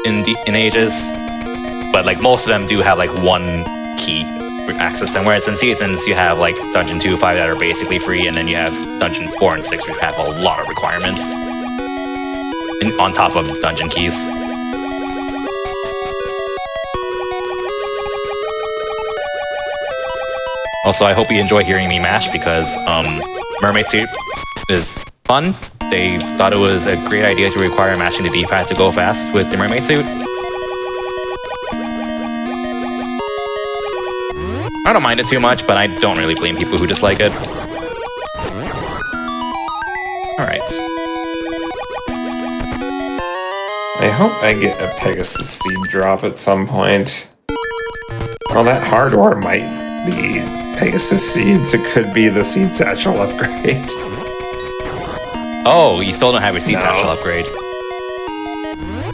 in Ages, but like most of them do have like one key access them. Whereas in Seasons you have like Dungeon 2, 5 that are basically free, and then you have Dungeon 4 and 6 which have a lot of requirements on top of dungeon keys. Also, I hope you enjoy hearing me mash because Mermaid Suit is fun. They thought it was a great idea to require mashing the D-pad to go fast with the Mermaid Suit. I don't mind it too much, but I don't really blame people who dislike it. Alright. I hope I get a Pegasus seed drop at some point. Well, that hard ore might be Pegasus seeds. It could be the seed satchel upgrade. Oh, you still don't have your seed No. satchel upgrade.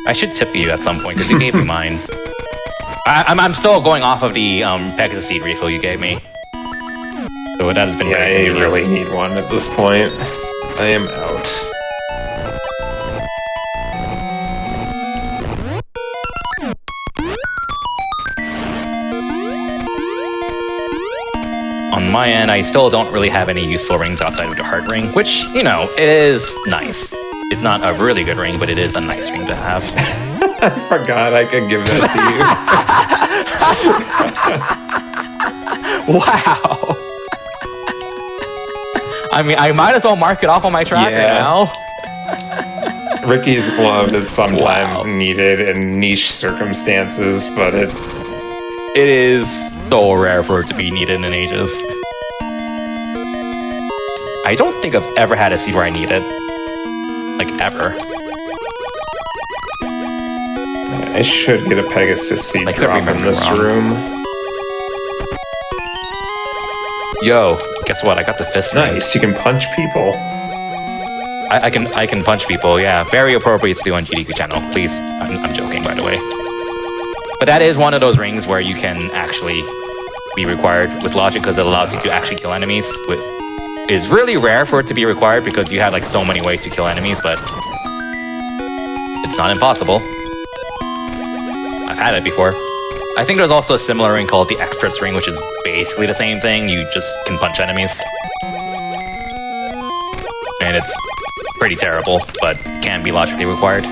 I should tip you at some point because you gave me mine. I'm still going off of the Pegasus seed refill you gave me. So that has been Yeah, very I convenient. really need one at this point. I am out. On my end, I still don't really have any useful rings outside of the heart ring, which, you know, it is nice. It's not a really good ring, but it is a nice ring to have. I forgot I could give that to you. Wow! I mean, I might as well mark it off on my tracker now. Ricky's glove is sometimes Wow. needed in niche circumstances, but it is so rare for it to be needed in Ages. I don't think I've ever had a seed where I need it. Like, ever. I should get a Pegasus seed I could drop in remember this wrong. room. Yo, guess what? I got the fist ring. Nice, you can punch people. I can punch people, yeah. Very appropriate to do on GDQ channel. Please, I'm joking, by the way. But that is one of those rings where you can actually be required with logic because it allows you to actually kill enemies. It's really rare for it to be required because you have like so many ways to kill enemies, but it's not impossible. I've had it before. I think there's also a similar ring called the Expert's Ring, which is basically the same thing. You just can punch enemies. And it's pretty terrible, but can be logically required.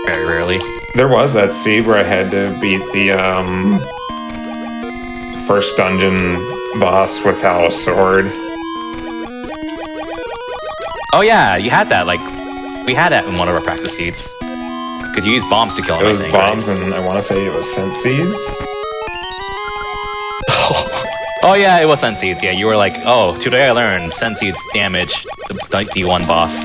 Very rarely. There was that seed where I had to beat the first dungeon boss without a sword. Oh yeah, you had that, like, we had that in one of our practice seeds. Because you use bombs to kill them, It was I think, bombs, and I want to say it was scent seeds. Oh yeah, it was Scent Seeds. Yeah, you were like, oh, today I learned Scent Seeds damage the D1 boss.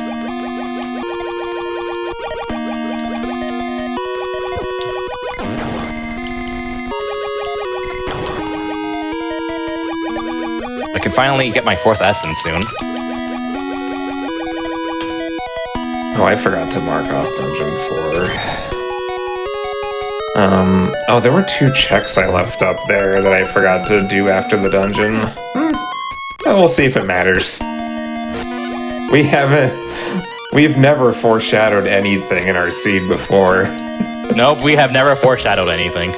I can finally get my 4th essence soon. Oh, I forgot to mark off dungeon 4. Oh, there were 2 checks I left up there that I forgot to do after the dungeon. Well, we'll see if it matters. We've never foreshadowed anything in our seed before. Nope, we have never foreshadowed anything.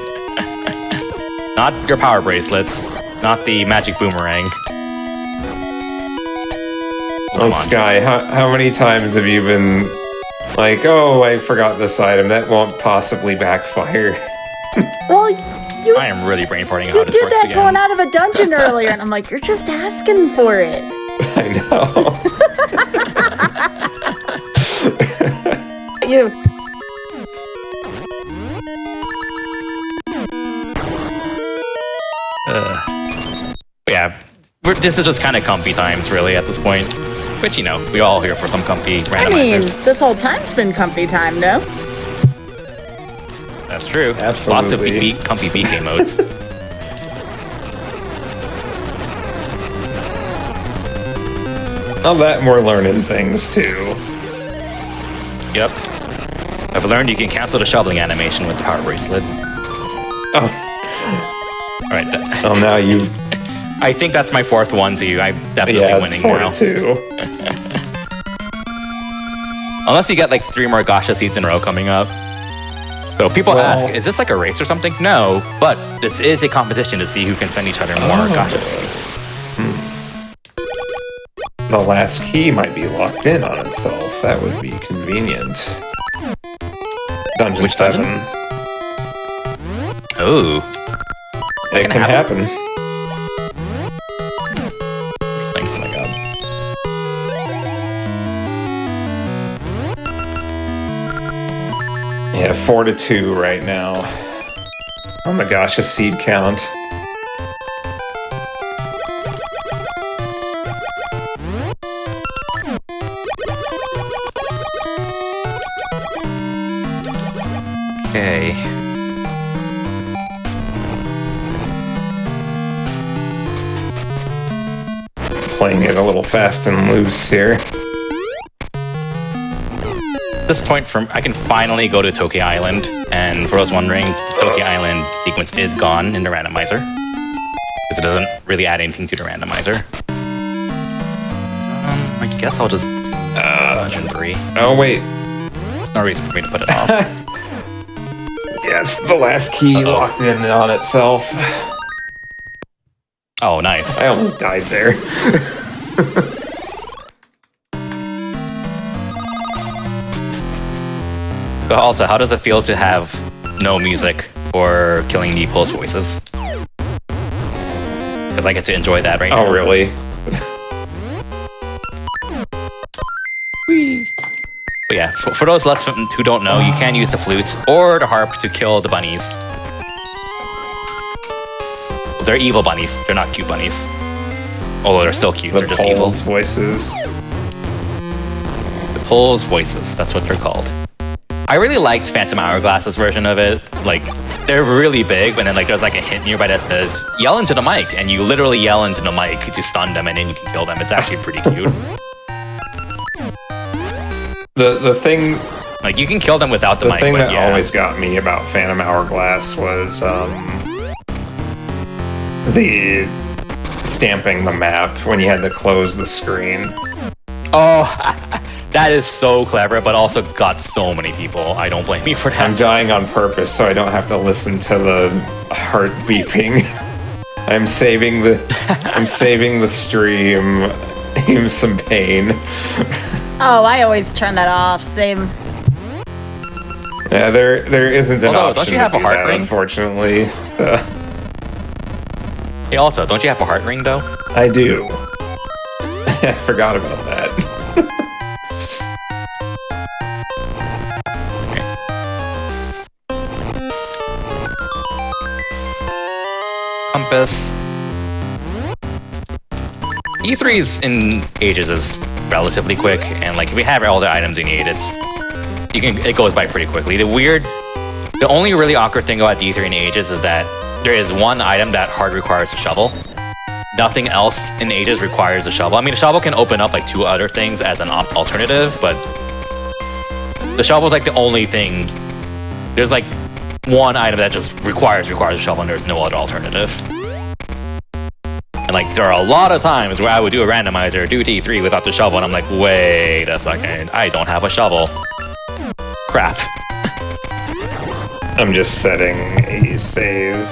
Not your power bracelets, not the magic boomerang. Oh, Sky, how many times have you been Like, oh, I forgot this item. That won't possibly backfire. Well, you I am really brain farting you how this did works that again. going out of a dungeon earlier, and I'm like, you're just asking for it. I know. You. Yeah, this is just kind of comfy times, really, at this point. But you know, we all here for some comfy I mean, randomizers. this whole time's been comfy time, no? That's true. Absolutely. Lots of comfy BK modes. Not that we're learning things too. Yep. I've learned you can cancel the shoveling animation with the power bracelet. Oh, All right. well, now you've. I think that's my fourth one to you. I'm definitely Yeah, it's winning 4 now. to 2. Unless you get like 3 more Gacha seeds in a row coming up. So people Well- ask, is this like a race or something? No, but this is a competition to see who can send each other more Gacha seeds. The last key might be locked in on itself. That would be convenient. Dungeon Which 7. dungeon? Oh. It can happen. Interesting. Oh my god. Yeah, 4 to 2 right now. On the Gacha seed count. Okay. Playing it a little fast and loose here. At this point, I can finally go to Tokyo Island, and for those wondering, the Tokyo Island sequence is gone in the randomizer, because it doesn't really add anything to the randomizer. I guess I'll just Dungeon 3. Oh, wait. There's no reason for me to put it off. Yes, the last key locked in on itself. Oh, nice. I almost died there. So, Alta, how does it feel to have no music for killing the pulse voices? Because I get to enjoy that right now. Oh, really? But yeah, for those who don't know, you can use the flutes or the harp to kill the bunnies. They're evil bunnies. They're not cute bunnies. Although they're still cute. The They're just evil. Poles voices. The Pulse voices. That's what they're called. I really liked Phantom Hourglass's version of it. Like, they're really big, but then like there's like a hint nearby that says, yell into the mic, and you literally yell into the mic to stun them, and then you can kill them. It's actually pretty cute. The thing Like, you can kill them without the mic, thing but that yeah. always got me about Phantom Hourglass was the stamping the map when you had to close the screen. Oh, that is so clever, but also got so many people. I don't blame you for that. I'm dying on purpose so I don't have to listen to the heart beeping. I'm saving the stream. Aim some pain. Oh, I always turn that off. Same. Yeah, there isn't an Although, option don't you have to a do heart that, ring? unfortunately. So, Hey, also, don't you have a heart ring, though? I do. I forgot about that. Compass. E3's in Ages is relatively quick, and like if we have all the items you need, it goes by pretty quickly. The only really awkward thing about D3 in Ages is that there is one item that hard requires a shovel. Nothing else in Ages requires a shovel. I mean, a shovel can open up like 2 other things as an alternative, but the shovel is like the only thing. There's like one item that just requires a shovel, and there's no other alternative. And like, there are a lot of times where I would do a randomizer, do D3 without the shovel, and I'm like, wait a second, I don't have a shovel. Crap. I'm just setting a save.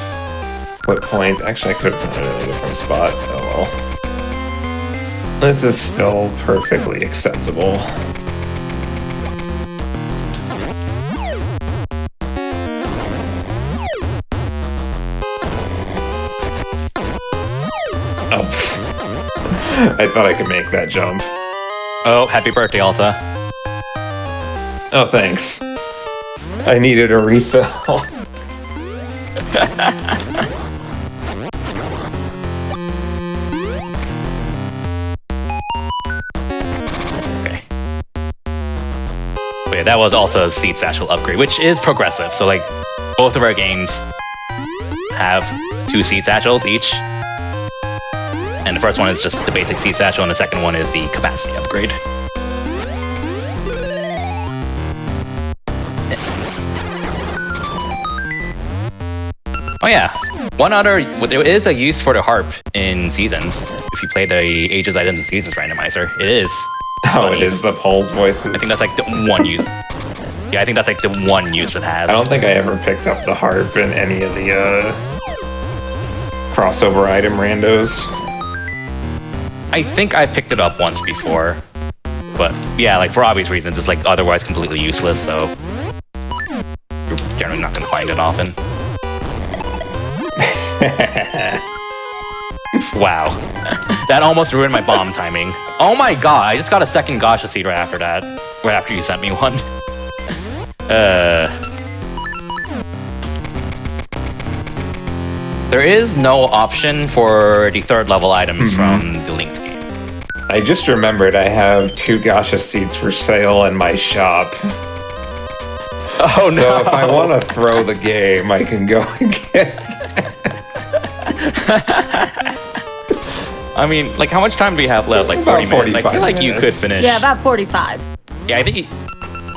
What point? Actually, I could have put it in a different spot. Oh well. This is still perfectly acceptable. I thought I could make that jump. Oh, happy birthday, Alta. Oh, thanks. I needed a refill. Okay. But yeah, that was Alta's Seed Satchel upgrade, which is progressive. So like, both of our games have 2 Seed Satchels each. And the first one is just the basic Seed Satchel, and the second one is the capacity upgrade. Oh yeah, there is a use for the harp in Seasons. If you play the Ages, Items, and Seasons randomizer, it is. Oh, it is the Pulse voices. I think that's like the one use. Yeah, I think that's like the one use it has. I don't think I ever picked up the harp in any of the crossover item randos. I think I picked it up once before. But yeah, like for obvious reasons, it's like otherwise completely useless, so you're generally not going to find it often. Wow. That almost ruined my bomb timing. Oh my god, I just got a second Gacha seed right after that. Right after you sent me one. There is no option for the 3rd level items from the linked game. I just remembered I have 2 Gacha seeds for sale in my shop. Oh no! So if I want to throw the game, I can go and get I mean, like, how much time do we have left? Like 40 minutes. I feel like you could finish. Yeah, about 45. Yeah, I think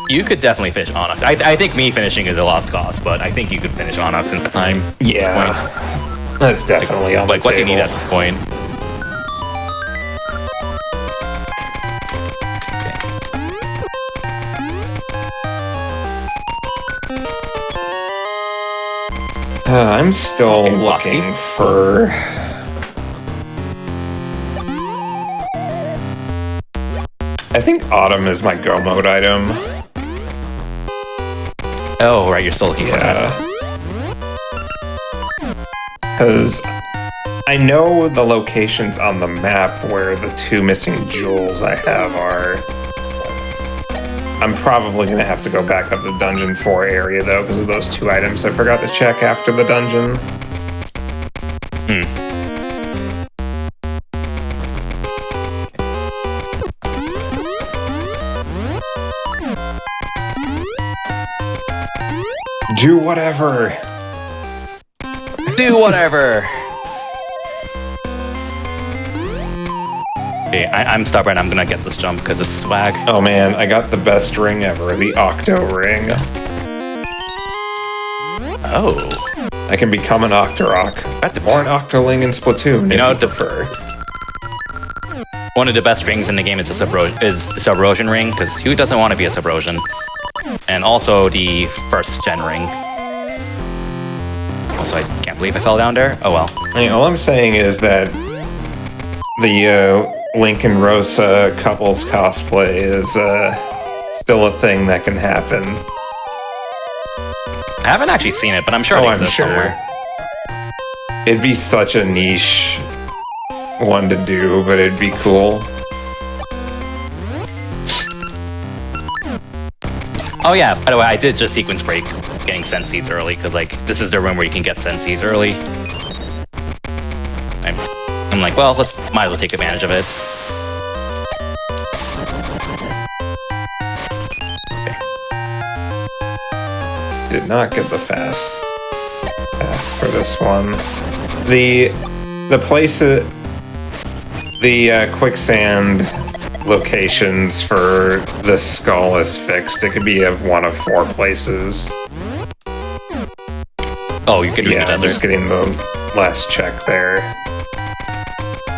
you could definitely finish Onyx. I think me finishing is a lost cause, but I think you could finish Onyx in the time. At this point. That's definitely on the Like, what do you table. need at this point? I'm still Bosky. looking for... I think Autumn is my go mode item. Oh, right, you're still looking for that. Because I know the locations on the map where the 2 missing jewels I have are. I'm probably going to have to go back up the Dungeon 4 area, though, because of those 2 items I forgot to check after the dungeon. Do whatever. Do whatever. Okay, I'm stubborn. I'm gonna get this jump because it's swag. Oh man, I got the best ring ever, the Octo Ring. Oh. I can become an Octorok. Or an Octoling in Splatoon, You know, if you prefer. One of the best rings in the game is the Subrosion ring, because who doesn't want to be a Subrosion? And also the 1st gen ring. Also, I can't believe I fell down there. Oh well. I mean, all I'm saying is that the Link and Rosa couples cosplay is still a thing that can happen. I haven't actually seen it, but I'm sure it exists somewhere. It'd be such a niche one to do, but it'd be cool. Oh yeah, by the way, I did just sequence break getting Sense Seeds early, because like, this is the room where you can get Sense Seeds early. I'm like, well, might as well take advantage of it. Okay. Did not get the fast path for this one. The place that the quicksand locations for the skull is fixed. It could be of one of 4 places. Oh, you could use the I'm desert. just getting the last check there.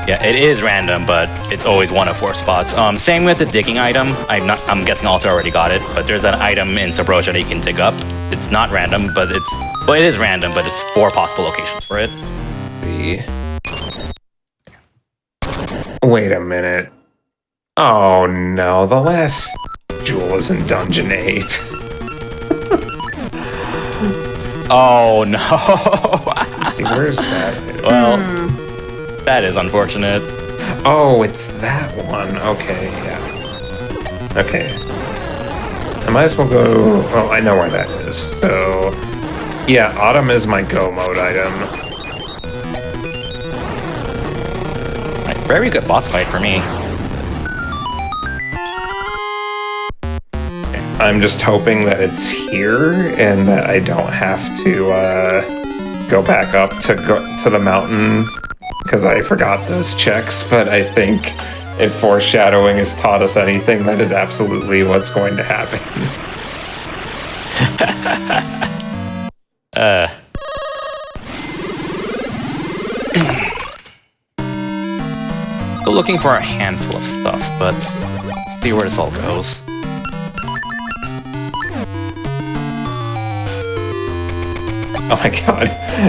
Yeah, it is random, but it's always one of 4 spots. Same with the digging item. I'm guessing Alta already got it, but there's an item in Subrosia that you can dig up. It's not random, but it is random, but it's 4 possible locations for it. Wait a minute. Oh no, the last jewel is in Dungeon 8. Oh no. Let's see, where's that? Well, that is unfortunate. Oh, it's that one. Okay, yeah. Okay. I might as well go... Well, I know where that is. So, yeah, Autumn is my go mode item. Very good boss fight for me. I'm just hoping that it's here and that I don't have to go back up to the mountain because I forgot those checks, but I think if foreshadowing has taught us anything, that is absolutely what's going to happen. Still looking for a handful of stuff, but see where this all goes. Oh my god,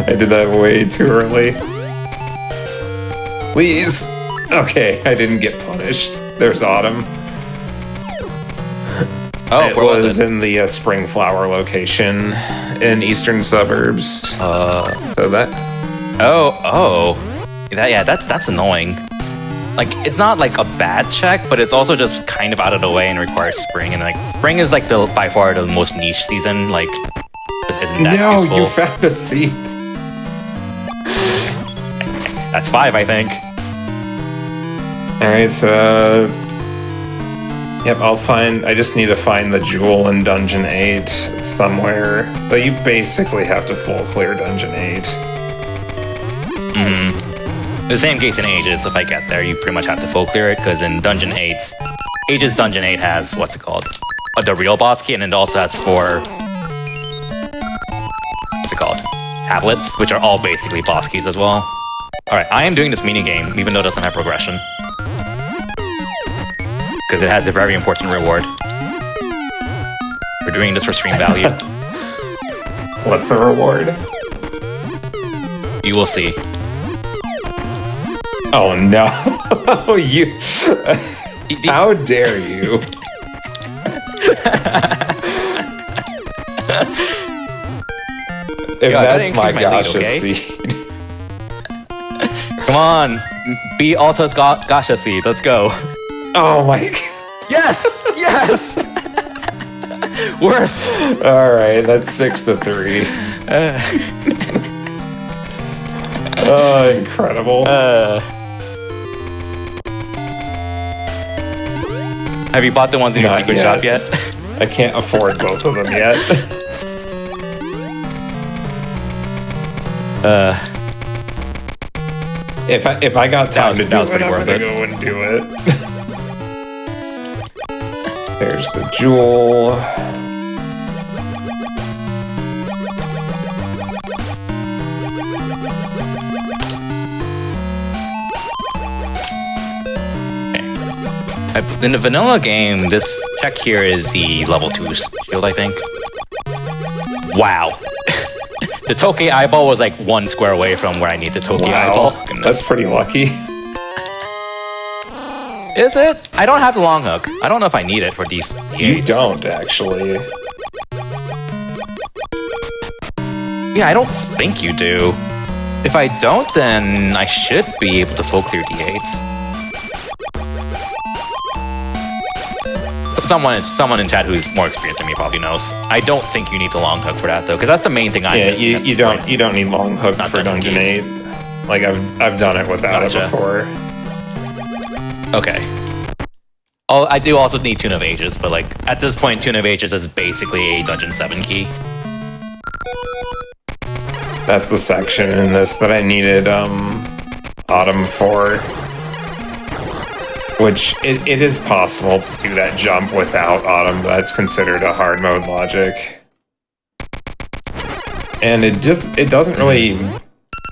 I did that way too early. Please! Okay, I didn't get punished. There's Autumn. Oh, it where was it? In the Spring Flower location in eastern suburbs. So that... That's annoying. Like, it's not like a bad check, but it's also just kind of out of the way and requires spring. And like, spring is like by far the most niche season. Like, this isn't that useful. No, you found a seed. That's 5, I think. Alright, so... Yep, I just need to find the jewel in Dungeon 8 somewhere. But you basically have to full clear Dungeon 8. The same case in Ages. If I get there, you pretty much have to full clear it, because in Dungeon 8, Ages Dungeon 8 has, what's it called? The real boss key, and it also has 4... What's it called? Tablets, which are all basically boss keys as well. Alright, I am doing this minigame, even though it doesn't have progression. Because it has a very important reward. We're doing this for stream value. What's the reward? You will see. Oh no. You... How dare you? If that's my gacha seed. Come on! Be Alta's gacha seed, let's go. Oh my god. Yes! Yes! Worth! Alright, that's 6-3. Oh, incredible. Have you bought the ones in your secret shop yet? I can't afford both of them yet. If I got time to do it, I'm gonna go and do it. There's the jewel. In the vanilla game, this check here is the level 2 shield, I think. Wow. The Tokay eyeball was like 1 square away from where I need the Tokay eyeball. Goodness. That's pretty lucky. Is it? I don't have the long hook. I don't know if I need it for these D8s. You don't, actually. Yeah, I don't think you do. If I don't, then I should be able to full clear D8s. Someone in chat who's more experienced than me probably knows. I don't think you need the long hook for that though, because that's the main thing I miss. Yeah, you don't need long hook for Dungeon 8. Like I've done it without it before. Okay. Oh, I do also need Tune of Ages, but like at this point, Tune of Ages is basically a Dungeon 7 key. That's the section in this that I needed Autumn for. Which, it is possible to do that jump without Autumn, but that's considered a hard mode logic. And it doesn't really...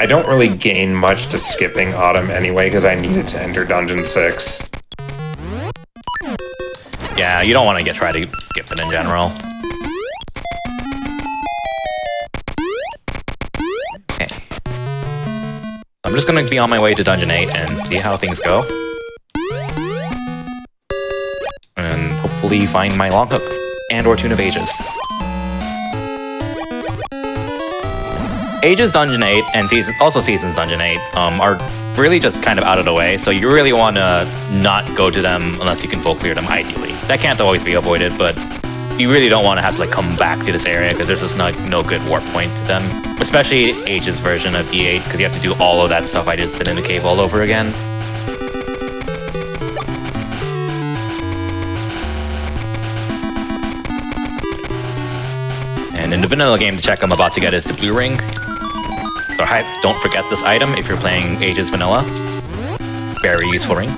I don't really gain much to skipping Autumn anyway, because I needed to enter Dungeon 6. Yeah, you don't want to try to skip it in general. Okay. I'm just gonna be on my way to Dungeon 8 and see how things go. And hopefully find my long hook and or Tune of Ages. Ages Dungeon 8 and Seasons Dungeon 8 are really just kind of out of the way. So you really want to not go to them unless you can full clear them, ideally. That can't always be avoided, but you really don't want to have to like come back to this area because there's just no good warp point to them. Especially Age's version of D8, because you have to do all of that stuff I just did in the cave all over again. And in the vanilla game, the check I'm about to get is the blue ring. So don't forget this item if you're playing Age's vanilla. Very useful ring.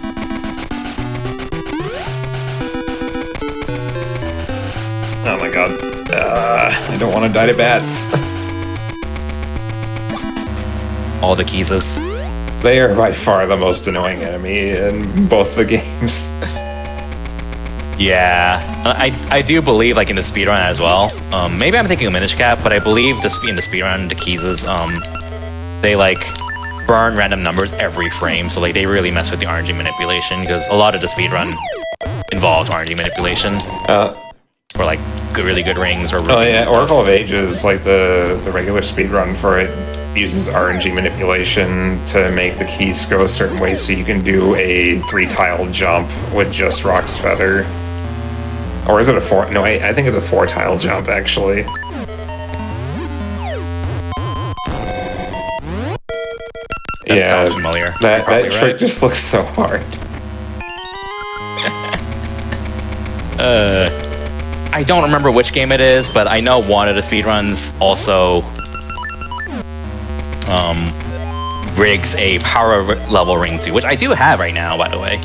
Oh my god. I don't want to die to bats. All the keys. They are by far the most annoying enemy in both the games. Yeah, I do believe like in the speedrun as well. Maybe I'm thinking of Minish Cap, but I believe in the speedrun, the keys they like burn random numbers every frame, so like they really mess with the RNG manipulation because a lot of the speedrun involves RNG manipulation. Or like really good rings or oh yeah, Oracle of Ages, like the regular speedrun for it uses RNG manipulation to make the keys go a certain way so you can do a 3-tile jump with just Rock's Feather. Or is it a 4? No, I think it's a 4-tile jump actually. That sounds familiar. That trick just looks so hard. I don't remember which game it is, but I know one of the speedruns also rigs a power level ring too, which I do have right now, by the way.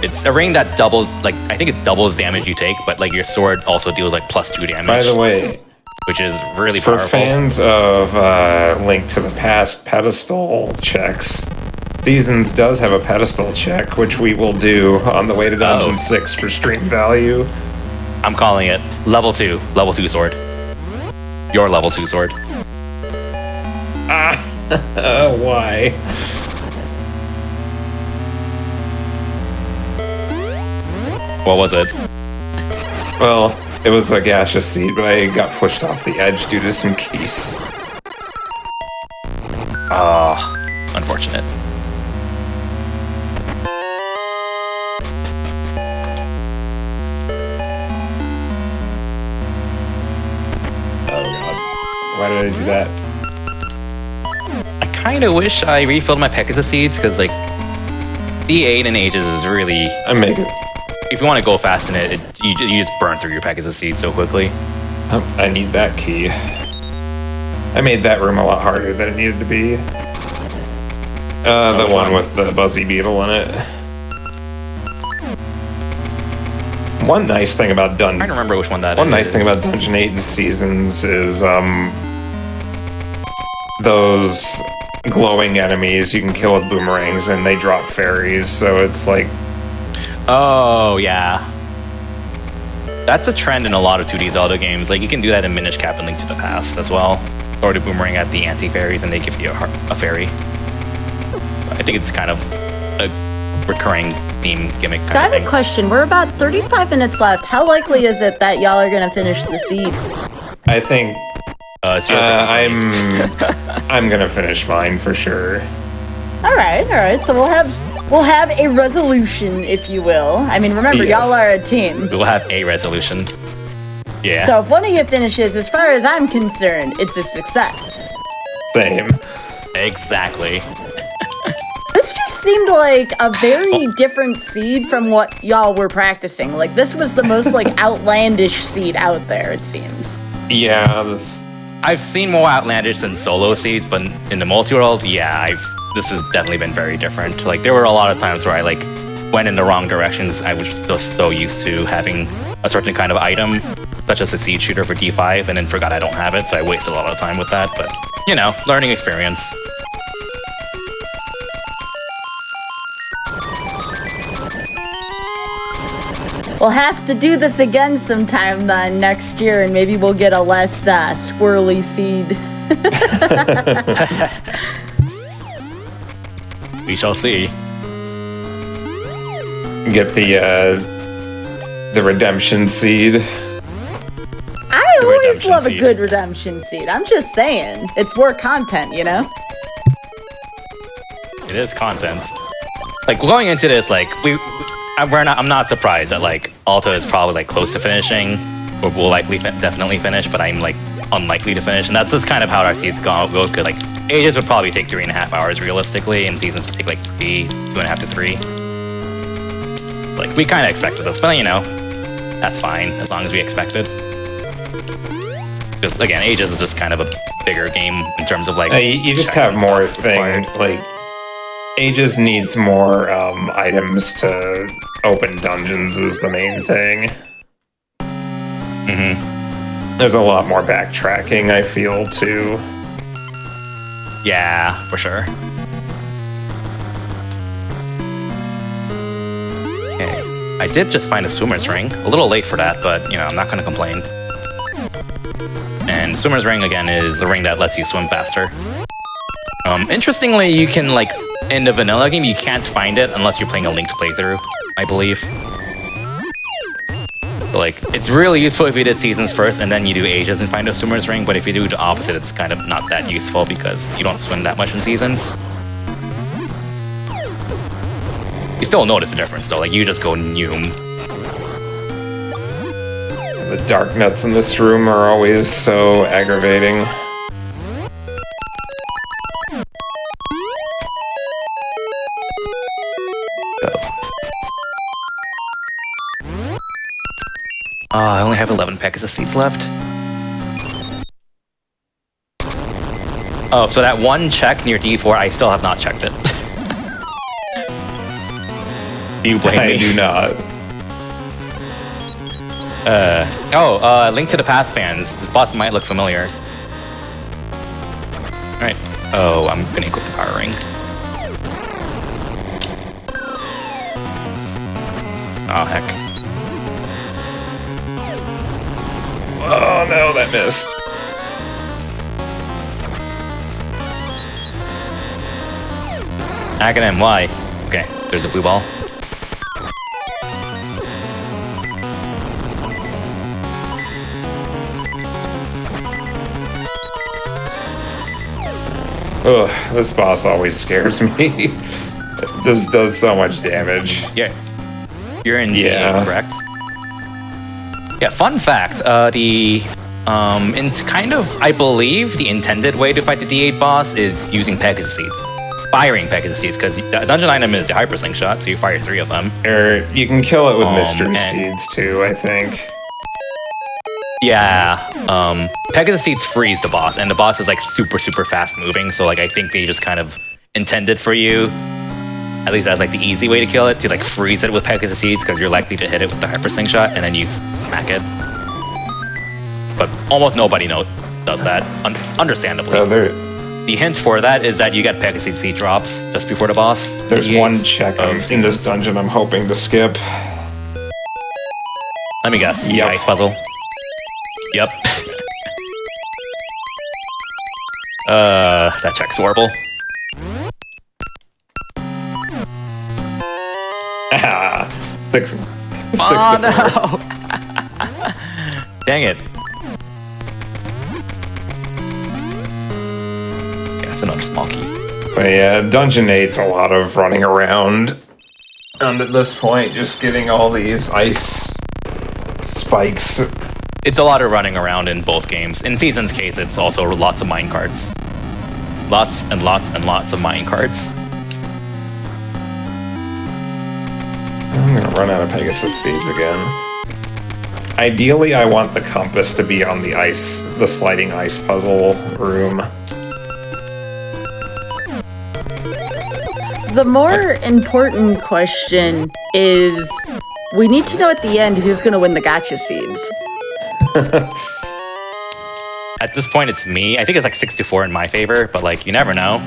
It's a ring that doubles, like, I think it doubles damage you take, but like your sword also deals like +2 damage. By the way, which is really for powerful. fans of Link to the Past pedestal checks, Seasons does have a pedestal check, which we will do on the way to Dungeon 6 for stream value. I'm calling it level 2 sword. Your level 2 sword. Why? What was it? Well, it was a gaseous seed, but I got pushed off the edge due to some keys. Unfortunate. Oh god. Why did I do that? I kind of wish I refilled my Pegasus seeds, because like D8 and Ages is really... I'm making... If you want to go fast in it, you just burn through your Pegasus seeds so quickly. I need that key. I made that room a lot harder than it needed to be. The one with the Buzzy Beetle in it. One nice thing about Dungeon... I don't remember which one that is. One nice thing about Dungeon 8 and Seasons is, those glowing enemies you can kill with boomerangs and they drop fairies, so it's like... Oh, yeah. That's a trend in a lot of 2D Zelda games. Like, you can do that in Minish Cap and Link to the Past as well. Throw the boomerang at the anti-fairies and they give you a fairy. I think it's kind of a recurring theme gimmick kind So I of have thing. a question. We're about 35 minutes left. How likely is it that y'all are gonna finish the seed? I think... It's your I'm gonna finish mine for sure. All right. So we'll have a resolution, if you will. I mean, remember, Yes. y'all are a team. We'll have a resolution. Yeah. So if one of you finishes, as far as I'm concerned, it's a success. Same. Exactly. This just seemed like a very different seed from what y'all were practicing. Like, this was the most, like, outlandish seed out there, it seems. Yeah, this... I've seen more outlandish than solo seeds, but in the multi-world, yeah, this has definitely been very different. Like, there were a lot of times where I, like, went in the wrong directions. I was just so used to having a certain kind of item, such as a seed shooter for D5, and then forgot I don't have it, so I wasted a lot of time with that, but, you know, learning experience. We'll have to do this again sometime then next year, and maybe we'll get a less squirrely seed. We shall see. Get the redemption seed. I always redemption love a seed. good redemption seed. I'm just saying. It's more content, you know? It is content. Like going into this, like I'm not surprised that like Alta is probably like close to finishing, or will likely definitely finish, but I'm like unlikely to finish, and that's just kind of how our seeds go. Because like Ages would probably take 3.5 hours realistically, and Seasons would take like 2.5 to 3. Like we kind of expected this, but you know, that's fine as long as we expected. Because again, Ages is just kind of a bigger game in terms of like you just have more things like Ages needs more items to open dungeons is the main thing. There's a lot more backtracking, I feel, too. Yeah, for sure. Okay, I did just find a swimmer's ring. A little late for that, but you know, I'm not gonna complain. And swimmer's ring again is the ring that lets you swim faster. Interestingly, you can like in the vanilla game, you can't find it unless you're playing a linked playthrough, I believe. But, like, it's really useful if you did Seasons first and then you do Ages and find a swimmer's ring, but if you do the opposite, it's kind of not that useful because you don't swim that much in Seasons. You still notice the difference though, like you just go Noom. The dark nuts in this room are always so aggravating. I only have 11 Pegasus seeds left. Oh, so that one check near D4, I still have not checked it. Do you blame me? I do not. Link to the Past fans. This boss might look familiar. Alright. Oh, I'm gonna equip the power ring. Oh, heck. Oh no, that missed. Acronym, why? Okay, there's a blue ball. Ugh, this boss always scares me. It just does so much damage. Yeah. You're in D, correct? Yeah, fun fact, it's kind of, I believe, the intended way to fight the D8 boss is using Pegasus Seeds. Firing Pegasus Seeds, because the dungeon item is the Hyper Slingshot, so you fire 3 of them. Or you can kill it with Mystery Seeds, too, I think. Yeah, Pegasus Seeds freeze the boss, and the boss is, like, super, super fast moving, so, like, I think they just kind of intended for you, at least as, like, the easy way to kill it, to, like, freeze it with Pegasus Seeds, because you're likely to hit it with the Hyper Slingshot, and then you smack it. But almost nobody does that, understandably. The hint for that is that you get Pegasus Seed drops just before the boss. There's one check in this dungeon I'm hoping to skip. Let me guess. Yep. Ice puzzle. Yep. That check's horrible. Six to 4. No. Dang it. Yeah, it's another small key. But yeah, Dungeon 8's a lot of running around. And at this point, just getting all these ice spikes. It's a lot of running around in both games. In Season's case, it's also lots of minecarts. Lots and lots and lots of minecarts. I'm gonna run out of Pegasus Seeds again. Ideally, I want the compass to be on the sliding ice puzzle room. The more important question is, we need to know at the end who's going to win the gacha seeds. At this point, it's me. I think it's like 6-4 in my favor, but like, you never know.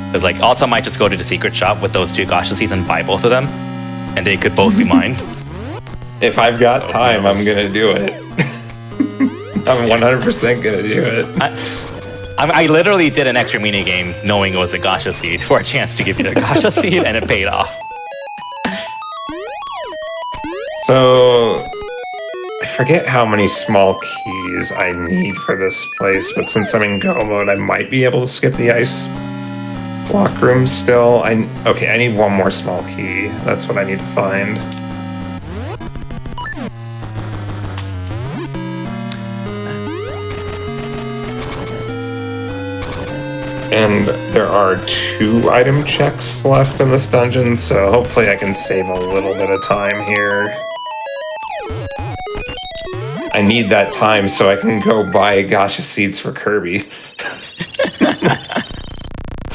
Because like, Alta might just go to the secret shop with those 2 gacha seeds and buy both of them, and they could both be mine. If I've got time, I'm gonna do it. I'm 100% gonna do it. I literally did an extra mini game knowing it was a gacha seed for a chance to give you the gacha seed, and it paid off. So, I forget how many small keys I need for this place, but since I'm in go mode, I might be able to skip the ice Lock room still. Okay, I need one more small key. That's what I need to find. And there are 2 item checks left in this dungeon, so hopefully I can save a little bit of time here. I need that time so I can go buy gacha seeds for Kirby.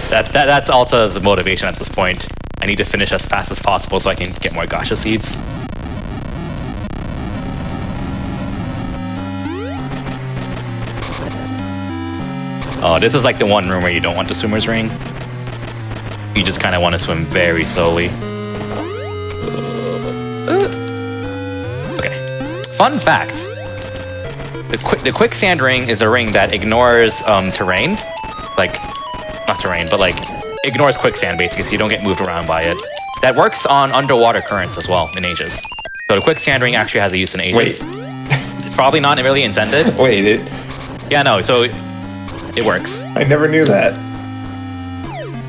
That's Alta's motivation at this point. I need to finish as fast as possible so I can get more gacha seeds. Oh, this is like the one room where you don't want the swimmer's ring. You just kind of want to swim very slowly. Okay. Fun fact. The quicksand ring is a ring that ignores terrain. Like, not terrain, but like ignores quicksand basically, so you don't get moved around by it. That works on underwater currents as well in Ages. So the quicksand ring actually has a use in Ages. Wait. It's probably not really intended. Wait, Yeah, no, so it works. I never knew that.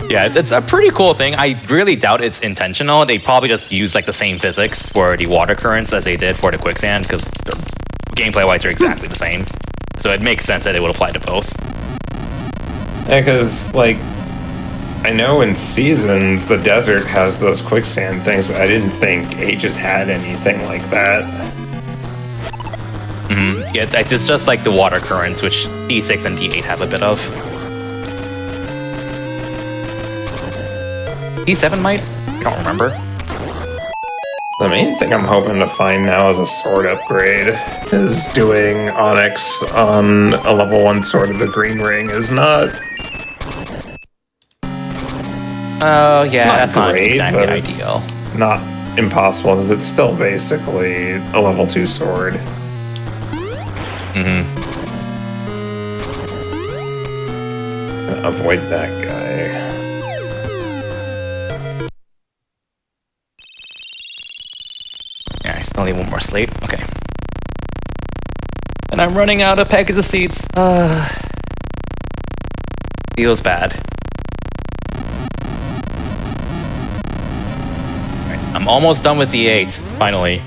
Yeah, it's a pretty cool thing. I really doubt it's intentional. They probably just use like the same physics for the water currents as they did for the quicksand, because gameplay-wise are exactly the same. So it makes sense that it would apply to both. Yeah, because, like, I know in Seasons, the desert has those quicksand things, but I didn't think Ages had anything like that. Mm-hmm. Yeah, it's just like the water currents, which D6 and D8 have a bit of. D7 might? I don't remember. The main thing I'm hoping to find now is a sword upgrade, because doing Onyx on a level 1 sword of the Green Ring is not... Oh, yeah, not that's great, not exactly ideal. Not impossible, because it's still basically a level 2 sword. Mm-hmm. Avoid that guy. Yeah, I still need one more slate. Okay. And I'm running out of Pegasus seeds. Feels bad. Alright, I'm almost done with D8, finally.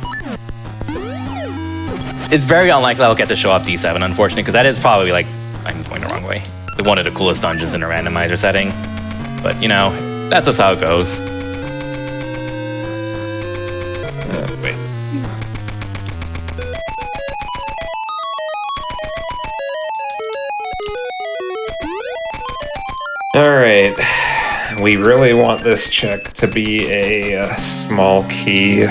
It's very unlikely I'll get to show off D7, unfortunately, because that is probably, like, I'm going the wrong way. One of the coolest dungeons in a randomizer setting. But, you know, that's just how it goes. Wait. Alright. We really want this check to be a small key.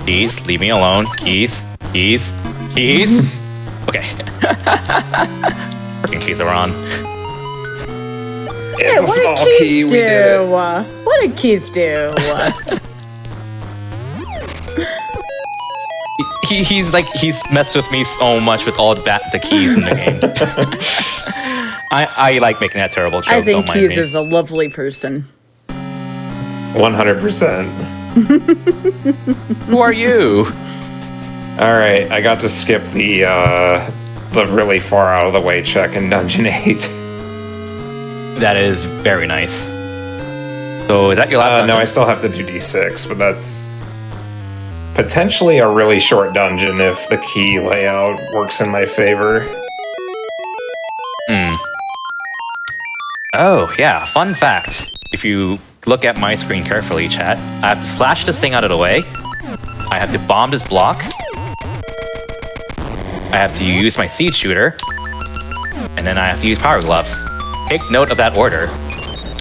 Keys, leave me alone. Keys, keys, keys. Okay. Freaking keys are on. It's a small key, we did it. What do keys do? He's messed with me so much with all the keys in the game. I like making that terrible joke. I think don't mind Keys me. is a lovely person. 100%. Who are you? Alright, I got to skip the really far out of the way check in Dungeon 8. That is very nice. So is that your last dungeon? No, I still have to do D6, but that's potentially a really short dungeon if the key layout works in my favor. Oh, yeah, fun fact. If you look at my screen carefully, chat, I have to slash this thing out of the way. I have to bomb this block. I have to use my seed shooter. And then I have to use power gloves. Take note of that order.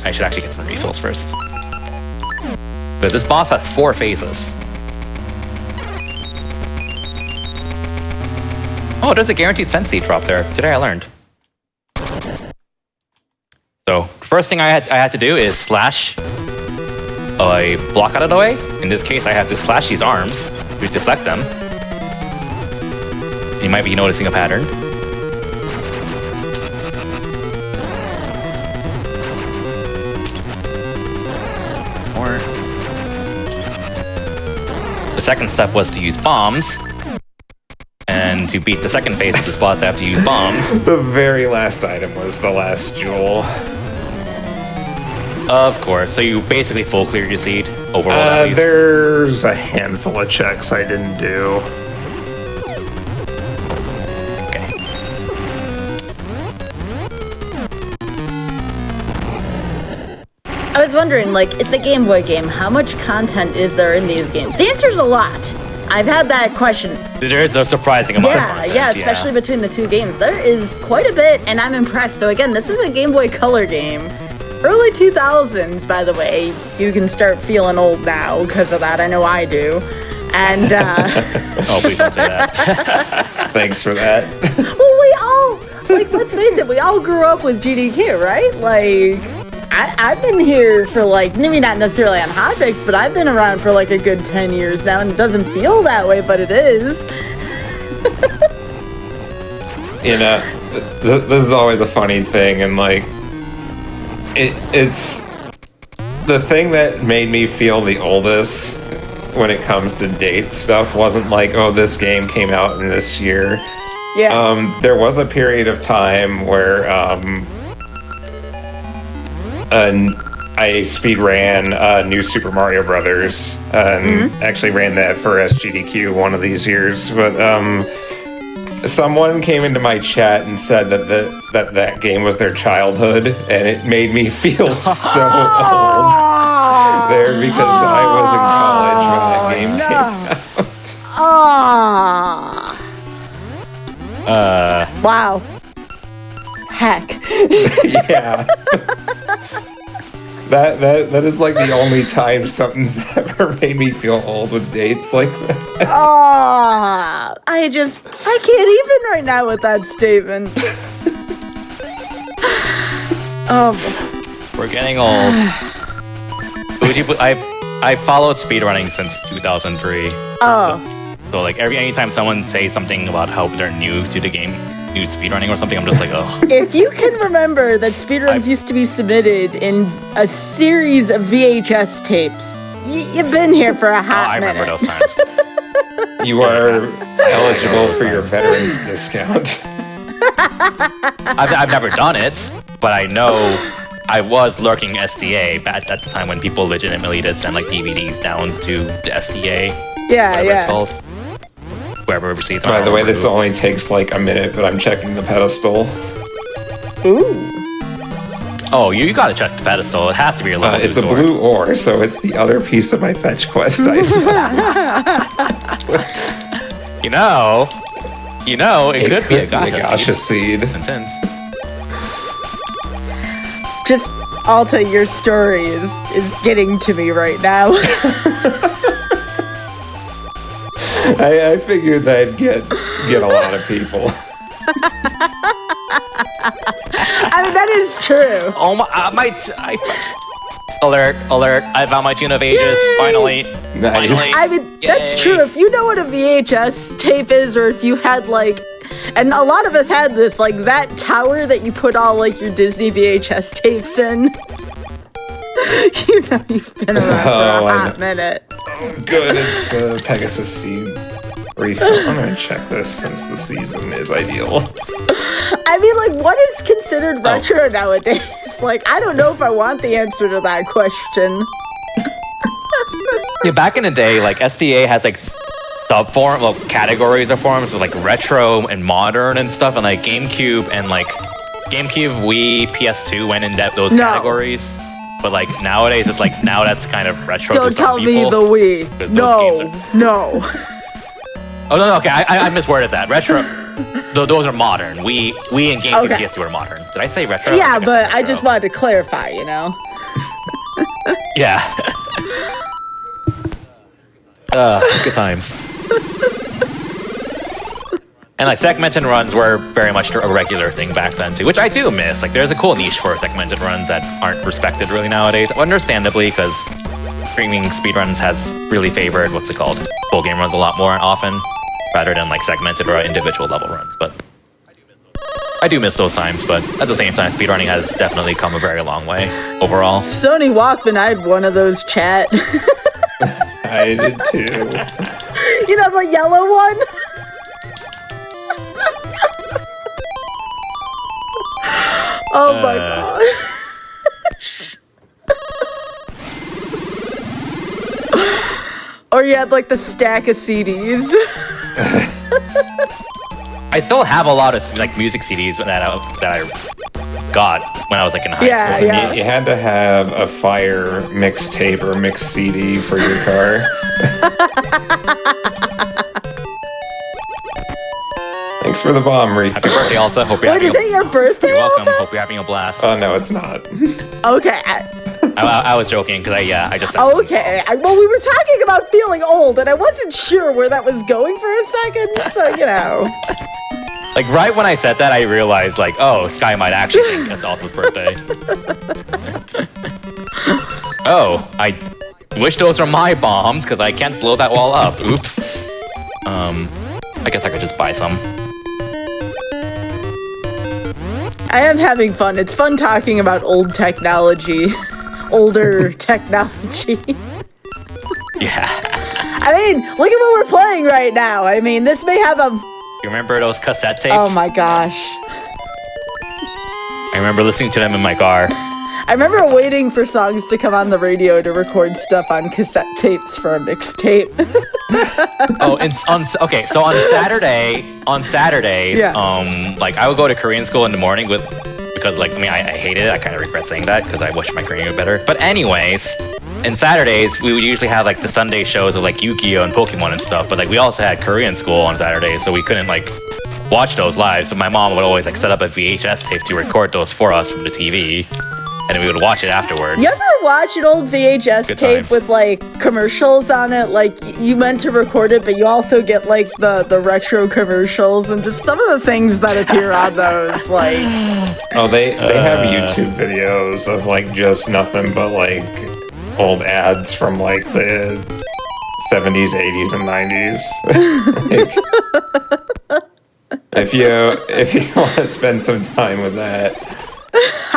I should actually get some refills first. Because this boss has 4 phases. Oh, there's a guaranteed sense seed drop there. Today I learned. So, first thing I had to do is slash a block out of the way. In this case, I have to slash these arms to deflect them. You might be noticing a pattern. Or the second step was to use bombs. And then to beat the second phase of this boss, I have to use bombs. The very last item was the last jewel. Of course. So you basically full cleared your seed overall. At least. There's a handful of checks I didn't do. Okay. I was wondering, like, it's a Game Boy game. How much content is there in these games? The answer is a lot. I've had that question. There is a surprising amount of content. Yeah, especially between the two games. There is quite a bit, and I'm impressed. So again, this is a Game Boy Color game. Early 2000s, by the way. You can start feeling old now because of that. I know I do. And, Oh, please don't say that. Thanks for that. well, we all, like, let's face it, we all grew up with GDQ, right? Like, I've been here for, like, maybe not necessarily on Hotfix, but I've been around for, like, a good 10 years now, and it doesn't feel that way, but it is. You know, this is always a funny thing, and, like, it's the thing that made me feel the oldest when it comes to date stuff wasn't like, oh, this game came out in this year. Yeah. There was a period of time where I speed ran New Super Mario Brothers and actually ran that for SGDQ one of these years. But someone came into my chat and said that game was their childhood, and it made me feel so old there because I was in college when that game came out. Wow. Heck. Yeah. That is like the only time something's ever made me feel old with dates like that. I can't even right now with that statement. We're getting old. I've followed speedrunning since 2003. Oh. So like anytime someone says something about how they're new to the game, new speedrunning or something, I'm just like, ugh. If you can remember that speedruns used to be submitted in a series of VHS tapes, you've been here for a hot minute. I remember those times. You are eligible for your veterans discount. I've never done it, but I know I was lurking SDA at the time when people legitimately did send like DVDs down to the SDA. Yeah, whatever it's called. Wherever overseas. By the way, this only takes like a minute, but I'm checking the pedestal. Ooh. Oh, you gotta check the pedestal. It has to be your level 2 it's sword. a blue ore, so it's the other piece of my fetch quest item. You know, it could be a gacha seed. Intense. Just, Alta, your story is getting to me right now. I figured that'd get a lot of people. I mean, that is true. Oh my! Alert! I found my Tune of Ages. Yay! Finally. Nice. I mean, that's Yay. true. If you know what a VHS tape is, or if you had like, and a lot of us had this, like that tower that you put all like your Disney VHS tapes in. You know, you've been around for a hot minute. Oh, good. It's Pegasus Seed refill. I'm gonna check this since the season is ideal. I mean, like, what is considered retro nowadays? Like, I don't know if I want the answer to that question. Yeah, back in the day, like SDA has like categories of forms with like retro and modern and stuff, and like GameCube, Wii, PS2 went in those categories. But like nowadays, it's like now that's kind of retro. Don't to some tell me people, the Wii. No. Oh no, okay, I misworded that. Retro. Those are modern. Wii and GameCube, PS2 are modern. Did I say retro? Yeah, but I just wanted to clarify, you know. Yeah. Good times. And like segmented runs were very much a regular thing back then too, which I do miss. Like there's a cool niche for segmented runs that aren't respected really nowadays, understandably, because streaming speedruns has really favored full game runs a lot more often, rather than like segmented or individual level runs. But I do miss those times. But at the same time, speedrunning has definitely come a very long way overall. Sony Walkman, I had one of those, chat. I did too. You know the yellow one? Oh my gosh. Or you had like the stack of CDs. I still have a lot of like music CDs that I got when I was like in high Yeah, school. yeah. You had to have a Fire mixtape or mix CD for your car. Thanks for the bomb, Reef. Happy birthday, Alta. Hope you're Wait, having is it your birthday, You're welcome. Alta? Hope you're having a blast. Oh, no, it's not. Okay. I was joking because I just said Okay. Well, we were talking about feeling old, and I wasn't sure where that was going for a second, so, you know. like right when I said that, I realized like, oh, Sky might actually think it's Alta's birthday. Oh, I wish those were my bombs because I can't blow that wall up. Oops. I guess I could just buy some. I am having fun. It's fun talking about old technology. Older technology. Yeah. I mean, look at what we're playing right now. I mean, this may have a... You remember those cassette tapes? Oh my gosh. I remember listening to them in my car. I remember waiting for songs to come on the radio to record stuff on cassette tapes for a mixtape. Oh, okay. So on Saturdays, Yeah. like I would go to Korean school in the morning because like I hated it. I kind of regret saying that because I wish my Korean was better. But anyways, in Saturdays we would usually have like the Sunday shows of like Yu-Gi-Oh and Pokemon and stuff. But like we also had Korean school on Saturdays, so we couldn't like watch those live. So my mom would always like set up a VHS tape to record those for us from the TV. And then we would watch it afterwards. You ever watch an old VHS Good tape times. with like commercials on it? Like you meant to record it, but you also get like the retro commercials and just some of the things that appear on those. Like, Oh, they have YouTube videos of like just nothing but like old ads from like the 70s, 80s, and 90s. If you want to spend some time with that.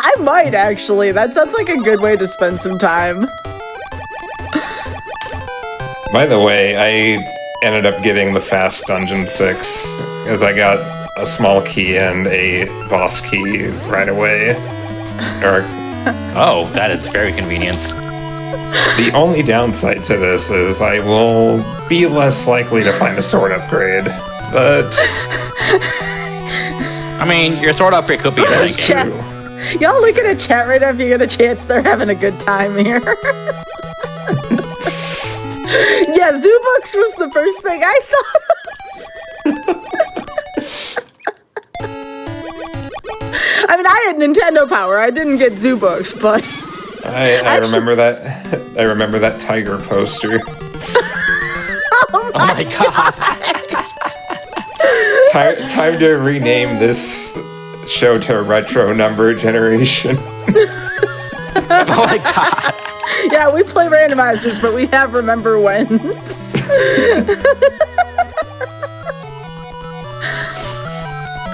I might actually. That sounds like a good way to spend some time. By the way, I ended up getting the fast Dungeon 6 because I got a small key and a boss key right away. Oh, that is very convenient. The only downside to this is I will be less likely to find a sword upgrade, but I mean, your sword upgrade could be in that game. Chat. Y'all look at a chat right now if you get a chance. They're having a good time here. Yeah, Zoo Books was the first thing I thought of. I mean, I had Nintendo Power. I didn't get Zoo Books, but... I remember that. I remember that tiger poster. Oh my god. Time to rename this show to Retro Number Generation. Oh my god. Yeah, we play randomizers, but we have remember whens.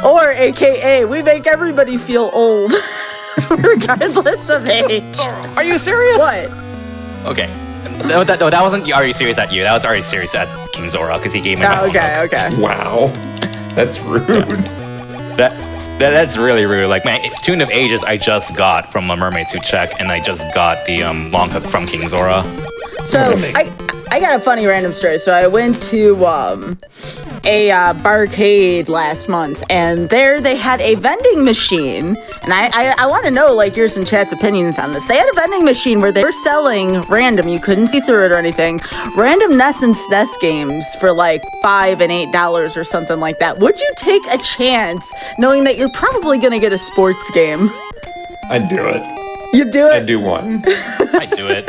Or, AKA, we make everybody feel old, regardless of age. Are you serious? What? Okay. No, that wasn't Are You Serious at You. That was already serious at King Zora because he gave me my Oh, okay. Wow, that's rude. That's really rude. Like, man, it's Tune of Ages I just got from a Mermaid Suit Check, and I just got the long hook from King Zora. So, I got a funny random story. So I went to a barcade last month, and there they had a vending machine. And I want to know, like, yours and chat's opinions on this. They had a vending machine where they were selling random, you couldn't see through it or anything, random NES and SNES games for like $5 and $8 or something like that. Would you take a chance knowing that you're probably going to get a sports game? I'd do it. You do it? I'd do one. I'd do it.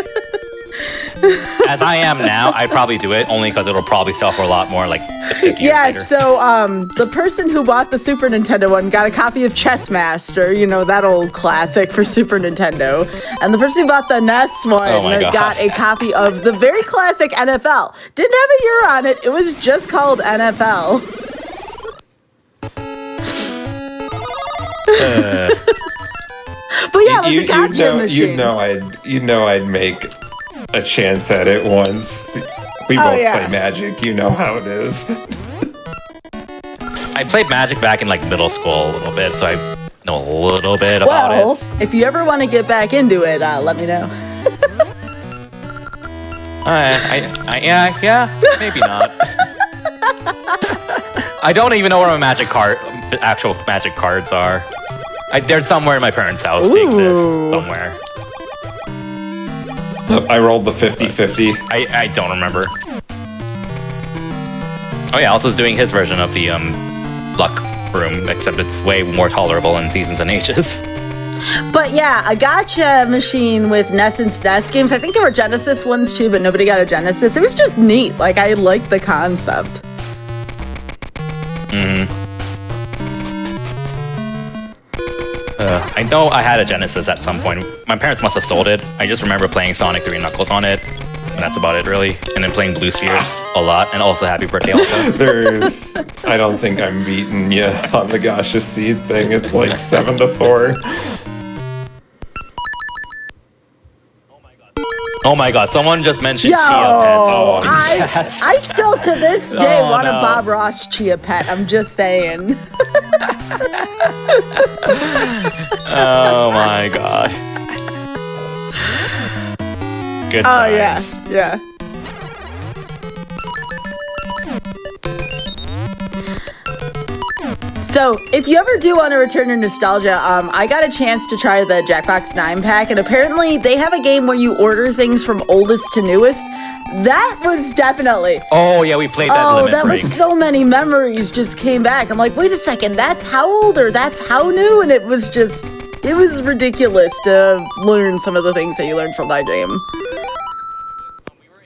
As I am now, I'd probably do it only because it'll probably sell for a lot more, like 50 years later. So the person who bought the Super Nintendo one got a copy of Chess Master, you know, that old classic for Super Nintendo. And the person who bought the NES one got a copy of the very classic NFL. Didn't have a year on it. It was just called NFL. But yeah, it was a gotcha machine. You'd know I'd make a chance at it once. We both play Magic. You know how it is. I played Magic back in like middle school a little bit, so know a little bit about Well, it. if you ever want to get back into it, let me know. Yeah, maybe not. I don't even know where my actual magic cards are. They're somewhere in my parents' house. They exist somewhere. I rolled the 50-50. I don't remember. Oh yeah, Alto's doing his version of the luck room, except it's way more tolerable in Seasons and Ages. But yeah, a gacha machine with NES and SNES games. I think there were Genesis ones too, but nobody got a Genesis. It was just neat. Like, I liked the concept. I know I had a Genesis at some point. My parents must have sold it. I just remember playing Sonic 3 and Knuckles on it. And that's about it, really. And then playing Blue Spheres a lot. And also Happy Birthday, Alto. I don't think I'm beating you on the Gacha Seed thing. It's like 7-4. Oh my god, someone just mentioned Yo, Chia Pets. I still to this day Oh, want a no. Bob Ross Chia Pet. I'm just saying. Oh my god. Good Oh yeah, times. yeah. So, if you ever do want to return to nostalgia, I got a chance to try the Jackbox 9 pack, and apparently they have a game where you order things from oldest to newest. That was definitely... Oh yeah, we played that limit that break. was so many memories just came back. I'm like, wait a second, that's how old or that's how new? And it was ridiculous to learn some of the things that you learned from that game.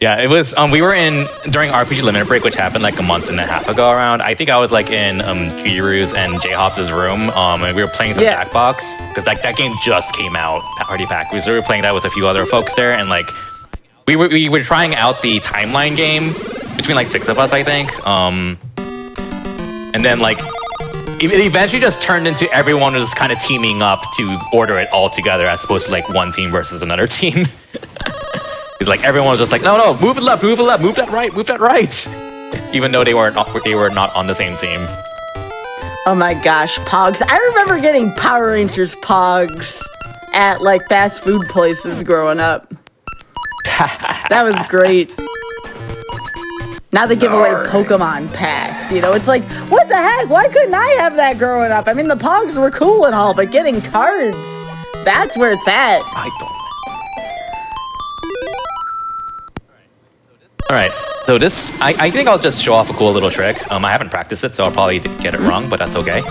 Yeah, it was. We were in during RPG Limit Break, which happened like a month and a half ago. Around, I think I was like in Kiru's and J Hops' room, and we were playing some Jackbox because like that game just came out, Party Pack. We were playing that with a few other folks there, and like we were trying out the timeline game between like 6 of us, I think. And then like it eventually just turned into everyone was kind of teaming up to order it all together, as opposed to like one team versus another team. It's like everyone was just like, no, move it left, move that right. Even though they were not on the same team. Oh my gosh, Pogs. I remember getting Power Rangers Pogs at like fast food places growing up. That was great. Now they give away Pokemon packs, you know? It's like, what the heck? Why couldn't I have that growing up? I mean, the Pogs were cool and all, but getting cards, that's where it's at. I don't. All right, so this, I think I'll just show off a cool little trick. I haven't practiced it, so I'll probably get it wrong, but that's okay.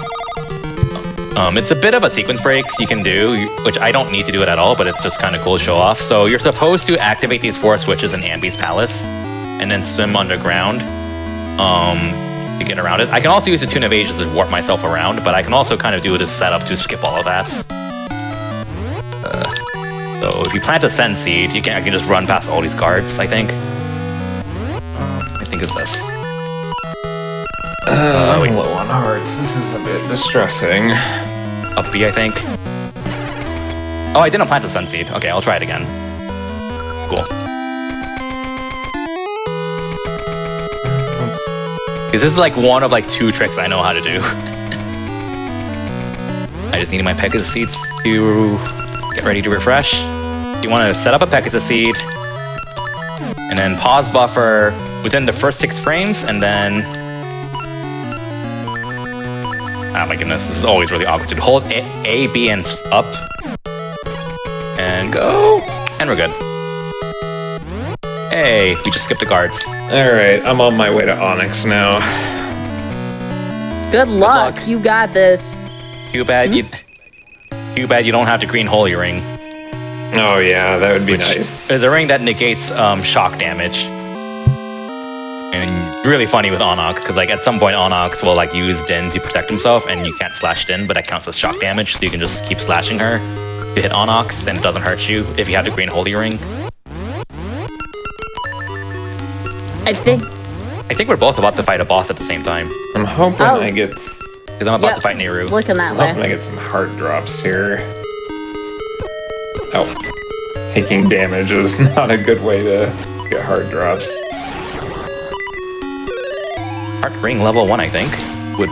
It's a bit of a sequence break you can do, which I don't need to do it at all, but it's just kind of cool to show off. So you're supposed to activate these 4 switches in Ambi's Palace, and then swim underground to get around it. I can also use the Tune of Ages to warp myself around, but I can also kind of do this setup to skip all of that. So if you plant a Sen Seed, I can just run past all these guards, I think. I think it's this. I'm low on hearts. This is a bit distressing. Up B, I think. Oh, I didn't plant the Sun Seed. Okay, I'll try it again. Cool. This is like one of like 2 tricks I know how to do. I just needed my Pegasus Seeds to get ready to refresh. You want to set up a Pegasus Seed, and then pause buffer within the first 6 frames, and then... Oh my goodness, this is always really awkward to hold A, B, and up. And go. And we're good. Hey, we just skipped the guards. Alright, I'm on my way to Onyx now. Good luck. You got this. Too bad you don't have the green holy ring. Oh yeah, that would be nice. There's a ring that negates shock damage. And it's really funny with Onyx, because like at some point Onyx will like use Din to protect himself, and you can't slash Din, but that counts as shock damage, so you can just keep slashing her to hit Onyx, and it doesn't hurt you if you have the green holy ring. I think we're both about to fight a boss at the same time. I'm hoping I get... Because I'm about to fight Nehru. Looking that I'm hoping I way. get some heart drops here. Oh. Taking damage is not a good way to get heart drops. Heart ring level 1, I think, would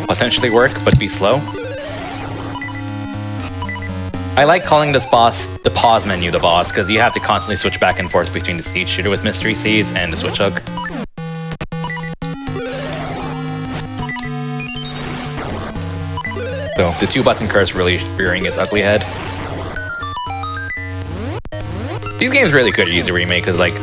potentially work, but be slow. I like calling this boss the pause menu the boss, because you have to constantly switch back and forth between the seed shooter with mystery seeds and the switch hook. So the 2-button curse really rearing its ugly head. These games really could use a remake, because like,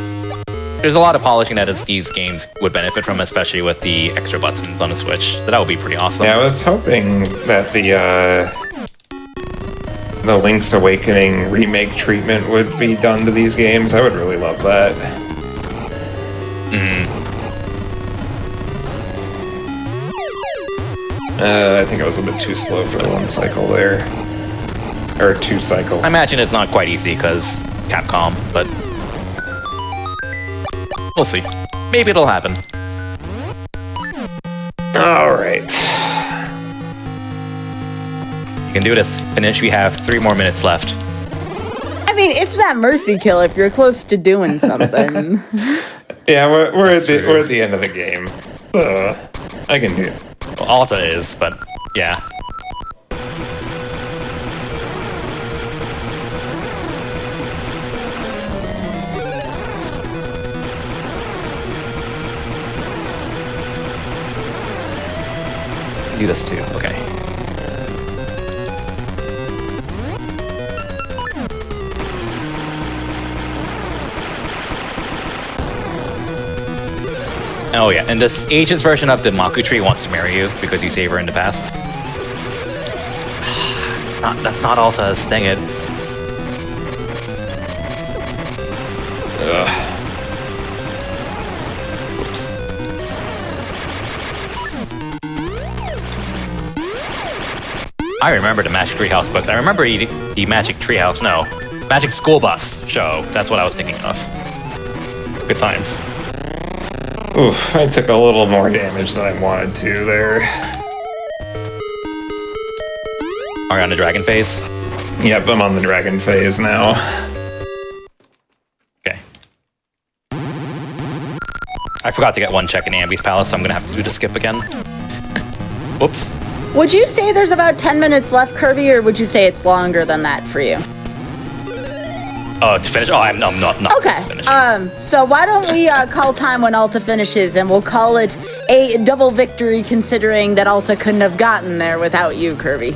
there's a lot of polishing that these games would benefit from, especially with the extra buttons on the Switch. So that would be pretty awesome. Yeah, I was hoping that the Link's Awakening remake treatment would be done to these games. I would really love that. I think I was a bit too slow for the 1 cycle there. Or 2 cycle. I imagine it's not quite easy because Capcom, but we'll see. Maybe it'll happen. Alright. You can do this. Finish. We have 3 more minutes left. I mean, it's not mercy kill if you're close to doing something. Yeah, we're at the end of the game. So I can do it. Well, Alta is, but yeah. Do this too, okay. Oh yeah, and this Aegis version of the Maku tree wants to marry you because you saved her in the past. That's not Alta's, dang it. Ugh. I remember the Magic Treehouse books. I remember the Magic Treehouse, no. Magic School Bus show. That's what I was thinking of. Good times. Oof, I took a little more damage than I wanted to there. Are you on the dragon phase? Yep, I'm on the dragon phase now. Okay. I forgot to get 1 check in Ambi's Palace, so I'm gonna have to do the skip again. Whoops. Would you say there's about 10 minutes left, Kirby, or would you say it's longer than that for you? Oh, to finish? Oh, I'm not Okay. finishing. So why don't we call time when Alta finishes, and we'll call it a double victory, considering that Alta couldn't have gotten there without you, Kirby.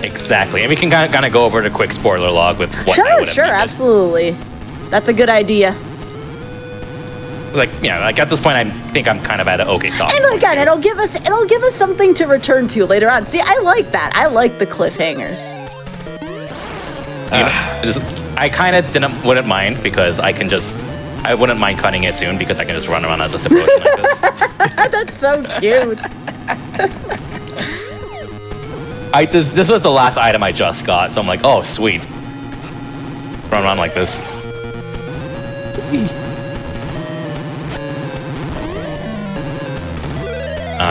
Exactly. And we can kind of go over the quick spoiler log with what I Sure, would have sure, needed. absolutely. That's a good idea. Like, yeah, like at this point, I think I'm kind of at an okay stop. And again, it'll give us something to return to later on. See, I like that. I like the cliffhangers. I kind of wouldn't mind because I wouldn't mind cutting it soon because I can just run around as a civilian like this. That's so cute. This was the last item I just got, so I'm like, oh, sweet. Run around like this.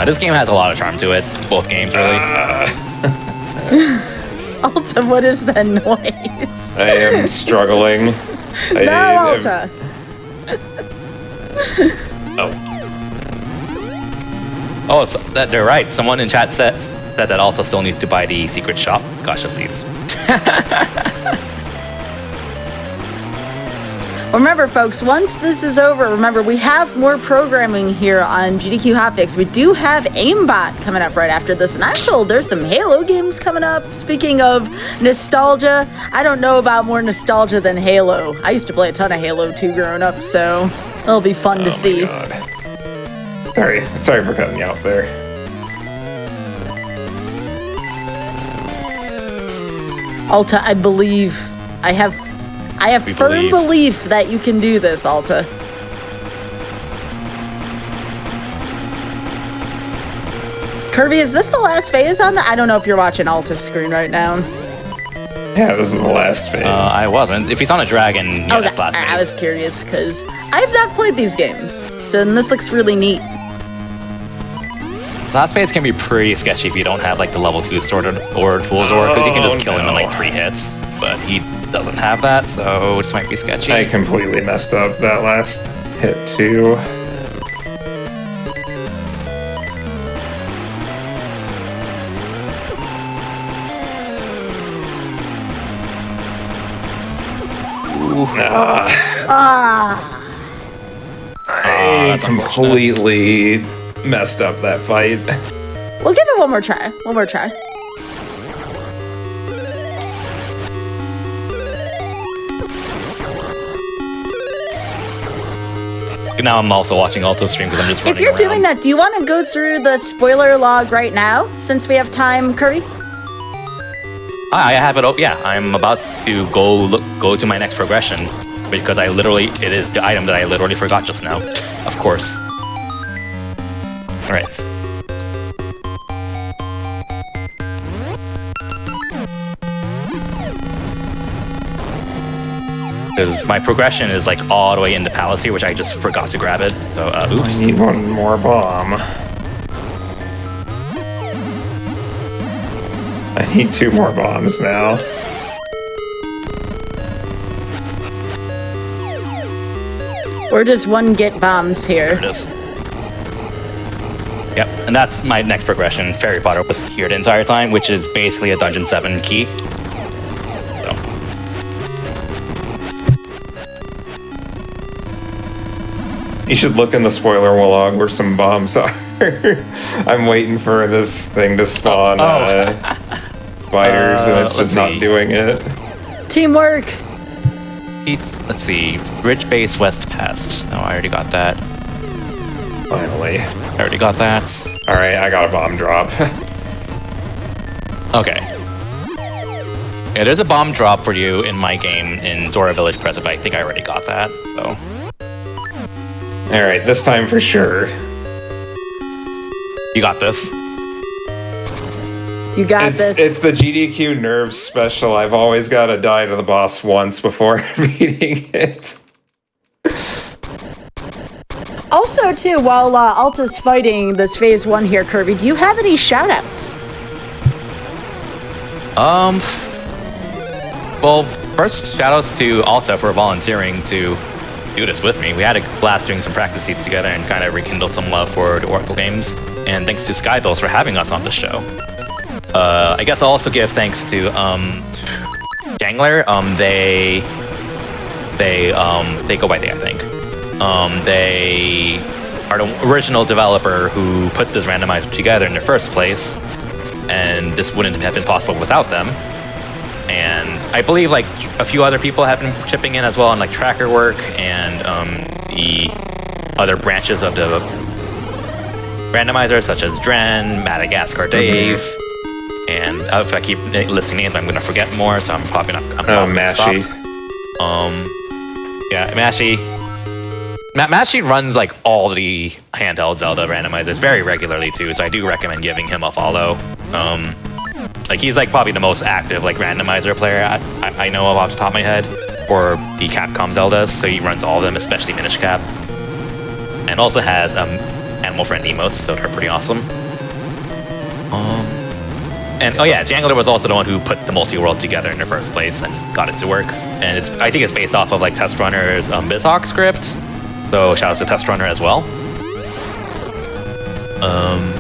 This game has a lot of charm to it. Both games, really. Alta, what is that noise? I am struggling. No, Alta. Oh, so they're right. Someone in chat said that Alta still needs to buy the secret shop gacha seeds. Remember, folks, once this is over, remember, we have more programming here on GDQ Hotfix. We do have Aimbot coming up right after this, and I'm told there's some Halo games coming up. Speaking of nostalgia, I don't know about more nostalgia than Halo. I used to play a ton of Halo 2 growing up, so it'll be fun to see. God. Sorry for cutting you off there. Alta, I believe. I have firm belief that you can do this, Alta. Kirby, is this the last phase on that? I don't know if you're watching Alta's screen right now. Yeah, this is the last phase. I wasn't. If he's on a dragon, yeah, Okay, that's last phase. I was curious because I have not played these games, so this looks really neat. Last phase can be pretty sketchy if you don't have like the level 2 sorted or Fool's Ore, because you can just kill him in like 3 hits. But he doesn't have that, so this might be sketchy. I completely messed up that last hit too. I that's completely messed up that fight. We'll give it one more try. One more try. Now I'm also watching Alto's stream because I'm just running If you're around. doing that, do you want to go through the spoiler log right now, since we have time, Kirby? I have it. Yeah, I'm about to go to my next progression because it is the item that I literally forgot just now. Of course. All right. Because my progression is like all the way in the palace here, which I just forgot to grab it. So, oops. I need one more bomb. I need 2 more bombs now. We're just one get bombs There here. it is. Yep, and that's my next progression. Fairy Potter was here the entire time, which is basically a Dungeon 7 key. So. You should look in the spoiler log where some bombs are. I'm waiting for this thing to spawn spiders, and it's let's just not see. doing it. Teamwork. Let's see. Ridge Base West Past. No, I already got that. Finally. I already got that. All right, I got a bomb drop. Okay. Yeah, there's a bomb drop for you in my game in Zora Village Present, but I think I already got that, so. All right, this time for sure. You got this. You got this. It's the GDQ Nerves special. I've always got to die to the boss once before beating it. Also, too, while Alta's fighting this phase 1 here, Kirby, do you have any shoutouts? Well, first, shoutouts to Alta for volunteering to do this with me. We had a blast doing some practice seats together and kind of rekindled some love for the Oracle games. And thanks to Skybilz for having us on the show. I guess I'll also give thanks to Jangler. They go by they, I think. They are the original developer who put this randomizer together in the first place, and this wouldn't have been possible without them. And I believe like a few other people have been chipping in as well on like tracker work and the other branches of the randomizer, such as Dren, Madagascar Dave, and if I keep listing names, I'm going to forget more, so I'm probably not. I'm probably gonna stop. Yeah, Mashy runs like all the handheld Zelda randomizers very regularly too, so I do recommend giving him a follow. Like he's like probably the most active like randomizer player I know of off the top of my head, or the Capcom Zeldas. So he runs all of them, especially Minish Cap, and also has animal friend emotes, so they're pretty awesome. And oh yeah, Jangler was also the one who put the multi-world together in the first place and got it to work. And I think it's based off of like Test Runner's BizHawk script. So shout outs to Test Runner as well.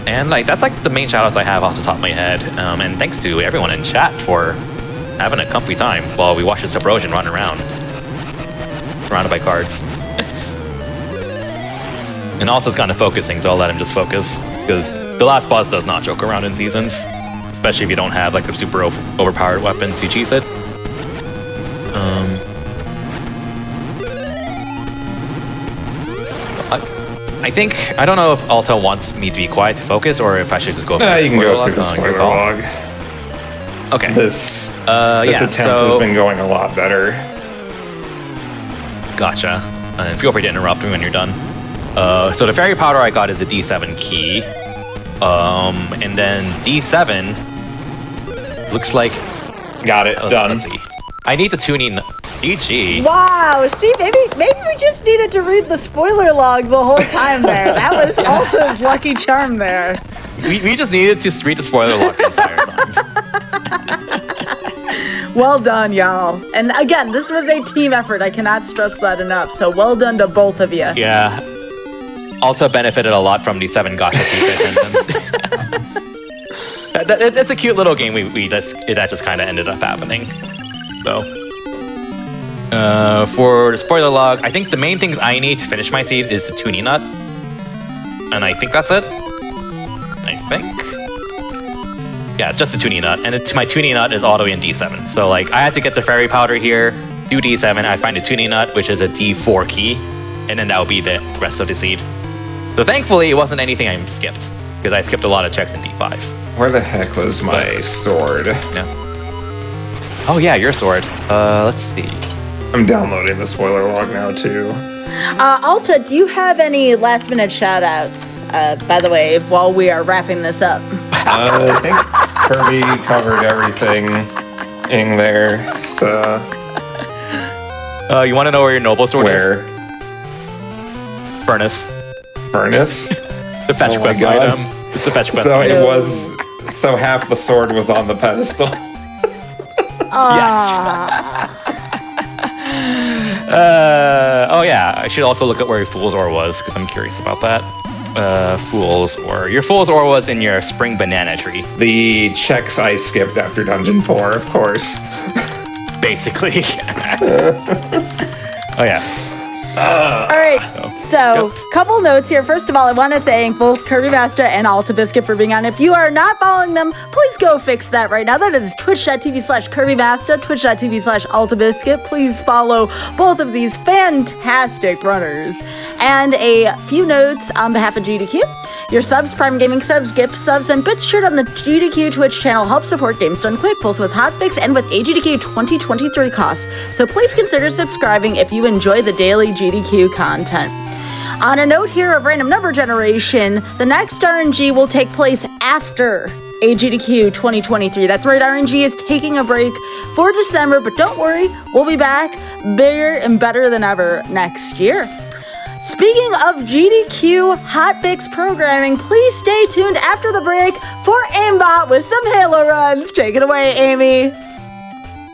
And like that's like the main shout outs I have off the top of my head. And thanks to everyone in chat for having a comfy time while we watch the Subrosion run around. Surrounded by cards. And also it's kind of focusing, so I'll let him just focus. Because the last boss does not joke around in Seasons. Especially if you don't have like a super overpowered weapon to cheese it. I think, I don't know if Alta wants me to be quiet to focus or if I should just go for You can go through the spoiler log. Okay. This yeah, attempt has been going a lot better. Gotcha. And feel free to interrupt me when you're done. So the fairy powder I got is a D7 key. And then D7 looks like... Got it, done. Let's see. I need to tune in GG. Wow, see, maybe we just needed to read the spoiler log the whole time there. That was Alta's lucky charm there. We just needed to read the spoiler log the entire time. Well done, y'all. And again, this was a team effort. I cannot stress that enough. So well done to both of you. Yeah. Alta benefited a lot from the 7 gacha secrets. It's a cute little game that just kind of ended up happening. So. For the spoiler log, I think the main things I need to finish my seed is the tuning nut. And I think that's it. I think. Yeah, it's just the tuning nut. And my tuning nut is all the way in D7. So like I had to get the fairy powder here, do D7, I find a tuning nut, which is a D4 key. And then that will be the rest of the seed. So thankfully it wasn't anything I skipped. Because I skipped a lot of checks in D5. Where the heck was my sword? Yeah. Oh yeah, your sword. Let's see. I'm downloading the spoiler log now too. Alta, do you have any last minute shout outs, by the way, while we are wrapping this up? I think Kirby covered everything in there. So, You want to know where your noble sword where? is? Furnace. Furnace? The fetch Oh my quest God. item. It's the fetch quest So item. it was. So half the sword was on the pedestal. Yes. Oh yeah, I should also look at where your Fool's Ore was, because I'm curious about that. Fool's Ore. Your Fool's Ore was in your spring banana tree. The checks I skipped after Dungeon 4, of course. Basically. Oh yeah. All right, so couple notes here. First of all, I want to thank both Kirby Master and Alta Biscuit for being on. If you are not following them, please go fix that right now. That is twitch.tv/KirbyMaster, twitch.tv/Alta Biscuit. Please follow both of these fantastic runners. And a few notes on behalf of GDQ. Your subs, Prime Gaming subs, gift subs, and bits shared on the GDQ Twitch channel help support Games Done Quick, both with Hotfix and with AGDQ 2023 costs. So please consider subscribing if you enjoy the daily GDQ content. On a note here of random number generation, the next RNG will take place after AGDQ 2023. That's right, RNG is taking a break for December, but don't worry, we'll be back bigger and better than ever next year. Speaking of GDQ Hotfix programming, please stay tuned after the break for Aimbot with some Halo runs. Take it away, Amy.